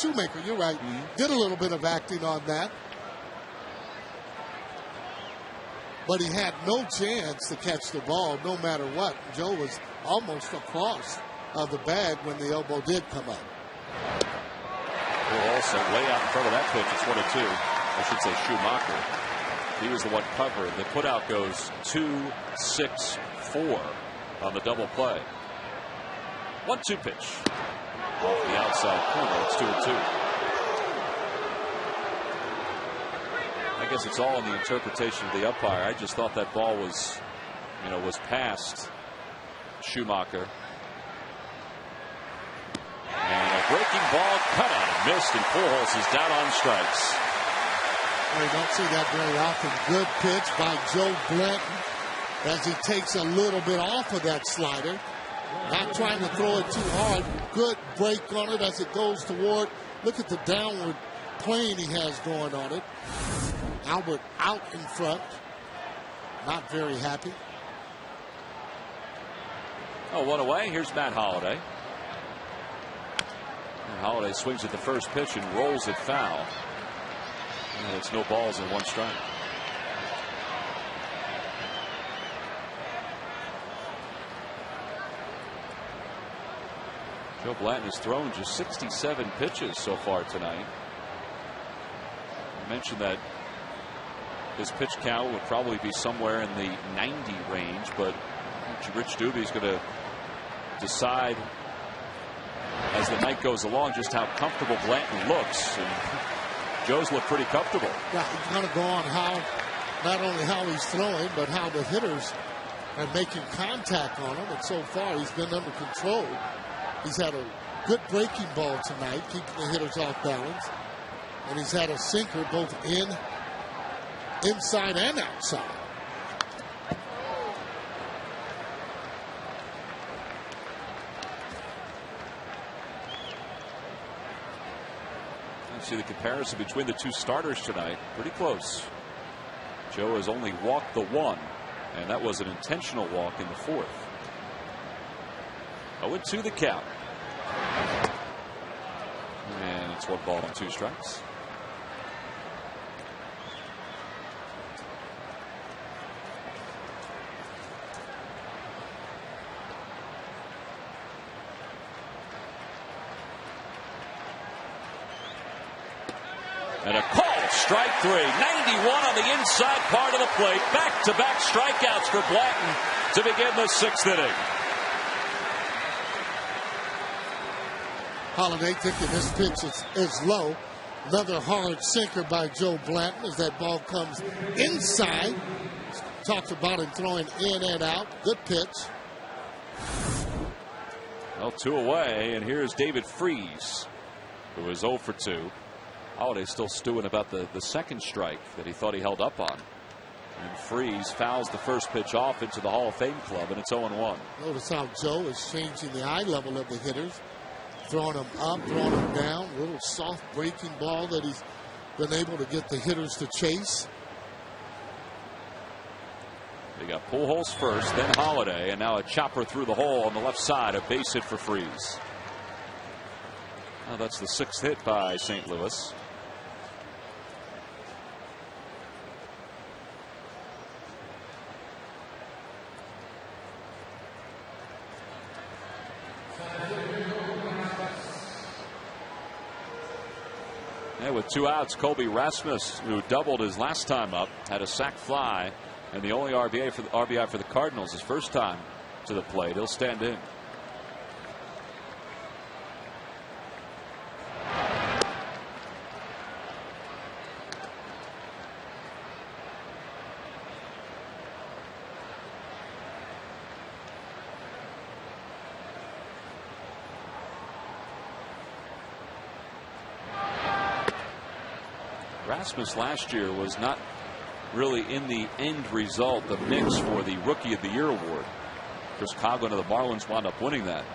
Shoemaker, you're right, did a little bit of acting on that. But he had no chance to catch the ball no matter what. Joe was almost across the bag when the elbow did come up. Also way out in front of that pitch. It's 1-2. I should say Schumacher. He was the one covering. The putout goes 2-6-4 on the double play. 1-2 pitch. Off the outside corner. It's 2-2. I guess it's all in the interpretation of the umpire. I just thought that ball was past Schumacher. And a breaking ball cut out and missed, and Pujols is down on strikes. Well, you don't see that very often. Good pitch by Joe Blanton as he takes a little bit off of that slider. Not trying to throw it too hard. Good break on it as it goes toward. Look at the downward plane he has going on it. Albert out in front. Not very happy. Oh, one away. Here's Matt Holliday. And Holliday swings at the first pitch and rolls it foul. And it's no balls and 1 strike. Joe Blanton has thrown just 67 pitches so far tonight. I mentioned that his pitch count would probably be somewhere in the 90 range, but Rich Doobie's going to decide as the night goes along just how comfortable Blanton looks. And Joe's looked pretty comfortable. Yeah, he's going to go on how, not only how he's throwing, but how the hitters are making contact on him. And so far, he's been under control. He's had a good breaking ball tonight, keeping the hitters off balance. And he's had a sinker both inside and outside. You see the comparison between the two starters tonight. Pretty close. Joe has only walked the 1, and that was an intentional walk in the 4th. 0-2 the count. And it's 1 ball and 2 strikes. And a call, strike 3. 91 on the inside part of the plate. Back-to-back strikeouts for Blanton to begin the 6th inning. Holliday thinking this pitch is low. Another hard sinker by Joe Blanton as that ball comes inside. Talked about him throwing in and out. Good pitch. Well, 2 away, and here's David Freese, who is 0 for 2. Holliday still stewing about the second strike that he thought he held up on. And Freese fouls the first pitch off into the Hall of Fame club, and it's 0-1. Notice how Joe is changing the eye level of the hitters, throwing them up, throwing them down. A little soft breaking ball that he's been able to get the hitters to chase. They got Pujols first, then Holiday, and now a chopper through the hole on the left side, a base hit for Freese. Now that's the 6th hit by St. Louis. And with 2 outs, Colby Rasmus, who doubled his last time up, had a sac fly, and the only RBI for the Cardinals his first time to the plate. He'll stand in. Rasmus last year was not really in the end result, the mix for the Rookie of the Year award. Chris Coughlin of the Marlins wound up winning that.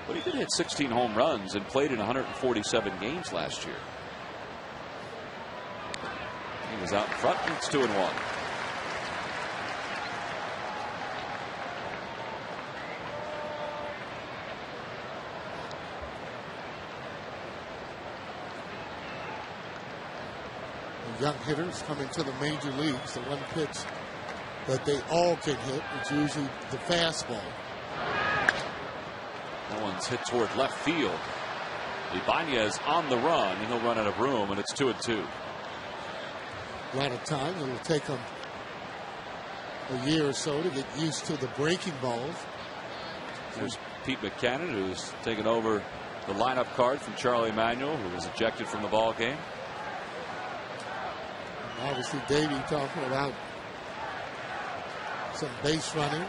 But he did hit 16 home runs and played in 147 games last year. He was out in front. It's 2-1. Young hitters coming to the major leagues, the one pitch that they all can hit is usually the fastball. That one's hit toward left field. Ibanez on the run, and he'll run out of room, and it's 2-2. A lot of times it'll take them a year or so to get used to the breaking balls. There's Pete Buchanan, who's taken over the lineup card from Charlie Emanuel, who was ejected from the ball game. Obviously, Davey talking about some base running.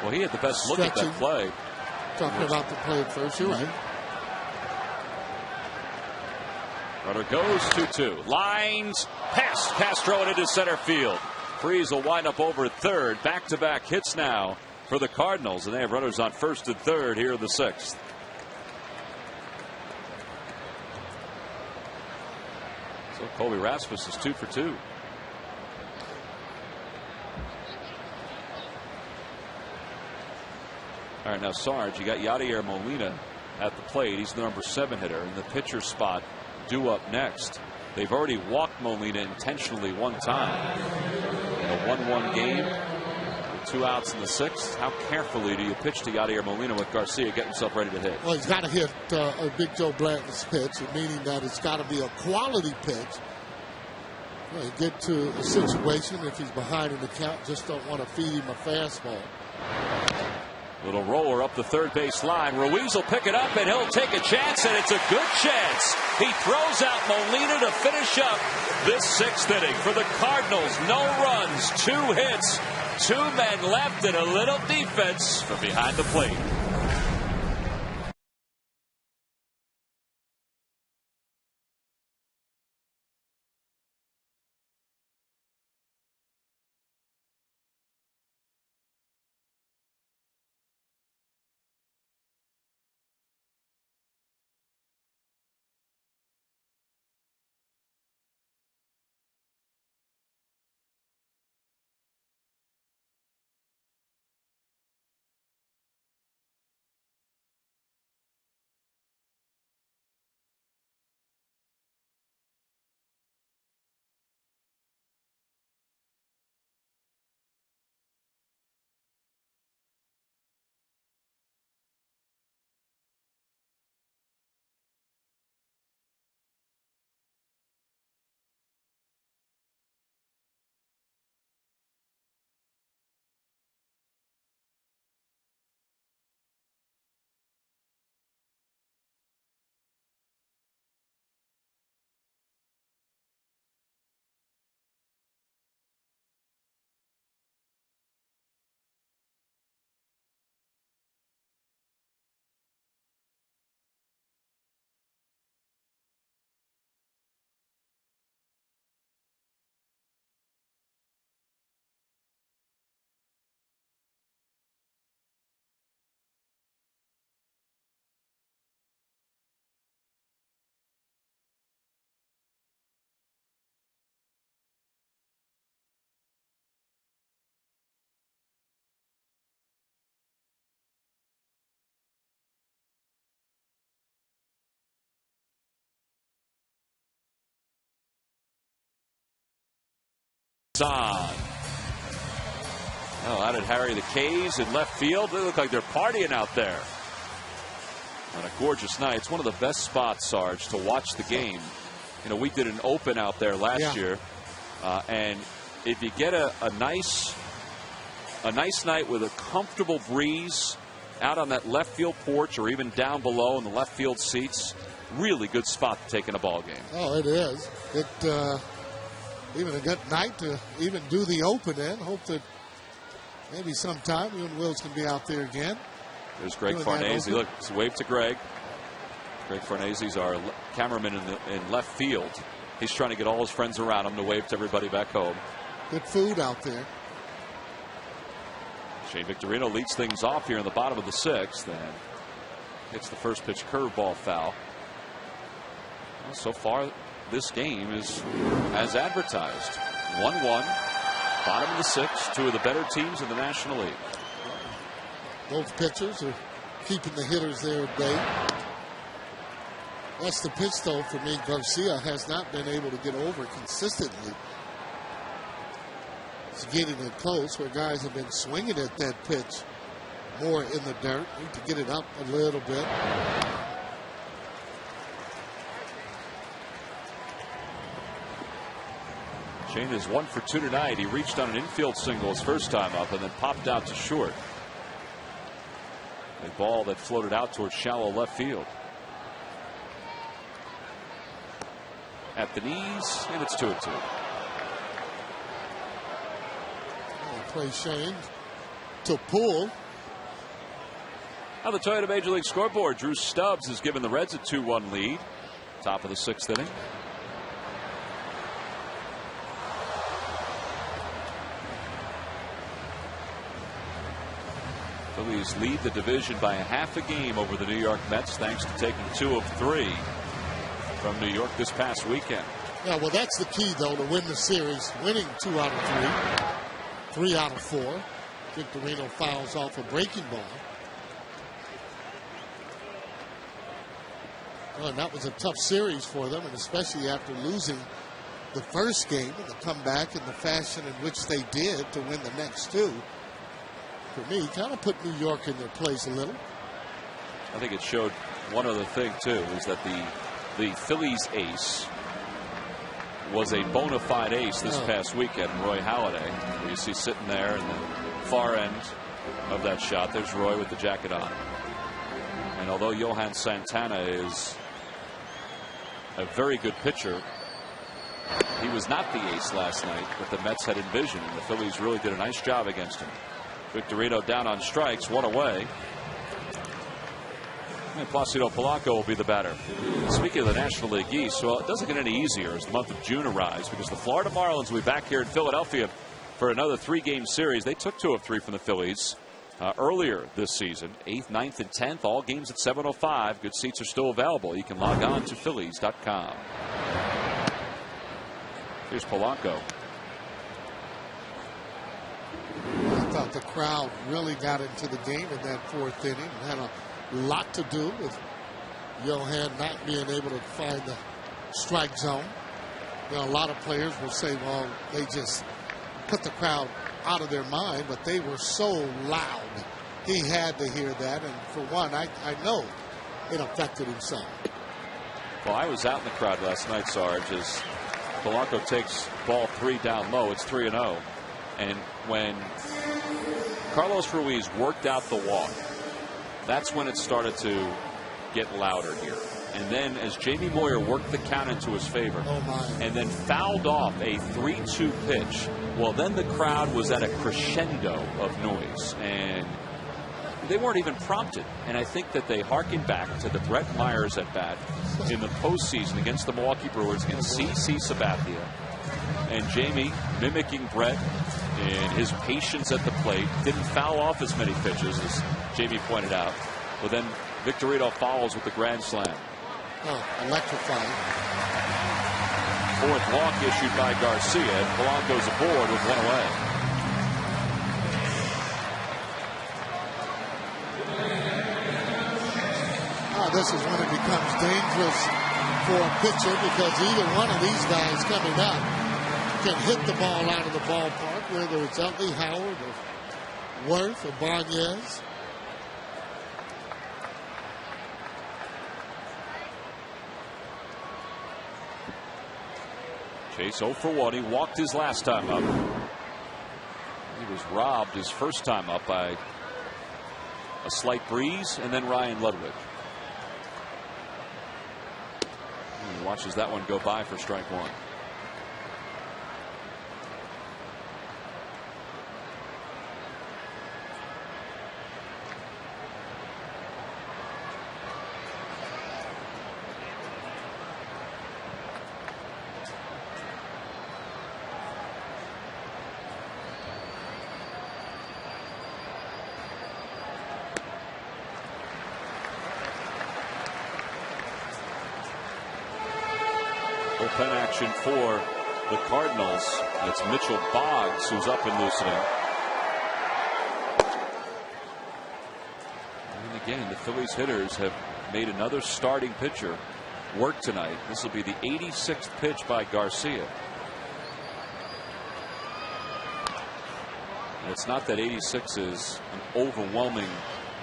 Well, he had the best look at that play. Talking about the play at first, you're right. Runner goes 2-2. Lines past Castro and into center field. Freese will wind up over third. Back-to-back hits now for the Cardinals, and they have runners on first and third here in the 6th. So Colby Rasmus is 2 for 2. All right, now Sarge, you got Yadier Molina at the plate. He's the number 7 hitter in the pitcher spot, due up next. They've already walked Molina intentionally one time in a 1-1 game with 2 outs in the 6th. How carefully do you pitch to Yadier Molina with Garcia getting himself ready to hit? Well, he's got to hit a Big Joe Blanton's pitch, meaning that it's got to be a quality pitch. Well, you get to a situation, if he's behind in the count, just don't want to feed him a fastball. Little roller up the third base line. Ruiz will pick it up, and he'll take a chance, and it's a good chance. He throws out Molina to finish up this 6th inning for the Cardinals. No runs, 2 hits, 2 men left, and a little defense from behind the plate. On. Oh, out at Harry the K's in left field. They look like they're partying out there. On a gorgeous night. It's one of the best spots, Sarge, to watch the game. You know, we did an open out there last year. And if you get a nice night with a comfortable breeze out on that left field porch or even down below in the left field seats, really good spot to take in a ball game. Oh, it is. Even a good night to even do the open in. Hope that maybe sometime you and Wills can be out there again. There's Greg Farnese. Look, it's a wave to Greg. Greg Farnese's our cameraman in left field. He's trying to get all his friends around him to wave to everybody back home. Good food out there. Shane Victorino leads things off here in the bottom of the 6th and hits the first pitch curveball foul. Well, so far, this game is as advertised. 1-1, bottom of the 6th, 2 of the better teams in the National League. Both pitchers are keeping the hitters there at bay. That's the pitch, though, for me. Garcia has not been able to get over consistently. He's getting it close where guys have been swinging at that pitch more in the dirt. Need to get it up a little bit. Shane is 1 for 2 tonight. He reached on an infield single his first time up and then popped out to short. A ball that floated out towards shallow left field. At the knees, and it's 2-2. Play Shane to pull. Now the Toyota Major League scoreboard. Drew Stubbs has given the Reds a 2-1 lead. Top of the 6th inning. Phillies lead the division by a half a game over the New York Mets, thanks to taking 2 of 3 from New York this past weekend. Yeah, well, that's the key, though, to win the series. Winning 2 out of 3, 3 out of 4. Victorino fouls off a breaking ball. Well, and that was a tough series for them, and especially after losing the first game and the comeback in the fashion in which they did to win the next 2. For me, kind of put New York in their place a little. I think it showed one other thing, too, is that the Phillies ace was a bona fide ace this past weekend, Roy Halladay, who you see sitting there in the far end of that shot. There's Roy with the jacket on. And although Johan Santana is a very good pitcher, he was not the ace last night that the Mets had envisioned. The Phillies really did a nice job against him. Victorino down on strikes, 1 away. And Placido Polanco will be the batter. Speaking of the National League East, well, it doesn't get any easier as the month of June arrives, because the Florida Marlins will be back here in Philadelphia for another 3-game series. They took 2 of 3 from the Phillies earlier this season. 8th, 9th, and 10th, all games at 7:05. Good seats are still available. You can log on to Phillies.com. Here's Polanco. I thought the crowd really got into the game in that 4th inning. It had a lot to do with Johan not being able to find the strike zone. You know, a lot of players will say, well, they just put the crowd out of their mind, but they were so loud. He had to hear that, and for one, I know it affected him some. Well, I was out in the crowd last night, Sarge, as Polanco takes ball 3 down low. It's 3-0. And when Carlos Ruiz worked out the walk, that's when it started to get louder here. And then as Jamie Moyer worked the count into his favor, and then fouled off a 3-2 pitch, well, then the crowd was at a crescendo of noise, and they weren't even prompted. And I think that they harkened back to the Brett Myers at bat in the postseason against the Milwaukee Brewers against C.C. Sabathia. And Jamie, mimicking Brett in his patience at the plate, didn't foul off as many pitches as Jamie pointed out. But then Victorino follows with the grand slam. Oh, electrifying. 4th walk issued by Garcia, and Polanco's aboard with 1 away. This is when it becomes dangerous for a pitcher, because either one of these guys coming up, can hit the ball out of the ballpark, whether it's Utley, Howard, or Worth, or Barnes. Chase 0 for 1. He walked his last time up. He was robbed his first time up by a slight breeze and then Ryan Ludwig. He watches that one go by for strike one. Bullpen action for the Cardinals. It's Mitchell Boggs who's up and loosening. And again, the Phillies hitters have made another starting pitcher work tonight. This will be the 86th pitch by Garcia. And it's not that 86 is an overwhelming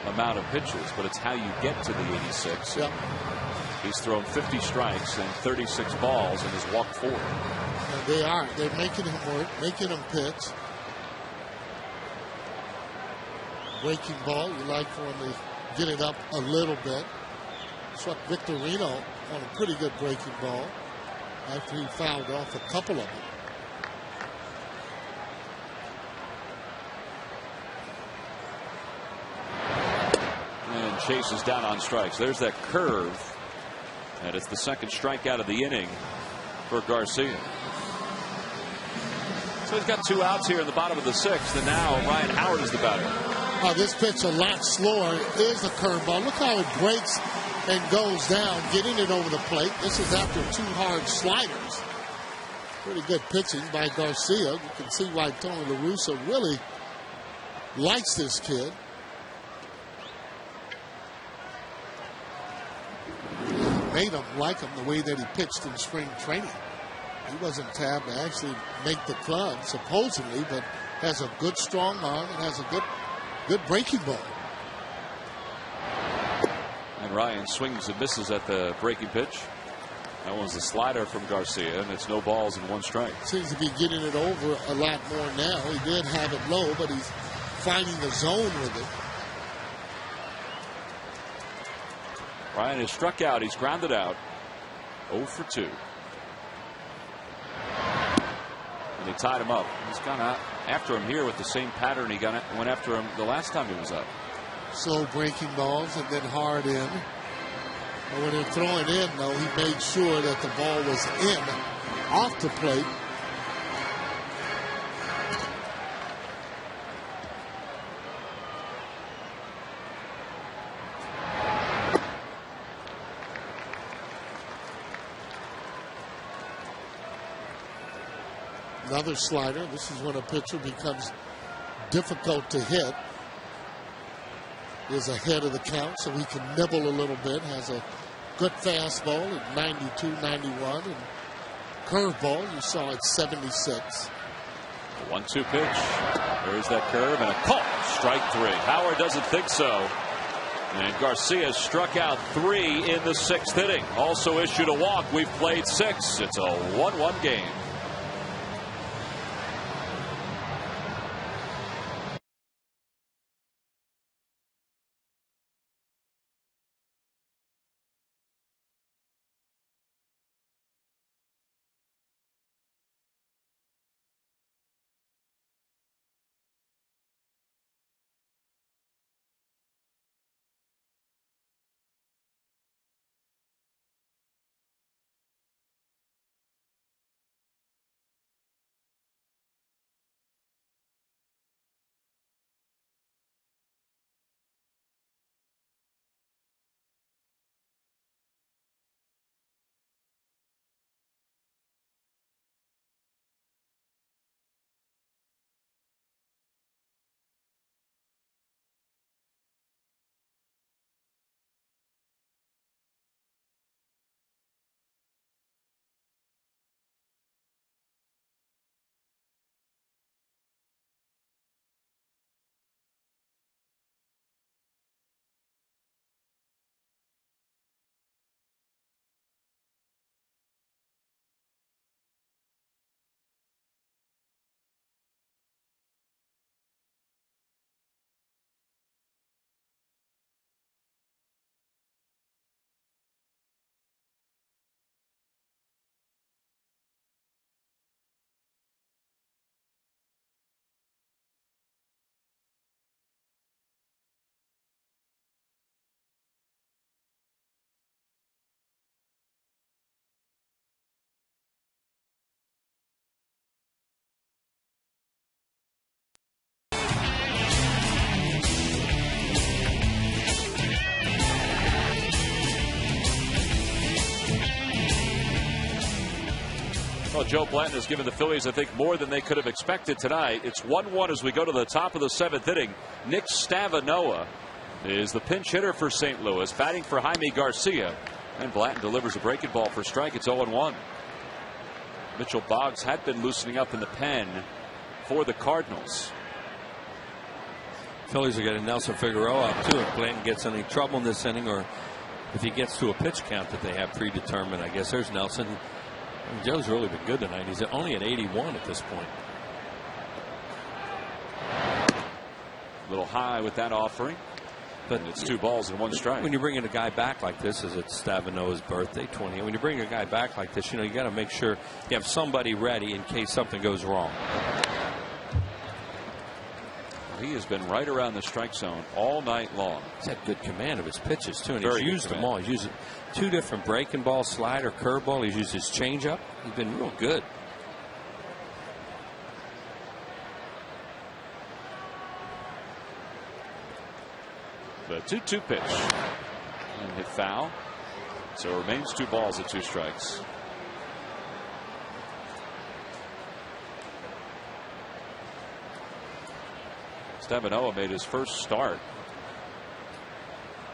amount of pitches, but it's how you get to the 86. Yep. He's thrown 50 strikes and 36 balls and has walked 4. They are. They're making him work, making him pitch. Breaking ball. You like for him to get it up a little bit. Struck Victorino on a pretty good breaking ball after he fouled off a couple of them. And Chase is down on strikes. There's that curve. And it's the second strikeout of the inning for Garcia. So he's got 2 outs here in the bottom of the 6th, and now Ryan Howard is the batter. This pitch a lot slower is a curveball. Look how it breaks and goes down, getting it over the plate. This is after 2 hard sliders. Pretty good pitching by Garcia. You can see why Tony La Russa really likes this kid. Made him like him the way that he pitched in spring training. He wasn't tabbed to actually make the club, supposedly, but has a good strong arm and has a good breaking ball. And Ryan swings and misses at the breaking pitch. That was the slider from Garcia, and it's no balls and 1 strike. Seems to be getting it over a lot more now. He did have it low, but he's finding the zone with it. Ryan has struck out. He's grounded out. 0 for 2. And they tied him up. He's gone out after him here with the same pattern he went after him the last time he was up. Slow breaking balls and then hard in. But when they're throwing in, though, he made sure that the ball was in, off the plate. Another slider. This is when a pitcher becomes difficult to hit. Is ahead of the count, so he can nibble a little bit. Has a good fastball at 92, 91. And curveball, you saw at 76. A 1-2 pitch. There's that curve and a call. Strike 3. Howard doesn't think so. And Garcia struck out 3 in the 6th inning. Also issued a walk. We've played 6. It's a 1-1 game. Well, Joe Blanton has given the Phillies, I think, more than they could have expected tonight. It's 1-1 as we go to the top of the 7th inning. Nick Stavanoa is the pinch hitter for St. Louis, batting for Jaime Garcia. And Blanton delivers a breaking ball for strike. It's 0-1. Mitchell Boggs had been loosening up in the pen for the Cardinals. Phillies are getting Nelson Figueroa up too. If Blanton gets any trouble in this inning, or if he gets to a pitch count that they have predetermined, I guess there's Nelson. And Joe's really been good tonight. He's only at 81 at this point. A little high with that offering. But it's 2 balls and 1 strike. When you bring in a guy back like this, as it's Stavanoa's birthday, 20. When you bring a guy back like this, you got to make sure you have somebody ready in case something goes wrong. He has been right around the strike zone all night long. He's had good command of his pitches too, and Very he's used them all. He's used 2 different breaking ball, slider, curveball. He's used his changeup. He's been real good. The 2-2 pitch and hit foul. So it remains 2 balls and 2 strikes. Stavanoa made his first start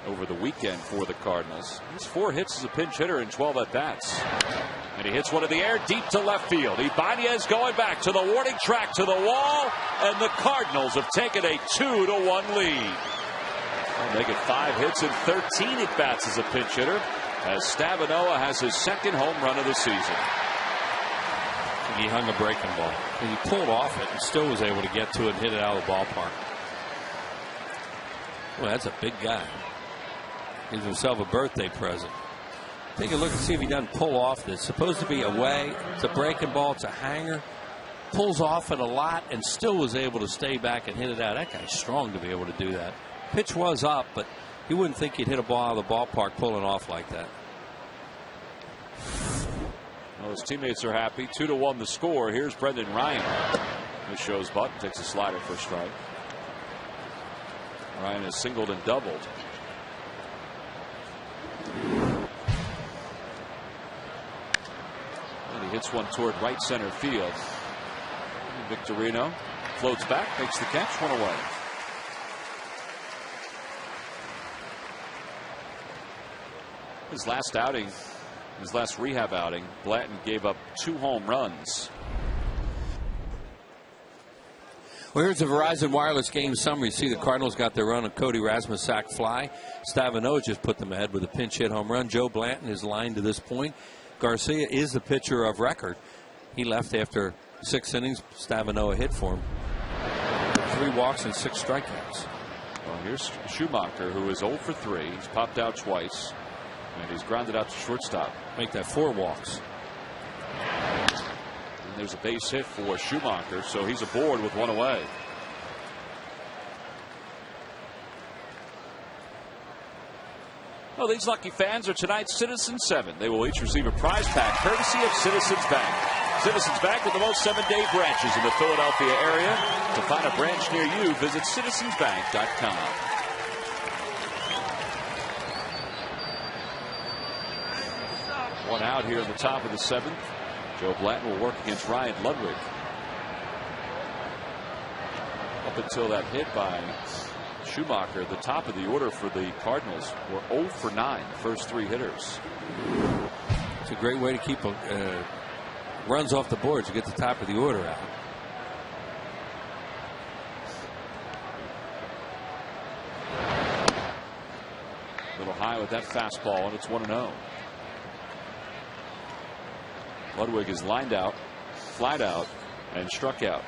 over the weekend for the Cardinals. He's 4 hits as a pinch hitter in 12 at bats. And he hits one in the air deep to left field. Ibanez going back to the warning track, to the wall, and the Cardinals have taken a 2-1 lead. They'll make it 5 hits and 13 at bats as a pinch hitter, as Stavanoa has his 2nd home run of the season. He hung a breaking ball. He pulled off it and still was able to get to it and hit it out of the ballpark. Well, that's a big guy. Gives himself a birthday present. Take a look and see if he doesn't pull off this. Supposed to be away. It's a breaking ball. It's a hanger. Pulls off it a lot and still was able to stay back and hit it out. That guy's strong to be able to do that. Pitch was up, but you wouldn't think he'd hit a ball out of the ballpark pulling off like that. Well, his teammates are happy. 2-1 the score. Here's Brendan Ryan. This shows Button takes a slider for a strike. Ryan has singled and doubled. And he hits one toward right center field. Victorino floats back, makes the catch, 1 away. His last outing, his last rehab outing, Blanton gave up 2 home runs. Well, here's the Verizon Wireless game summary. You see the Cardinals got their run on Cody Rasmus sac fly. Stavanoa just put them ahead with a pinch hit home run. Joe Blanton is lined to this point. Garcia is the pitcher of record. He left after 6 innings. Stavanoa hit for him. 3 walks and 6 strikeouts. Well, here's Schumacher, who is 0 for 3. He's popped out twice. And he's grounded out to shortstop. Make that 4 walks. And there's a base hit for Schumacher, so he's aboard with 1 away. Well, these lucky fans are tonight's Citizens 7. They will each receive a prize pack courtesy of Citizens Bank. Citizens Bank with the most 7-day branches in the Philadelphia area. To find a branch near you, visit citizensbank.com. One out here in the top of the 7th. Joe Blanton will work against Ryan Ludwig. Up until that hit by Schumacher, the top of the order for the Cardinals were 0 for 9, the first 3 hitters. It's a great way to keep runs off the board to get the top of the order out. A little high with that fastball, and it's 1-0. Ludwig is lined out, flied out, and struck out.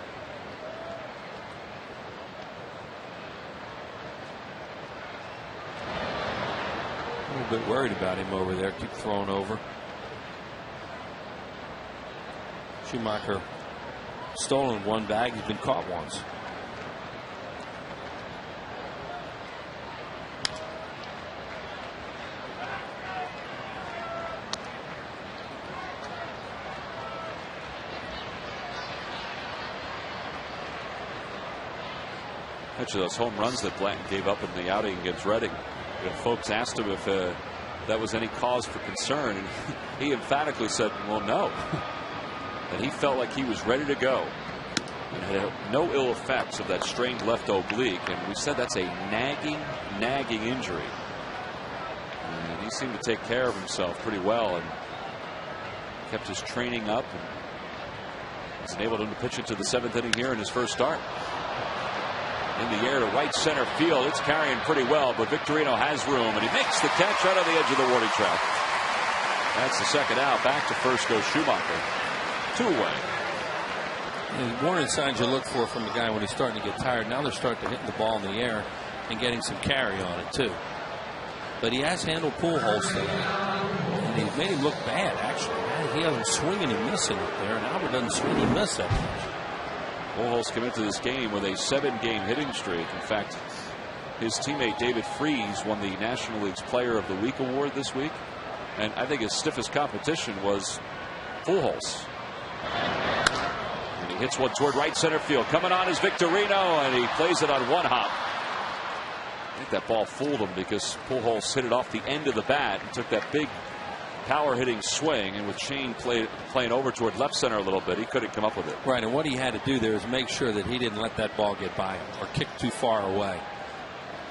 A little bit worried about him over there. Keep throwing over. Schumacher stolen 1 bag. He's been caught once. Actually, those home runs that Blanton gave up in the outing against Reading, folks asked him if that was any cause for concern, and he emphatically said, well, no. and he felt like he was ready to go and had no ill effects of that strained left oblique. And we said that's a nagging injury. And he seemed to take care of himself pretty well and kept his training up and has enabled him to pitch into the 7th inning here in his first start. In the air to right center field. It's carrying pretty well, but Victorino has room, and he makes the catch right on the edge of the warning track. That's the second out. Back to first goes Schumacher. 2 away. Warning signs you look for from the guy when he's starting to get tired. Now they're starting to hit the ball in the air and getting some carry on it too. But he has handled Pujols tonight, and he's made him look bad actually. He doesn't swing and he misses it there, and Albert doesn't swing and miss that much. Pujols come into this game with a 7-game hitting streak. In fact, his teammate David Freese won the National League's Player of the Week award this week, and I think his stiffest competition was Pujols. And he hits one toward right center field. Coming on is Victorino, and he plays it on one hop. I think that ball fooled him because Pujols hit it off the end of the bat and took that big power hitting swing, and with Shane playing over toward left center a little bit, he couldn't come up with it. Right, and what he had to do there is make sure that he didn't let that ball get by him or kick too far away.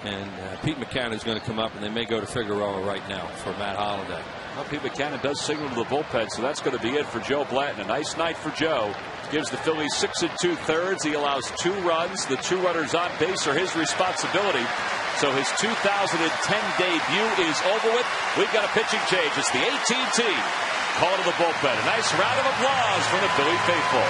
And Pete McCann is going to come up, and they may go to Figueroa right now for Matt Holliday. Well, Pete McCann does signal to the bullpen, so that's going to be it for Joe Blanton. A nice night for Joe. Gives the Phillies 6 2/3. He allows 2 runs. The 2 runners on base are his responsibility. So his 2010 debut is over with. We've got a pitching change. It's the AT&T call to the bullpen. A nice round of applause from the Philly faithful.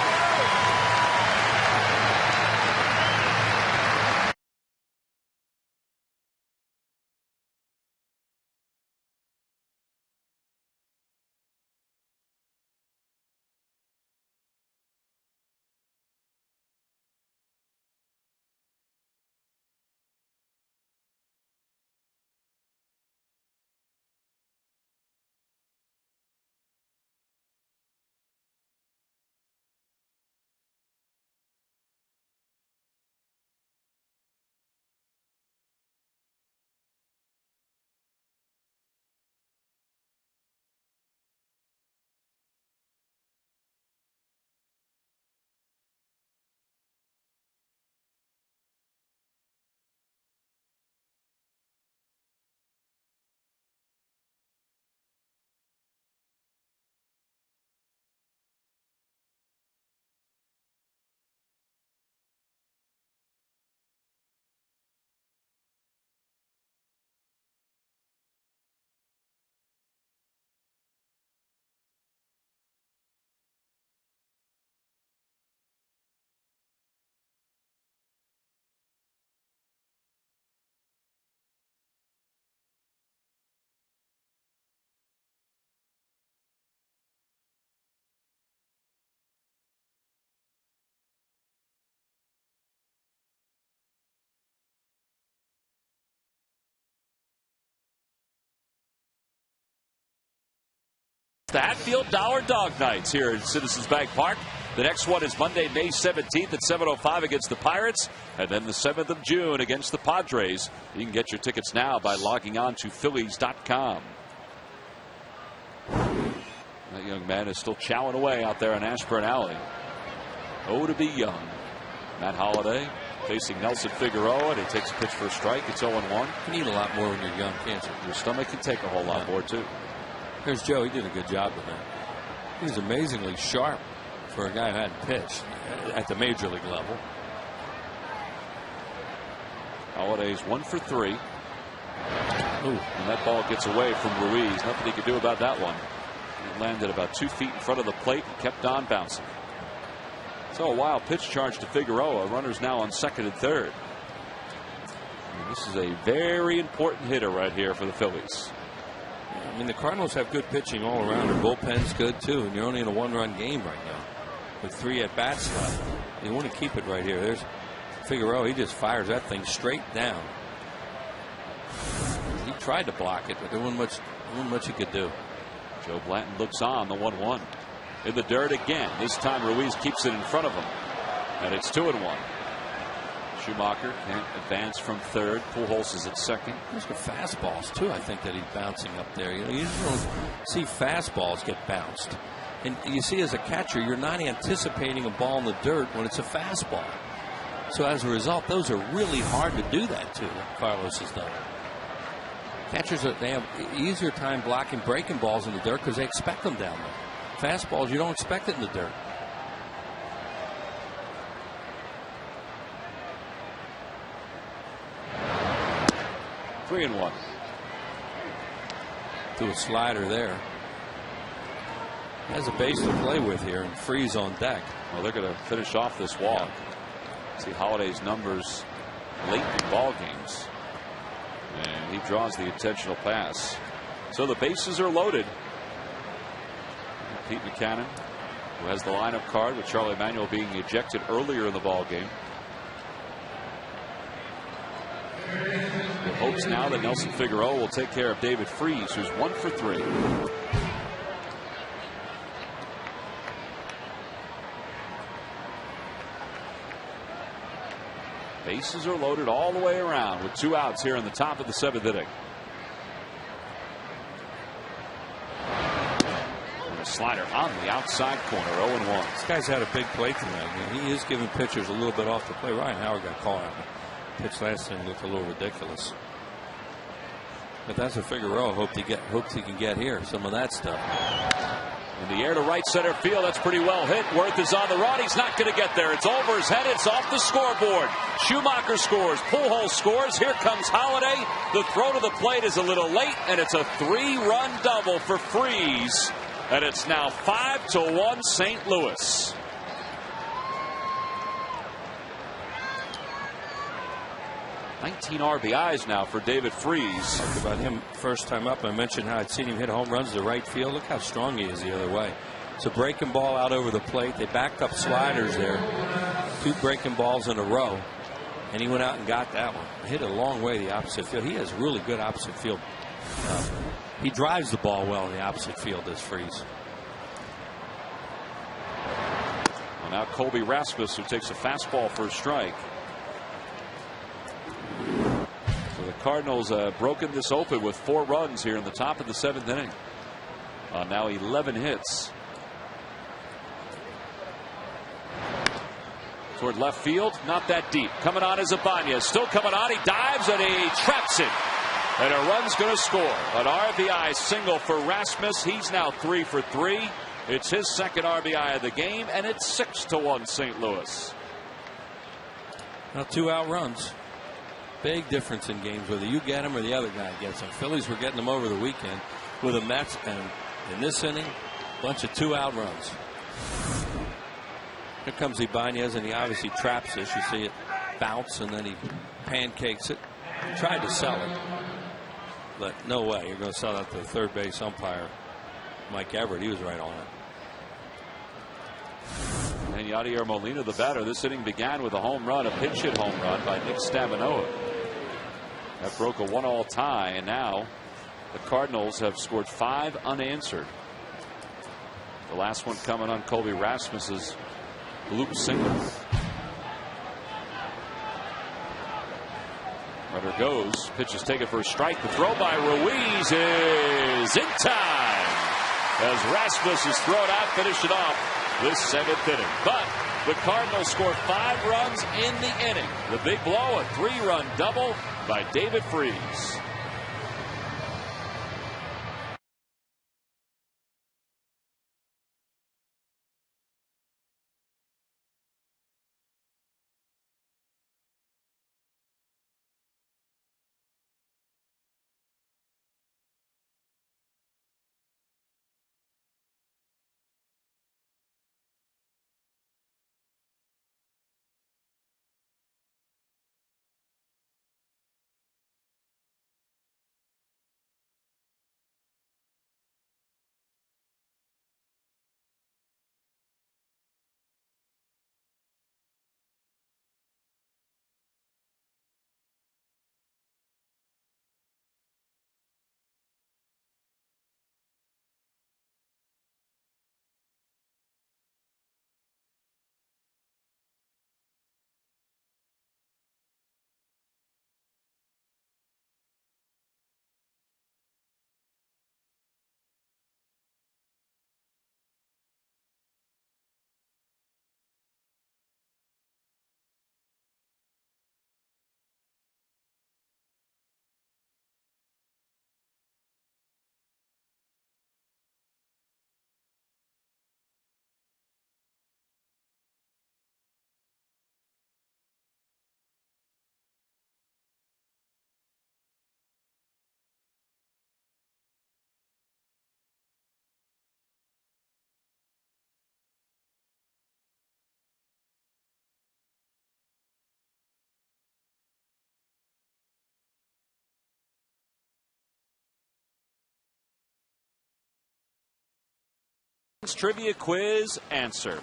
The Hatfield Dollar Dog Nights here at Citizens Bank Park. The next one is Monday, May 17th at 7:05 against the Pirates, and then the 7th of June against the Padres. You can get your tickets now by logging on to Phillies.com. That young man is still chowing away out there on Ashburn Alley. Oh, to be young. Matt Holliday facing Nelson Figueroa, and he takes a pitch for a strike. It's 0-1. You can eat a lot more when you're young, can't you? Your stomach can take a whole lot more, too. Here's Joe. He did a good job with that. He's amazingly sharp for a guy who hadn't pitched at the major league level. Holliday's 1 for 3. Ooh. And that ball gets away from Ruiz. Nothing he could do about that one. It landed about 2 feet in front of the plate and kept on bouncing. So a wild pitch charge to Figueroa. Runners now on 2nd and 3rd. And this is a very important hitter right here for the Phillies. I mean, the Cardinals have good pitching all around. Their bullpen's good, too. And you're only in a 1-run game right now with 3 at-bats left. You want to keep it right here. There's Figueroa. He just fires that thing straight down. He tried to block it, but there wasn't much he could do. Joe Blanton looks on the 1-1. In the dirt again. This time Ruiz keeps it in front of him. And it's 2-1. Schumacher can't advance from 3rd. Pujols is at 2nd. There's the fastballs too. I think that he's bouncing up there. You just don't see fastballs get bounced. And you see, as a catcher, you're not anticipating a ball in the dirt when it's a fastball. So as a result, those are really hard to do that to. Carlos has done. Catchers, they have easier time blocking breaking balls in the dirt because they expect them down there. Fastballs, you don't expect it in the dirt. Three and one. To a slider there. Has a base to play with here, and Freeze on deck. Well, they're going to finish off this walk. Yeah. See Holliday's numbers late in ball games. And he draws the intentional pass. So the bases are loaded. Pete Buchanan, who has the lineup card with Charlie Manuel being ejected earlier in the ball game. With hopes now that Nelson Figueroa will take care of David Freese, who's 1 for 3. Bases are loaded all the way around with 2 outs here in the top of the 7th inning. And a slider on the outside corner, 0-1. This guy's had a big play tonight. I mean, he is giving pitchers a little bit off the play. Ryan Howard got caught out. Pitch last time looked a little ridiculous. But that's a Figueroa hopes he can get here. Some of that stuff. In the air to right center field. That's pretty well hit. Worth is on the run. He's not going to get there. It's over his head. It's off the scoreboard. Schumacher scores. Pujols scores. Here comes Holliday. The throw to the plate is a little late, and it's a 3-run double for Freese. And it's now 5-1 St. Louis. $19 RBIs now for David Freese. Talked about him first time up. I mentioned how I'd seen him hit home runs to right field. Look how strong he is the other way. It's a breaking ball out over the plate. They backed up sliders there. 2 breaking balls in a row. And he went out and got that one. Hit it a long way the opposite field. He has really good opposite field. He drives the ball well in the opposite field, this Freese. Well, now Colby Rasmus, who takes a fastball for a strike. So the Cardinals broken this open with 4 runs here in the top of the 7th inning. Now 11 hits. Toward left field, not that deep. Coming on is Ibanez. Still coming on. He dives and he traps it. And a run's going to score. An RBI single for Rasmus. He's now 3 for 3. It's his 2nd RBI of the game, and it's 6-1 St. Louis. Now 2 out runs. Big difference in games whether you get them or the other guy gets them. Phillies were getting them over the weekend with the Mets, and in this inning, a bunch of 2 out runs. Here comes Ibanez, and he obviously traps this. You see it bounce, and then he pancakes it. He tried to sell it, but no way. You're going to sell that to the third base umpire, Mike Everett. He was right on it. And Yadier Molina, the batter. This inning began with a home run, a pinch hit home run by Nick Stamanoa. That broke a 1-all tie, and now the Cardinals have scored 5 unanswered. The last one coming on Colby Rasmus's bloop single. Runner goes. Pitch is taken for a strike. The throw by Ruiz is in time as Rasmus is thrown out, finish it off this 7th inning. But the Cardinals score 5 runs in the inning. The big blow, a 3-run double by David Freese. Trivia quiz answer.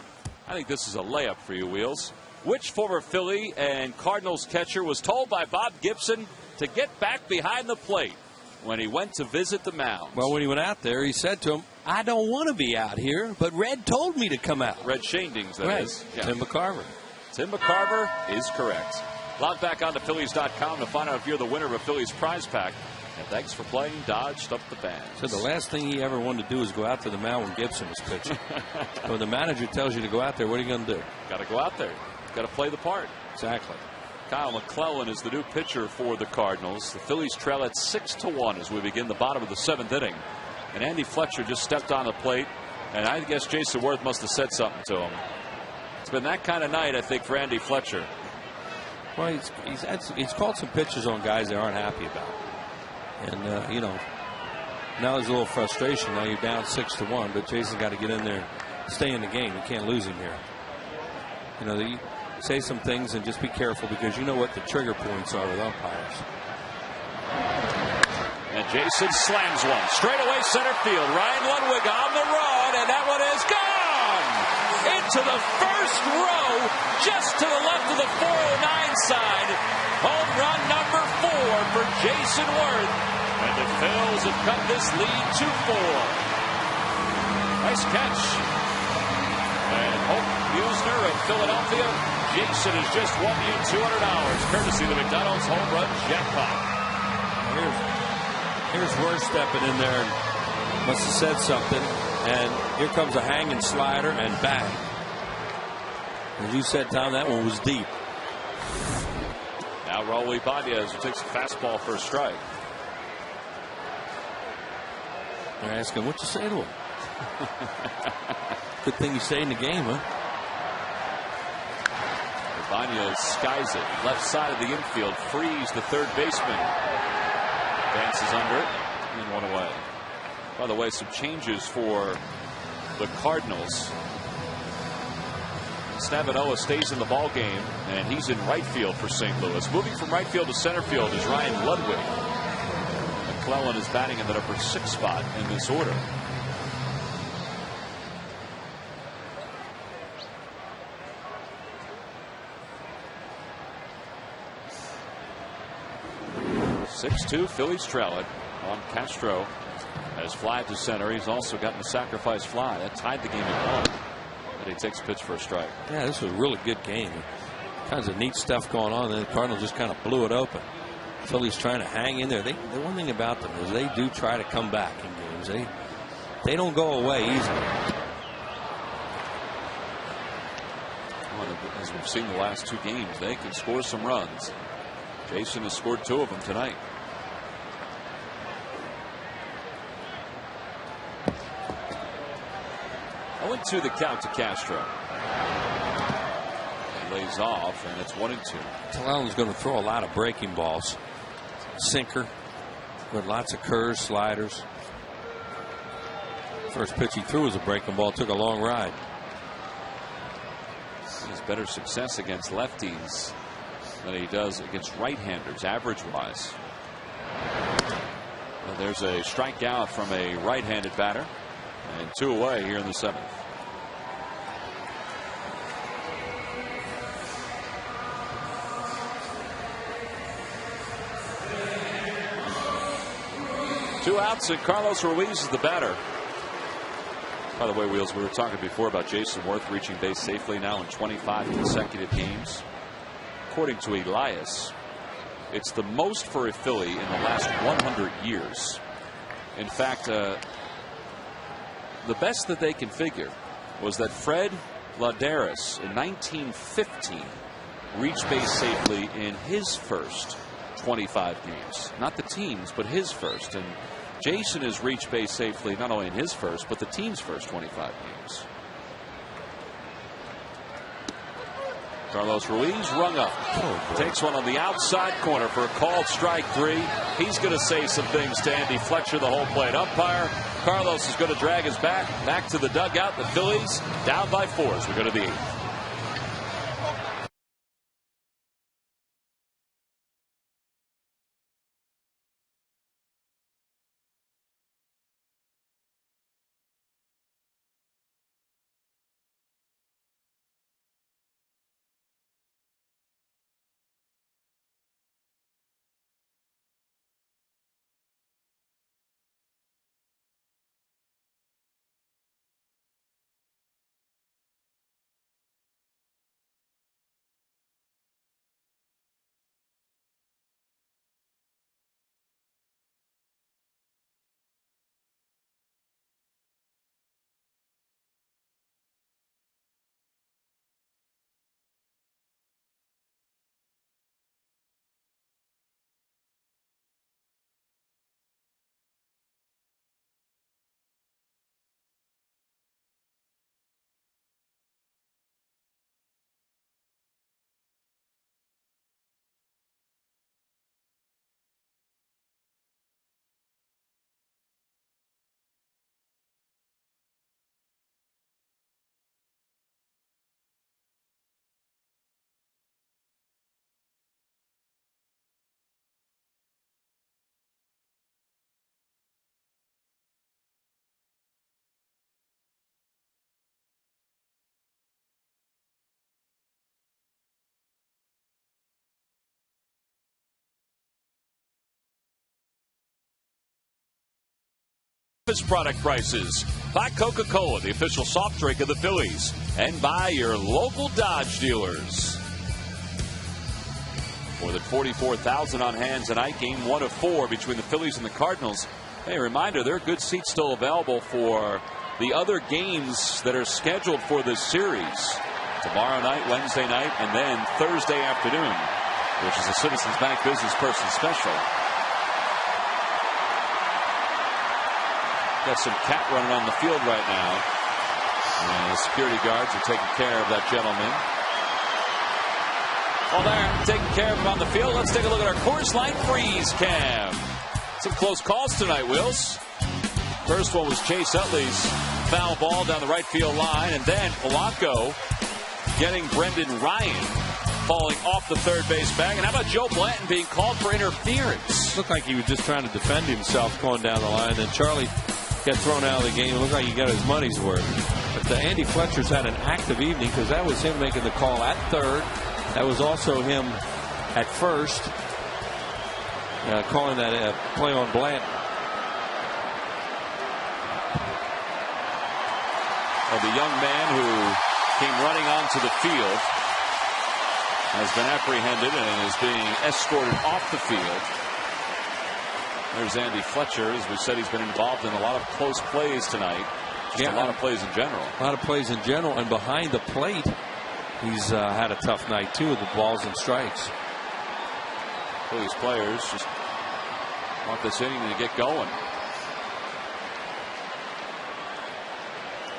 I think this is a layup for you, Wheels. Which former Philly and Cardinals catcher was told by Bob Gibson to get back behind the plate when he went to visit the mound? Well, when he went out there, he said to him, I don't want to be out here, but Red told me to come out. Red Shandings, that is. Yeah. Tim McCarver. Tim McCarver is correct. Log back on to Phillies.com to find out if you're the winner of a Phillies prize pack. And thanks for playing Dodged Up the Band. So the last thing he ever wanted to do is go out to the mound when Gibson was pitching. When the manager tells you to go out there, what are you going to do? Got to go out there. Got to play the part. Exactly. Kyle McClellan is the new pitcher for the Cardinals. The Phillies trail at 6-1 as we begin the bottom of the 7th inning. And Andy Fletcher just stepped on the plate, and I guess Jason Worth must have said something to him. It's been that kind of night, I think, for Andy Fletcher. Well, he's called some pitches on guys they aren't happy about. And, you know, now there's a little frustration. Now you're down 6-1, but Jason's got to get in there and stay in the game. You can't lose him here. You know, you say some things and just be careful because you know what the trigger points are with umpires. And Jason slams one straight away center field. Ryan Ludwig on the run, and that one is gone into the first row, just to the left of the 409 side. Home run number 4 for Jason Worth, and the Phils have cut this lead to 4. Nice catch. And Hope Musner of Philadelphia. Jason has just won you $200, courtesy of the McDonald's home run jackpot. Here's Worth stepping in there and must have said something, and here comes a hanging slider and bang. As you said, Tom, that one was deep. Now Raul Ibanez takes a fastball for a strike. They're asking, what you say to him? Good thing you stayed in the game, huh? Ibanez skies it left side of the infield, frees the third baseman. Dances under it and one away. By the way, some changes for the Cardinals. Stavinoa stays in the ball game, and he's in right field for St. Louis. Moving from right field to center field is Ryan Ludwig. McClellan is batting in the number 6 spot in this order. (6-2) Phillies trail it. On Castro has fly to center. He's also gotten a sacrifice fly that tied the game at 1. And he takes a pitch for a strike. Yeah, this was a really good game. Kinds of neat stuff going on. And the Cardinals just kind of blew it open. Phillies trying to hang in there. The one thing about them is they do try to come back in games. They don't go away easily. Well, as we've seen the last 2 games, they can score some runs. Jason has scored 2 of them tonight. I went to the count to Castro. He lays off, and it's 1-2. McClellan's going to throw a lot of breaking balls. Sinker with lots of curves, sliders. First pitch he threw was a breaking ball. Took a long ride. He has better success against lefties than he does against right-handers, average-wise. Well, there's a strikeout from a right-handed batter, and 2 away here in the 7th. Two outs, and Carlos Ruiz is the batter. By the way, Wheels, we were talking before about Jason Worth reaching base safely now in 25 consecutive games. According to Elias, it's the most for a Philly in the last 100 years. In fact, the best that they can figure was that Fred Ladderis in 1915 reached base safely in his first 25 games. Not the team's, but his first. And Jason has reached base safely not only in his first, but the team's first 25 games. Carlos Ruiz rung up. Takes one on the outside corner for a called strike 3. He's going to say some things to Andy Fletcher, the whole plate umpire. Carlos is going to drag us back to the dugout. The Phillies down by 4 as we go to the 8th. lowest product prices. By Coca-Cola, the official soft drink of the Phillies. And by your local Dodge dealers. More than 44,000 on hand tonight. Game 1 of 4 between the Phillies and the Cardinals. Hey, a reminder, there are good seats still available for the other games that are scheduled for this series. Tomorrow night, Wednesday night, and then Thursday afternoon, which is a Citizens Bank Business Person Special. Got some cat running on the field right now. And the security guards are taking care of that gentleman. Well, they're taking care of him on the field. Let's take a look at our Coors Light freeze cam. Some close calls tonight, Wills. First one was Chase Utley's foul ball down the right field line, and then Polanco getting Brendan Ryan falling off the third base bag. And how about Joe Blanton being called for interference? Looked like he was just trying to defend himself going down the line. Then Charlie got thrown out of the game. It looked like he got his money's worth. But Andy Fletcher's had an active evening because that was him making the call at third. That was also him at first calling that play on Blanton. Well, the young man who came running onto the field has been apprehended and is being escorted off the field. There's Andy Fletcher. As we said, he's been involved in a lot of close plays tonight. Just a lot of plays in general. A lot of plays in general. And behind the plate, he's had a tough night, too, with the balls and strikes. Well, these players just want this inning to get going.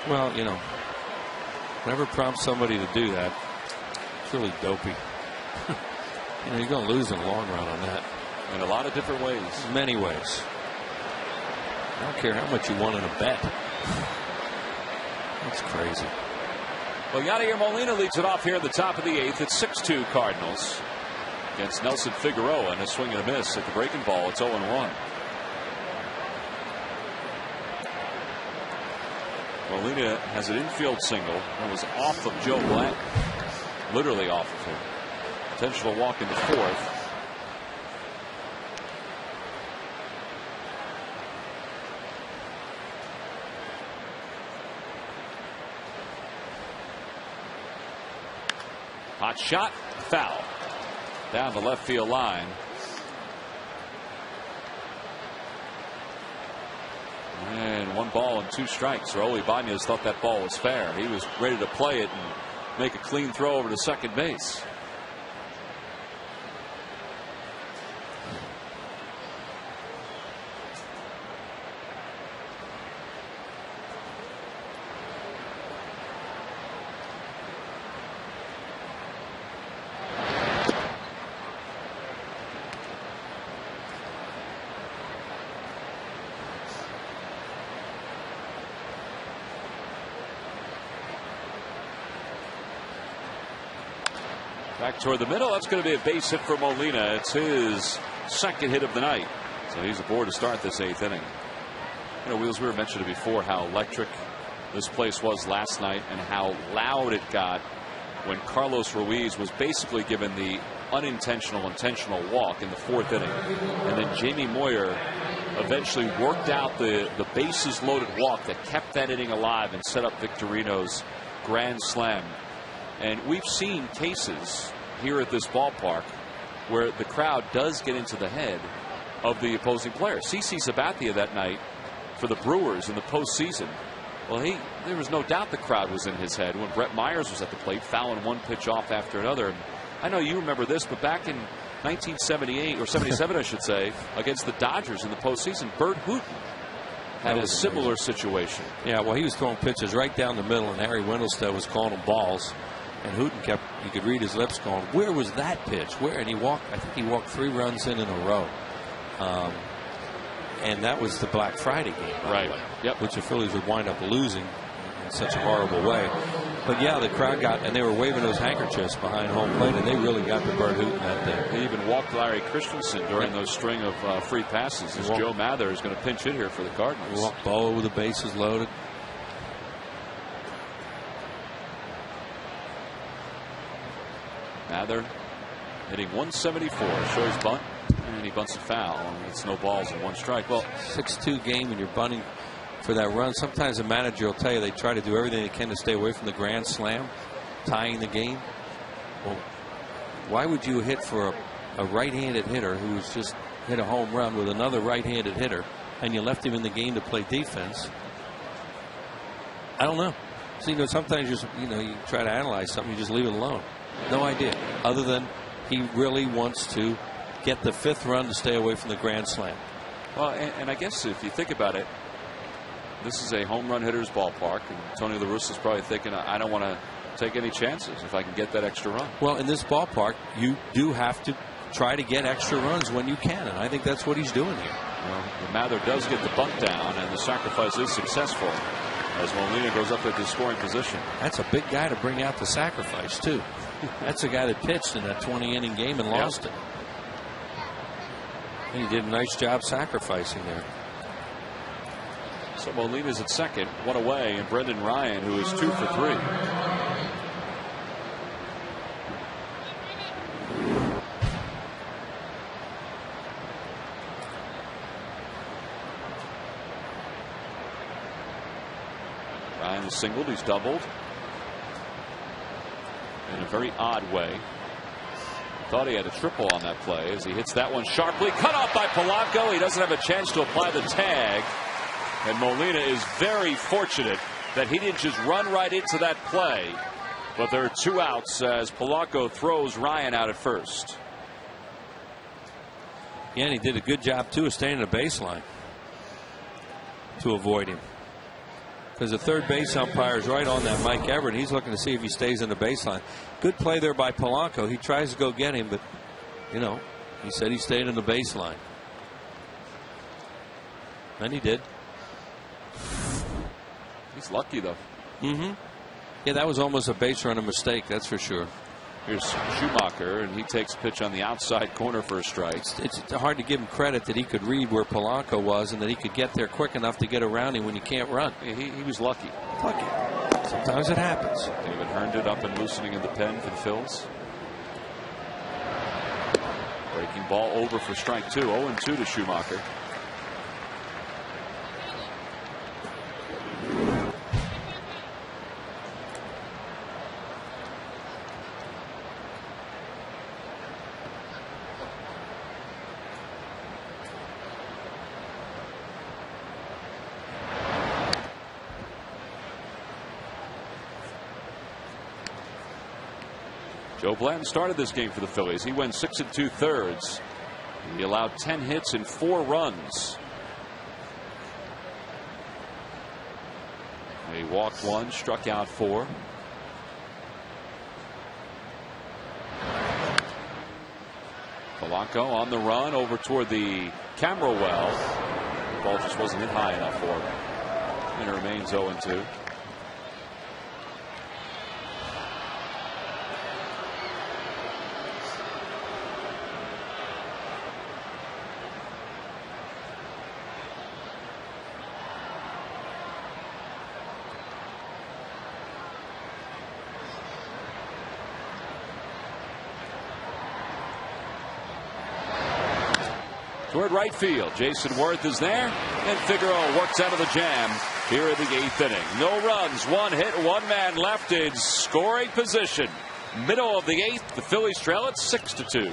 Well, you know, whatever prompts somebody to do that, it's really dopey. You know, you're going to lose in the long run on that. In a lot of different ways. Many ways. I don't care how much you want in a bet. That's crazy. Well, Yadier Molina leads it off here at the top of the 8th. It's 6-2 Cardinals against Nelson Figueroa, and a swing and a miss at the breaking ball. It's 0-1. Molina has an infield single that was off of Joe Blanton. Literally off of him. Intentional walk in the 4th. Hot shot, foul. Down the left field line. And 1 ball and 2 strikes. Raul Ibanez thought that ball was fair. He was ready to play it and make a clean throw over to second base. Back toward the middle. That's going to be a base hit for Molina. It's his second hit of the night. So he's aboard to start this 8th inning. You know, Wheels, we were mentioning before how electric this place was last night and how loud it got when Carlos Ruiz was basically given the unintentional intentional walk in the 4th inning. And then Jamie Moyer eventually worked out the bases loaded walk that kept that inning alive and set up Victorino's grand slam. And we've seen cases here at this ballpark where the crowd does get into the head of the opposing player. CC Sabathia that night for the Brewers in the postseason. Well, there was no doubt the crowd was in his head when Brett Myers was at the plate, fouling one pitch off after another. And I know you remember this, but back in 1978 or 77, I should say, against the Dodgers in the postseason, Bert Hooton had a similar situation. Yeah, well, he was throwing pitches right down the middle, and Harry Wendelstedt was calling them balls. And Hooton kept, you could read his lips going, where was that pitch? Where? And he walked, I think he walked 3 runs in a row. And that was the Black Friday game, right? Yep. Which the Phillies would wind up losing in such a horrible way. But yeah, the crowd got, and they were waving those handkerchiefs behind home plate, and they really got to Bert Hooton that day. They even walked Larry Christensen during those string of free passes. As Joe Mather is going to pinch hit here for the Cardinals. He walked Boa with the bases loaded. Mather hitting 174. Shows bunt, and he bunts a foul. And it's no balls and 1 strike. Well, 6-2 game, and you're bunting for that run. Sometimes the manager will tell you they try to do everything they can to stay away from the grand slam, tying the game. Well, why would you hit for a right-handed hitter who's just hit a home run with another right-handed hitter, and you left him in the game to play defense? I don't know. So, sometimes you try to analyze something, you just leave it alone. No idea. Other than he really wants to get the 5th run to stay away from the grand slam. Well, and I guess if you think about it, this is a home run hitter's ballpark, and Tony La Russa's probably thinking, I don't want to take any chances if I can get that extra run. Well, in this ballpark, you do have to try to get extra runs when you can, and I think that's what he's doing here. Well, Mather does get the bunt down, and the sacrifice is successful as Molina goes up at the scoring position. That's a big guy to bring out the sacrifice, too. That's a guy that pitched in that 20-inning game and lost it. And he did a nice job sacrificing there. So Molina's at second, 1 away, and Brendan Ryan, who is 2 for 3. Ryan is singled, he's doubled in a very odd way. Thought he had a triple on that play as he hits that one sharply. Cut off by Polanco. He doesn't have a chance to apply the tag. And Molina is very fortunate that he didn't just run right into that play. But there are 2 outs as Polanco throws Ryan out at first. Yeah, and he did a good job, too, of staying in the baseline to avoid him. Because the third base umpire is right on that Mike Everett. He's looking to see if he stays in the baseline. Good play there by Polanco. He tries to go get him, but, he said he stayed in the baseline. And he did. He's lucky, though. Mm-hmm. Yeah, that was almost a base runner mistake, that's for sure. Here's Schumacher, and he takes a pitch on the outside corner for a strike. It's hard to give him credit that he could read where Polanco was and that he could get there quick enough to get around him when you can't run. Yeah, he was lucky. Lucky. Sometimes it happens. David Herndon up and loosening in the pen for the Phils. Breaking ball over for strike 2. 0-2 to Schumacher. Joe Blanton started this game for the Phillies. He went 6 2/3. He allowed 10 hits and 4 runs. He walked 1, struck out 4. Polanco on the run over toward the camera well. The ball just wasn't hit high enough for him. And it remains 0-2. Toward right field, Jason Worth is there, and Figueroa works out of the jam here in the 8th inning. No runs, 1 hit, 1 man left in scoring position. Middle of the 8th, the Phillies trail at 6-2.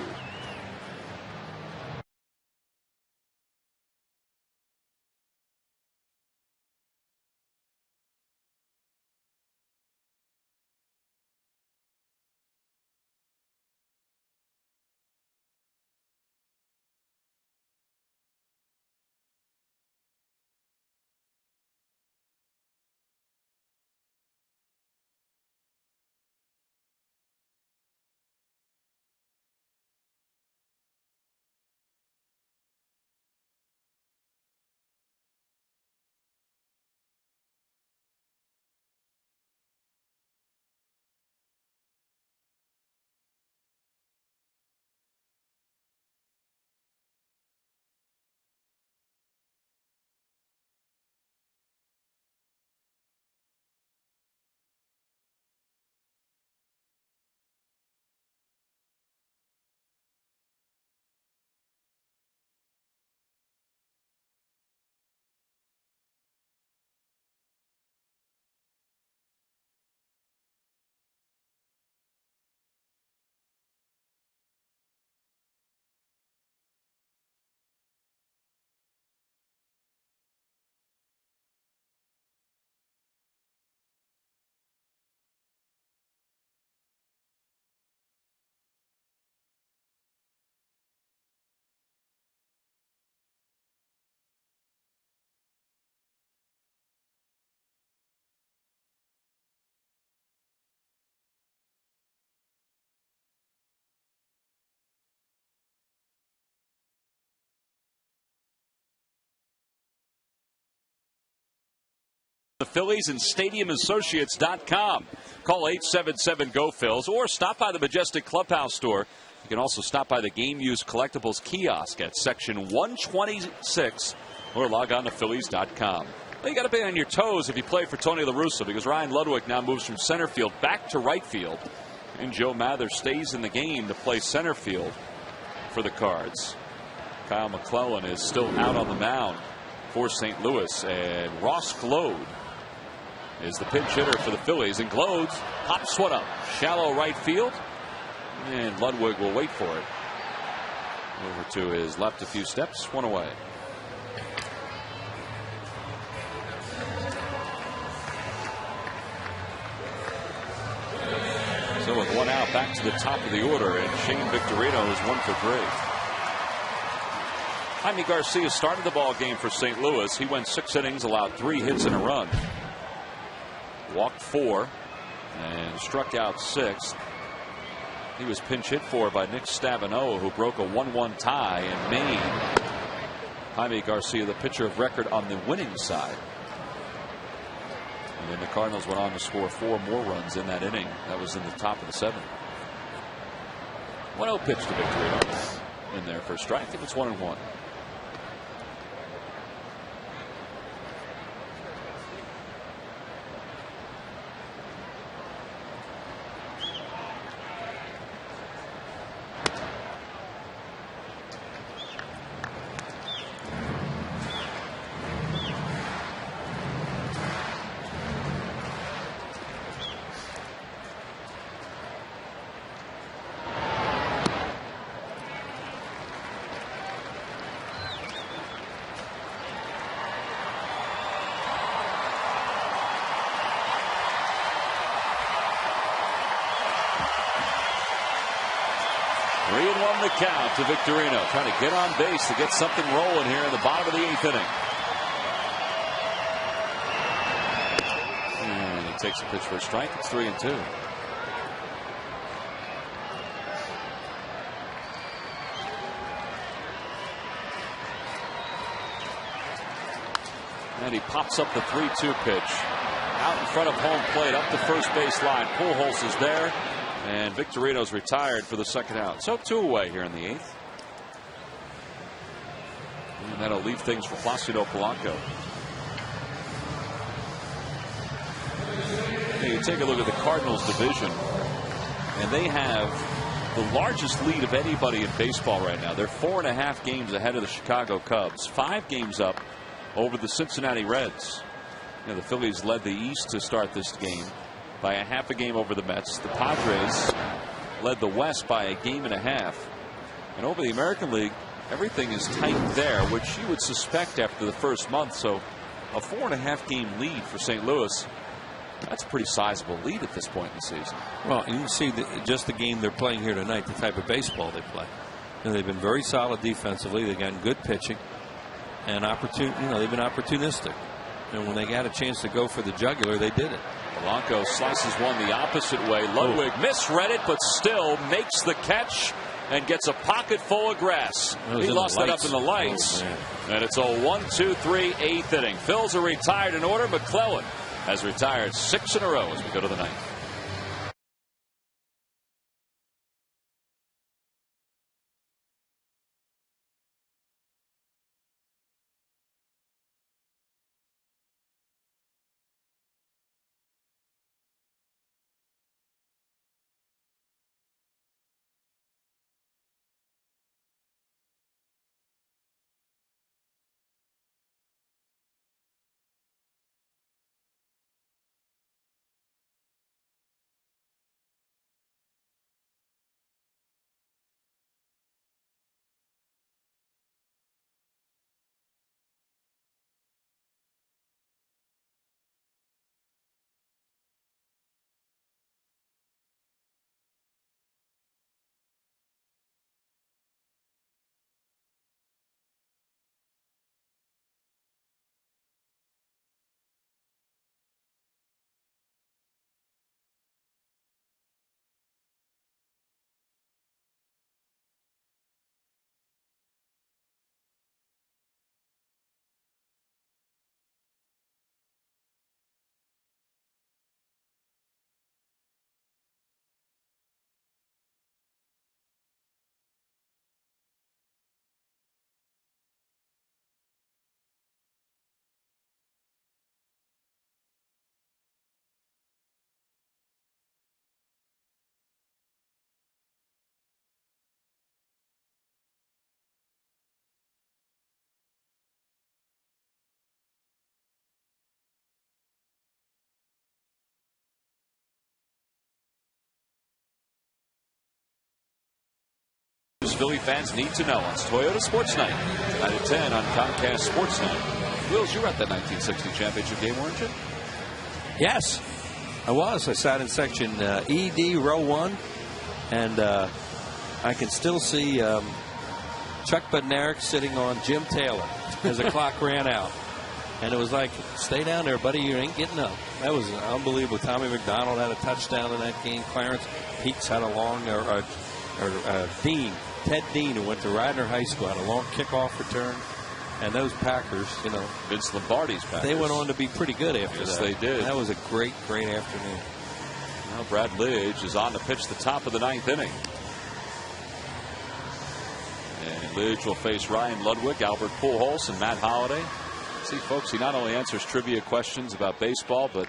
the Phillies and StadiumAssociates.com. Call 877-GO-PHILS or stop by the Majestic Clubhouse store. You can also stop by the Game Used Collectibles kiosk at section 126 or log on to Phillies.com. Well, you got to be on your toes if you play for Tony La Russa, because Ryan Ludwig now moves from center field back to right field. And Joe Mather stays in the game to play center field for the Cards. Kyle McClellan is still out on the mound for St. Louis. And Ross Glode is the pinch hitter for the Phillies. And Glode pops one up. Shallow right field. And Ludwig will wait for it. Over to his left a few steps. One away. So with one out, back to the top of the order, and Shane Victorino is 1 for 3. Jaime Garcia started the ball game for St. Louis. He went 6 innings, allowed 3 hits and a run. Walked 4 and struck out 6. He was pinch hit for by Nick Stavino, who broke a 1-1 tie in Maine. Jaime Garcia, the pitcher of record on the winning side. And then the Cardinals went on to score 4 more runs in that inning. That was in the top of the 7th. 1-0 pitch to Victorino in there for a strike. I think it's 1-1. The count to Victorino, trying to get on base to get something rolling here in the bottom of the 8th inning. And he takes a pitch for a strike. It's 3-2. And he pops up the 3-2 pitch out in front of home plate, up the first base line. Pujols is there. And Victorino's retired for the 2nd out. So 2 away here in the 8th. And that'll leave things for Placido Polanco. Hey, you take a look at the Cardinals division, and they have the largest lead of anybody in baseball right now. They're 4.5 games ahead of the Chicago Cubs, 5 games up over the Cincinnati Reds. You know, the Phillies led the East to start this game by a half a game over the Mets. The Padres led the West by a game and a half. And over the American League, everything is tight there, which you would suspect after the first month. So a 4.5 game lead for St. Louis. That's a pretty sizable lead at this point in the season. Well, you can see just the game they're playing here tonight, the type of baseball they play. You know, they've been very solid defensively. They've gotten good pitching and they've been opportunistic. And when they got a chance to go for the jugular, they did it. Polanco slices one the opposite way. Ludwig misread it, but still makes the catch and gets a pocket full of grass. He lost that up in the lights. And it's a 1-2-3 8th inning. Phils are retired in order. McClellan has retired 6 in a row as we go to the 9th. Philly fans need to know on Toyota Sports Night, tonight at 10 on Comcast Sports Night. Wills, you were at that 1960 championship game, weren't you? Yes, I was. I sat in section ED, row 1, and I can still see Chuck Bednarik sitting on Jim Taylor as the clock ran out. And it was like, stay down there, buddy, you ain't getting up. That was unbelievable. Tommy McDonald had a touchdown in that game. Clarence Peaks had a long, Ted Dean, who went to Radnor High School, had a long kickoff return. And those Packers, Vince Lombardi's Packers. They went on to be pretty good after that. Yes, they did. That was a great, great afternoon. Now Brad Lidge is on to pitch the top of the 9th inning. And Lidge will face Ryan Ludwig, Albert Pujols, and Matt Holliday. See, folks, he not only answers trivia questions about baseball, but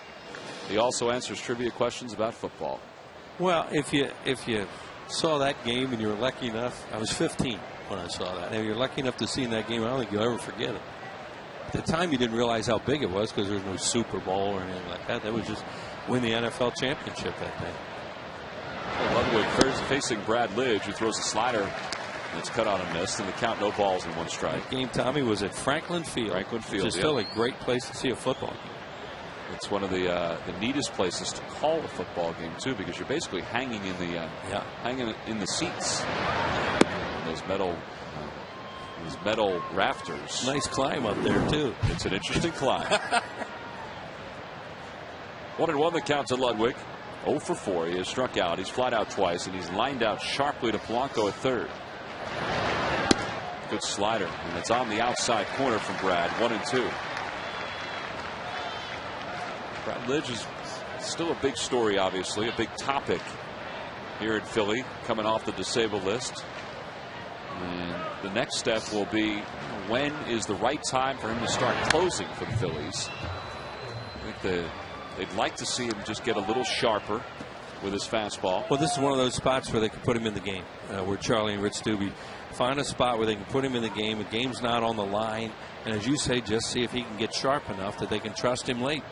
he also answers trivia questions about football. Well, if you saw that game and you were lucky enough, I was 15 when I saw that. If you're lucky enough to see in that game, I don't think you'll ever forget it. At the time, you didn't realize how big it was because there was no Super Bowl or anything like that. That was just win the NFL championship that day. Ludwig facing Brad Lidge, who throws a slider. It's cut on and missed, and the count, no balls and 1 strike. That game, Tommy, was at Franklin Field. Which is still a great place to see a football game. It's one of the neatest places to call a football game too, because you're basically hanging in the seats. Those metal rafters. Nice climb up there too. It's an interesting climb. 1-1 the count to Ludwig. 0 for 4. He has struck out. He's flied out twice, and he's lined out sharply to Polanco at third. Good slider, and it's on the outside corner from Brad. 1-2. Brad Lidge is still a big story, obviously, a big topic here in Philly, coming off the disabled list. And the next step will be, when is the right time for him to start closing for the Phillies? I think they'd like to see him just get a little sharper with his fastball. Well, this is one of those spots where they can put him in the game, where Charlie and Rich Stubbe find a spot where they can put him in the game. The game's not on the line. And as you say, just see if he can get sharp enough that they can trust him late.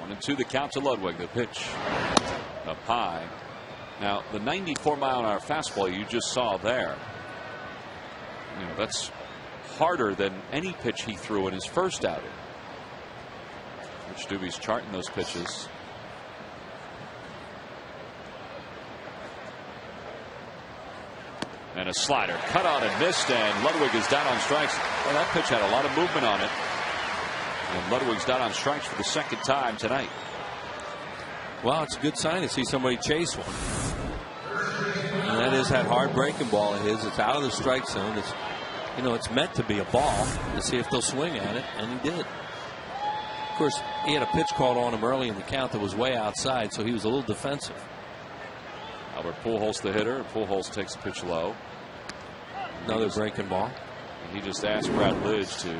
1-2 the count to Ludwig. The pitch up high. Now, the 94-mile-an-hour fastball you just saw there, that's harder than any pitch he threw in his first outing. Rich Stubbe's charting those pitches. And a slider cut on and missed, and Ludwig is down on strikes. Well, that pitch had a lot of movement on it. And Ludwig's down on strikes for the 2nd time tonight. Well, it's a good sign to see somebody chase one. And that is that hard breaking ball of his. It's out of the strike zone. It's meant to be a ball, to see if they'll swing at it, and he did. Of course, he had a pitch called on him early in the count that was way outside, so he was a little defensive. Albert Pujols the hitter. Pujols takes the pitch low. Another breaking ball. And he just asked Brad Lidge to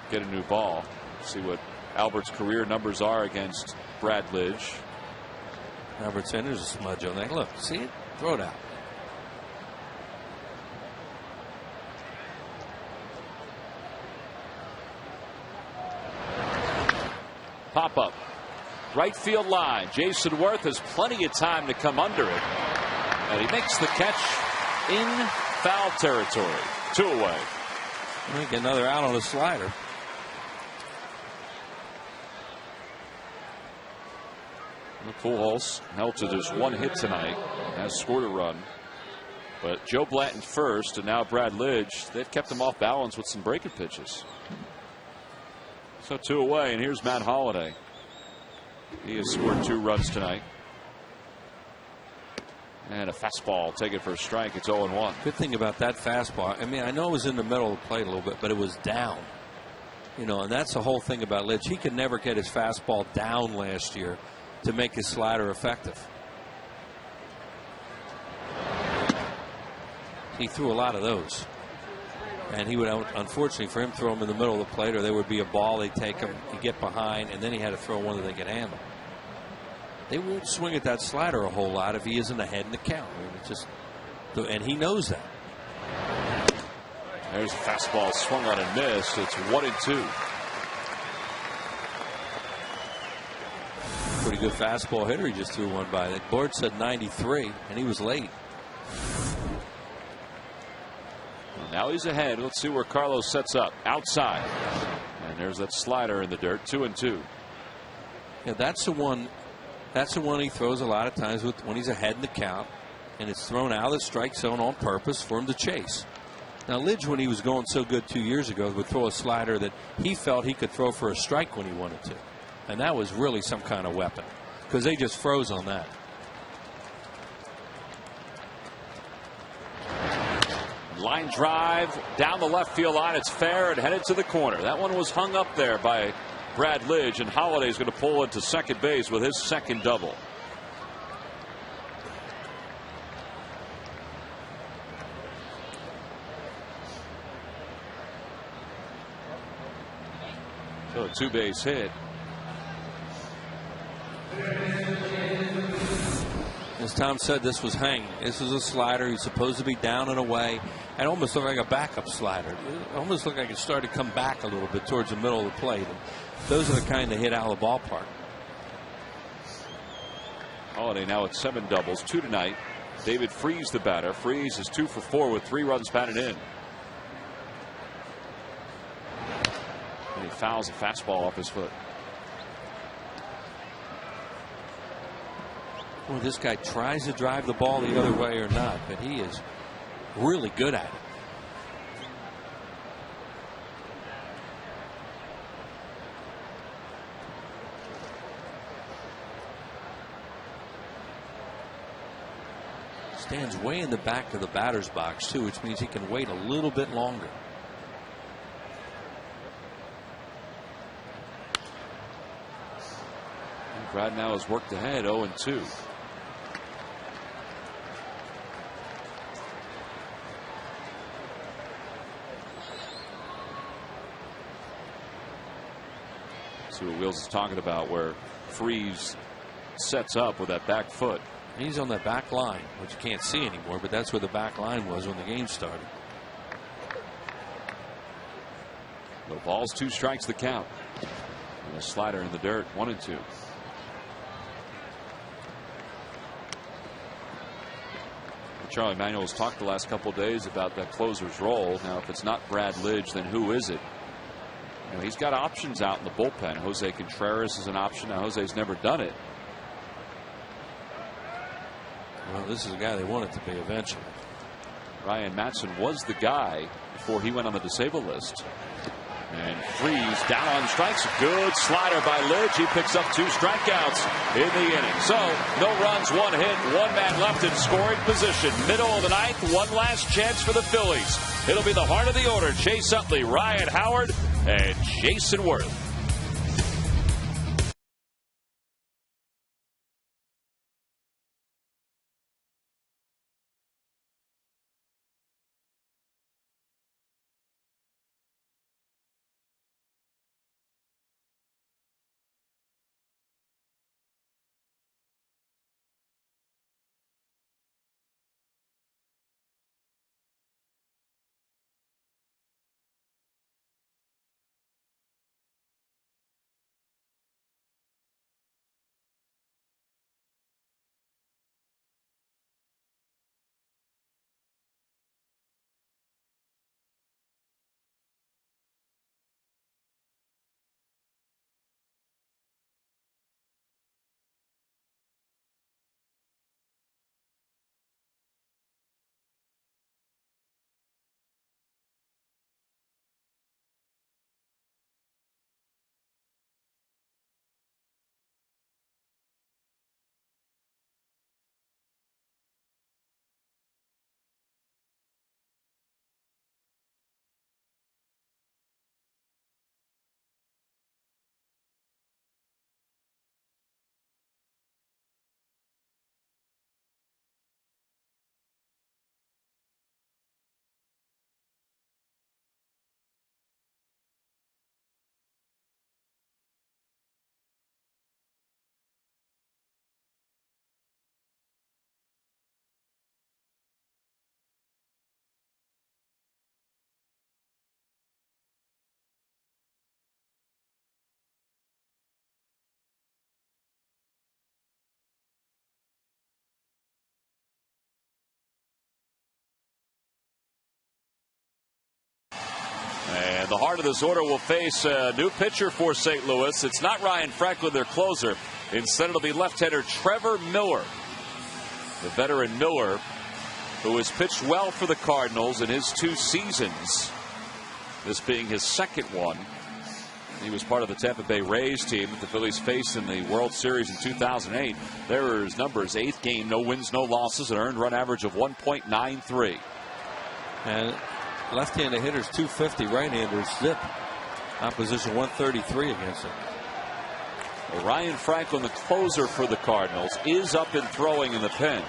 get a new ball. See what Albert's career numbers are against Brad Lidge. Albert said there's a smudge on that. Look, see it? Throw it out. Pop up. Right field line. Jason Worth has plenty of time to come under it. And he makes the catch in foul territory. 2 away. I think another out on a slider. Pujols held to just 1 hit tonight. Has scored a run. But Joe Blanton first, and now Brad Lidge. They've kept him off balance with some breaking pitches. So 2 away, and here's Matt Holliday. He has scored 2 runs tonight. And a fastball taken for a strike. It's 0-1. Good thing about that fastball, I mean, I know it was in the middle of the plate a little bit, but it was down. And that's the whole thing about Lidge. He could never get his fastball down last year to make his slider effective. He threw a lot of those. And he would, unfortunately for him, throw them in the middle of the plate, or there would be a ball, they'd take him, he'd get behind, and then he had to throw one that they could handle. They won't swing at that slider a whole lot if he isn't ahead in the count. I mean, it's just, and he knows that. There's a fastball swung on and missed. It's 1-2. pretty good fastball hitter. He just threw one by. The board said 93, and he was late. Well, now he's ahead. Let's see where Carlos sets up. Outside. And there's that slider in the dirt. 2-2. Yeah, that's the one. That's the one he throws a lot of times when he's ahead in the count, and it's thrown out of the strike zone on purpose for him to chase. Now, Lidge, when he was going so good 2 years ago, would throw a slider that he felt he could throw for a strike when he wanted to. And that was really some kind of weapon, because they just froze on that. Line drive down the left field line. It's fair and headed to the corner. That one was hung up there by Brad Lidge, and Holliday's going to pull into second base with his second double. So a two-base hit. As Tom said, this was hanging. This was a slider. He's supposed to be down and away. It almost looked like a backup slider. It almost looked like it started to come back a little bit towards the middle of the plate. And those are the kind that hit out of the ballpark. Holliday now at 7 doubles, 2 tonight. David Freese the batter. Freese is 2 for 4 with 3 runs batted in. And he fouls a fastball off his foot. Well, this guy tries to drive the ball the other way or not, but he is really good at it. Stands way in the back of the batter's box, too, which means he can wait a little bit longer. Brad now has worked ahead 0-2. See what Wheels is talking about, where Freese sets up with that back foot. He's on that back line, which you can't see anymore, but that's where the back line was when the game started. No balls, 2 strikes the count. And a slider in the dirt, 1-2. Charlie Manuel's talked the last couple of days about that closer's role. Now, if it's not Brad Lidge, then who is it? You know, he's got options out in the bullpen. Jose Contreras is an option. Now, Jose's never done it. Well, this is a guy they want it to be eventually. Ryan Matson was the guy before he went on the disabled list. And Freese down on strikes. Good slider by Lidge. He picks up 2 strikeouts in the inning. So no runs, 1 hit, 1 man left in scoring position. Middle of the ninth, 1 last chance for the Phillies. It'll be the heart of the order. Chase Utley, Ryan Howard, and Jason Worth. And the heart of this order will face a new pitcher for St. Louis. It's not Ryan Franklin, their closer. Instead, it'll be left-hander Trevor Miller. The veteran Miller, who has pitched well for the Cardinals in his 2 seasons, this being his second one. He was part of the Tampa Bay Rays team that the Phillies faced in the World Series in 2008. There are his numbers: 8th game, no wins, no losses, an earned run average of 1.93. And left-handed hitters 250, right-handers zip. Opposition 133 against him. Well, Ryan Franklin, the closer for the Cardinals, is up and throwing in the pen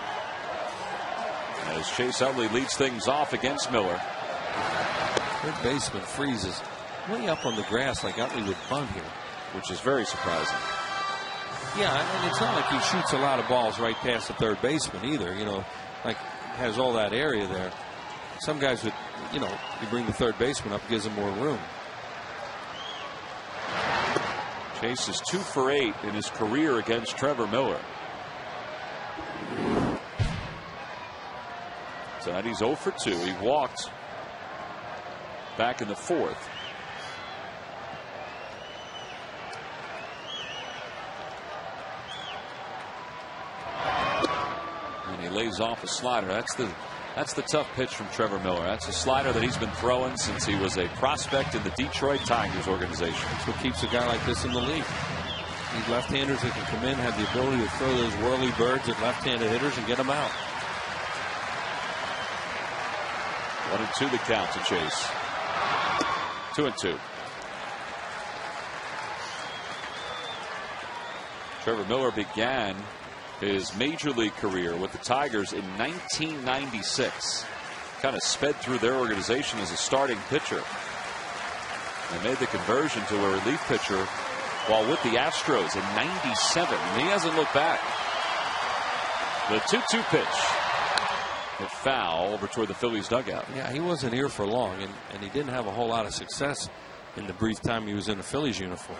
as Chase Utley leads things off against Miller. Third baseman freezes way up on the grass like Utley would bunt here, which is very surprising. Yeah, and it's not like he shoots a lot of balls right past the third baseman either. You know, like has all that area there. Some guys would, you know, you bring the third baseman up, gives him more room. Chase is 2 for 8 in his career against Trevor Miller. Tonight he's 0 for 2. He walked back in the 4th. And he lays off a slider. That's the tough pitch from Trevor Miller. That's a slider that he's been throwing since he was a prospect in the Detroit Tigers organization. That's what keeps a guy like this in the league. These left-handers that can come in have the ability to throw those whirly birds at left-handed hitters and get them out. 1-2 the count to Chase. 2-2. Trevor Miller began his major league career with the Tigers in 1996. Kind of sped through their organization as a starting pitcher. They made the conversion to a relief pitcher while with the Astros in 97. He hasn't looked back. The 2-2 pitch. Hit foul over toward the Phillies dugout. Yeah, he wasn't here for long, and he didn't have a whole lot of success in the brief time he was in the Phillies uniform.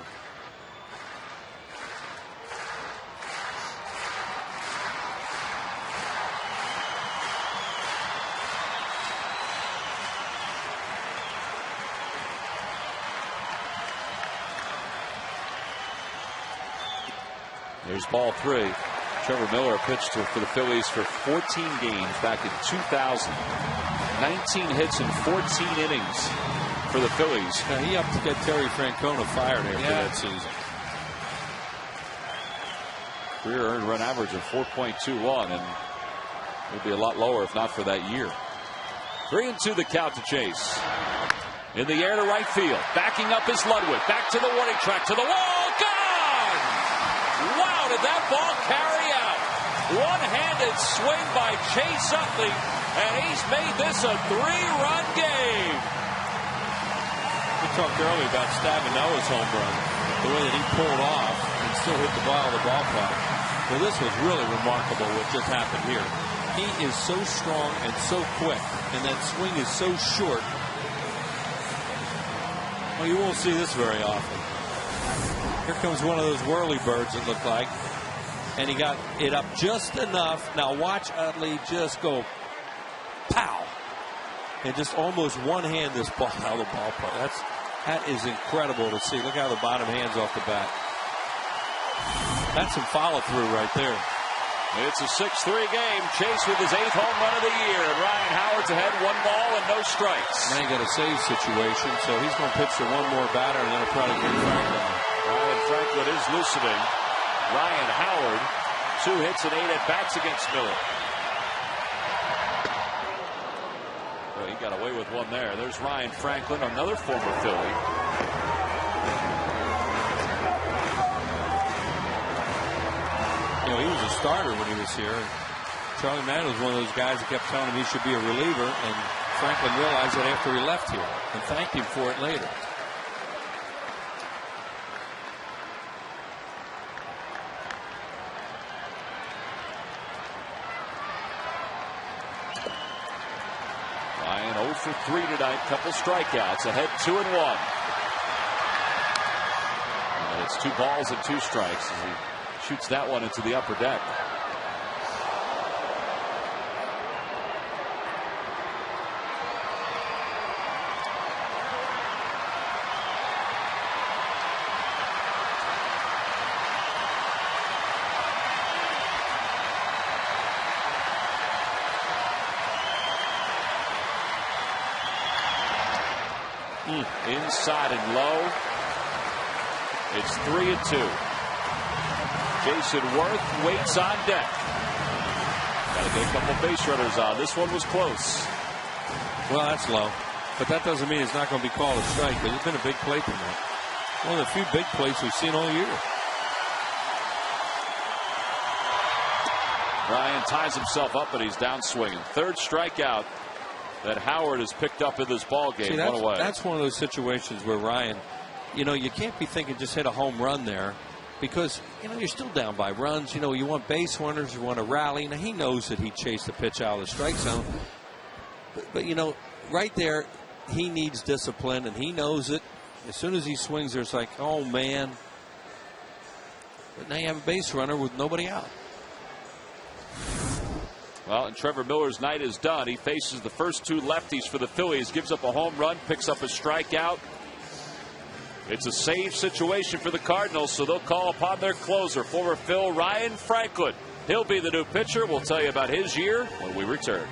There's ball 3. Trevor Miller pitched for the Phillies for 14 games back in 2000. 19 hits in 14 innings for the Phillies. Now, he upped to get Terry Francona fired after that season. Career earned run average of 4.21, and would be a lot lower if not for that year. 3-2 the count to Chase. In the air to right field. Backing up is Ludwig. Back to the warning track, to the wall. Gone! Wow, did that ball carry out? One-handed swing by Chase Utley, and he's made this a 3-run game. We talked earlier about Stavinoa's home run, the way that he pulled off and still hit the ball of the ballpark. Well, this was really remarkable what just happened here. He is so strong and so quick, and that swing is so short. Well, you won't see this very often. Here comes one of those whirly birds, it looked like. And he got it up just enough. Now watch Utley just go pow. And just almost one-hand this ball out of the ballpark. That is incredible to see. Look how the bottom hand's off the bat. That's some follow-through right there. It's a 6-3 game. Chase with his 8th home run of the year. And Ryan Howard's ahead, 1 ball and no strikes. Now you got a save situation, so he's going to pitch to one more batter and then he'll probably get Franklin. Ryan Franklin is loosening. Ryan Howard, 2 hits and 8 at-bats against Miller. Well, he got away with one there. There's Ryan Franklin, another former Philly. You know, he was a starter when he was here. Charlie Mann was one of those guys that kept telling him he should be a reliever, and Franklin realized that after he left here and thanked him for it later. Ryan 0 for 3 tonight, couple strikeouts, ahead 2-1. And it's 2 balls and 2 strikes as he shoots that one into the upper deck. Inside and low. It's 3-2. Jason Worth waits on deck. Got to get a couple base runners on. This one was close. Well, that's low. But that doesn't mean it's not going to be called a strike. There's been a big play from that. One of the few big plays we've seen all year. Ryan ties himself up, but he's down swinging. Third strikeout that Howard has picked up in this ball game. See, one away. That's one of those situations where Ryan, you can't be thinking just hit a home run there, because you're still down by runs. You want base runners, you want to rally. Now he knows that he chased the pitch out of the strike zone, but right there he needs discipline, and he knows it. As soon as he swings, there's like, oh man. But now you have a base runner with nobody out. Well, and Trevor Miller's night is done. He faces the first two lefties for the Phillies, gives up a home run, picks up a strikeout. It's a save situation for the Cardinals, so they'll call upon their closer, former Phil, Ryan Franklin. He'll be the new pitcher. We'll tell you about his year when we return.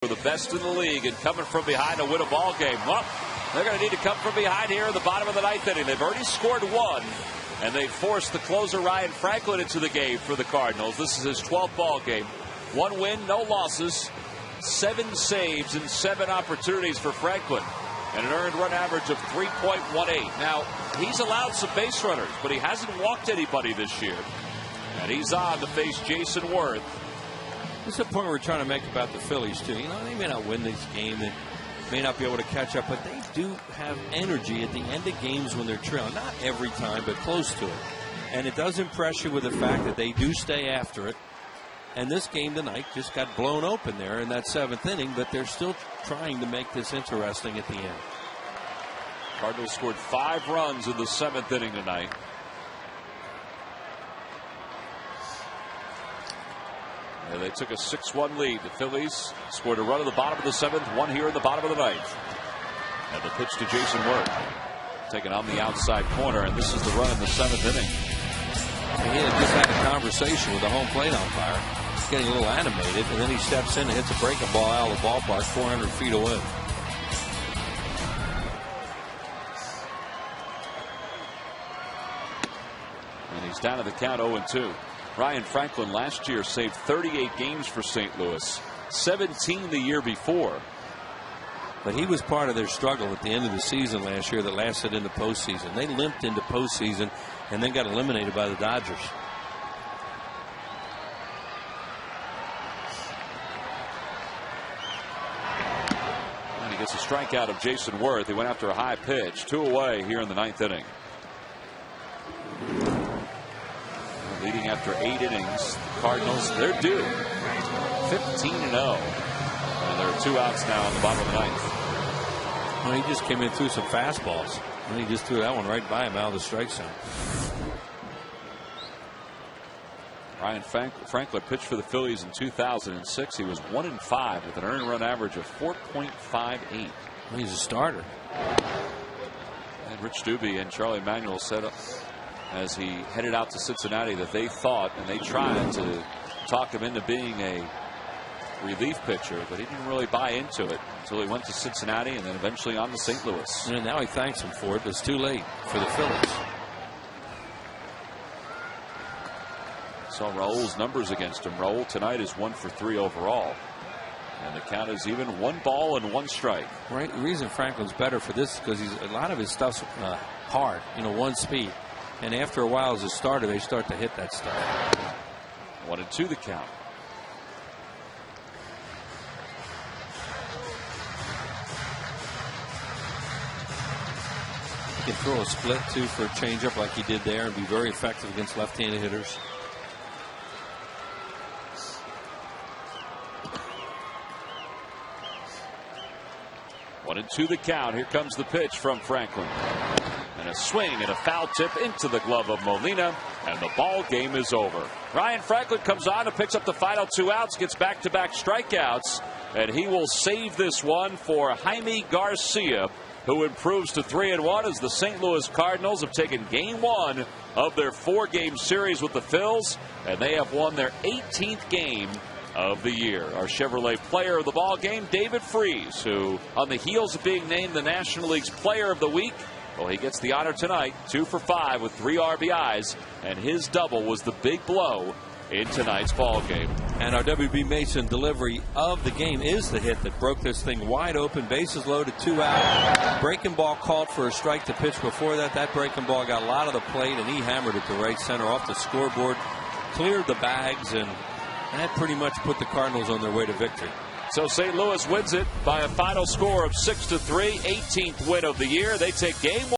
For the best in the league, and coming from behind to win a ball game. Well, they're going to need to come from behind here in the bottom of the ninth inning. They've already scored one, and they forced the closer Ryan Franklin into the game for the Cardinals. This is his 12th ball game. One win, no losses, 7 saves and 7 opportunities for Franklin, and an earned run average of 3.18. Now, he's allowed some base runners, but he hasn't walked anybody this year. And he's on to face Jason Worth. This is the point we're trying to make about the Phillies, too. They may not win this game. They may not be able to catch up, but they do have energy at the end of games when they're trailing. Not every time, but close to it. And it does impress you with the fact that they do stay after it. And this game tonight just got blown open there in that 7th inning, but they're still trying to make this interesting at the end. Cardinals scored 5 runs in the 7th inning tonight. And they took a 6-1 lead. The Phillies scored a run in the bottom of the 7th, one here in the bottom of the 9th. And the pitch to Jason Worth, taken on the outside corner, and this is the run in the 7th inning. He had just had a conversation with the home plate umpire, getting a little animated, and then he steps in and hits a breaking ball out of the ballpark 400 feet away. And he's down to the count 0-2. Ryan Franklin last year saved 38 games for St. Louis, 17 the year before. But he was part of their struggle at the end of the season last year that lasted into postseason. They limped into postseason and then got eliminated by the Dodgers. And he gets a strikeout of Jason Worth. He went after a high pitch. 2 away here in the 9th inning. Leading after 8 innings, the Cardinals, they're due 15-0. And there are 2 outs now in the bottom of the 9th. Well, he just came in through some fastballs, and he just threw that one right by him out of the strike zone. Ryan Franklin pitched for the Phillies in 2006. He was 1-5 with an earned run average of 4.58. He's a starter. And Rich Doobie and Charlie Manuel said as he headed out to Cincinnati that they thought and they tried to talk him into being a relief pitcher, but he didn't really buy into it until he went to Cincinnati and then eventually on to St. Louis. And now he thanks him for it, but it's too late for the Phillies. Saw Raul's numbers against him. Raul tonight is 1 for 3 overall. And the count is even 1 ball and 1 strike. Right. The reason Franklin's better for this is because a lot of his stuff's hard, 1 speed. And after a while as a starter, they start to hit that stuff. 1-2 the count. He can throw a split too for a changeup like he did there and be very effective against left-handed hitters. One and two the count. Here comes the pitch from Franklin. And a swing and a foul tip into the glove of Molina. And the ball game is over. Ryan Franklin comes on and picks up the final 2 outs. Gets back-to-back strikeouts. And he will save this one for Jaime Garcia, who improves to 3-1 as the St. Louis Cardinals have taken game 1 of their 4-game series with the Phils. And they have won their 18th game of the year. Our Chevrolet player of the ball game, David Freese, who on the heels of being named the National League's player of the week, well, he gets the honor tonight. 2 for 5 with 3 RBIs, and his double was the big blow in tonight's ball game. And our WB Mason delivery of the game is the hit that broke this thing wide open. Bases loaded, 2 out. Breaking ball called for a strike to pitch before that. That breaking ball got a lot of the plate, and he hammered it to right center off the scoreboard, cleared the bags, and that pretty much put the Cardinals on their way to victory. So St. Louis wins it by a final score of 6-3, 18th win of the year. They take game 1.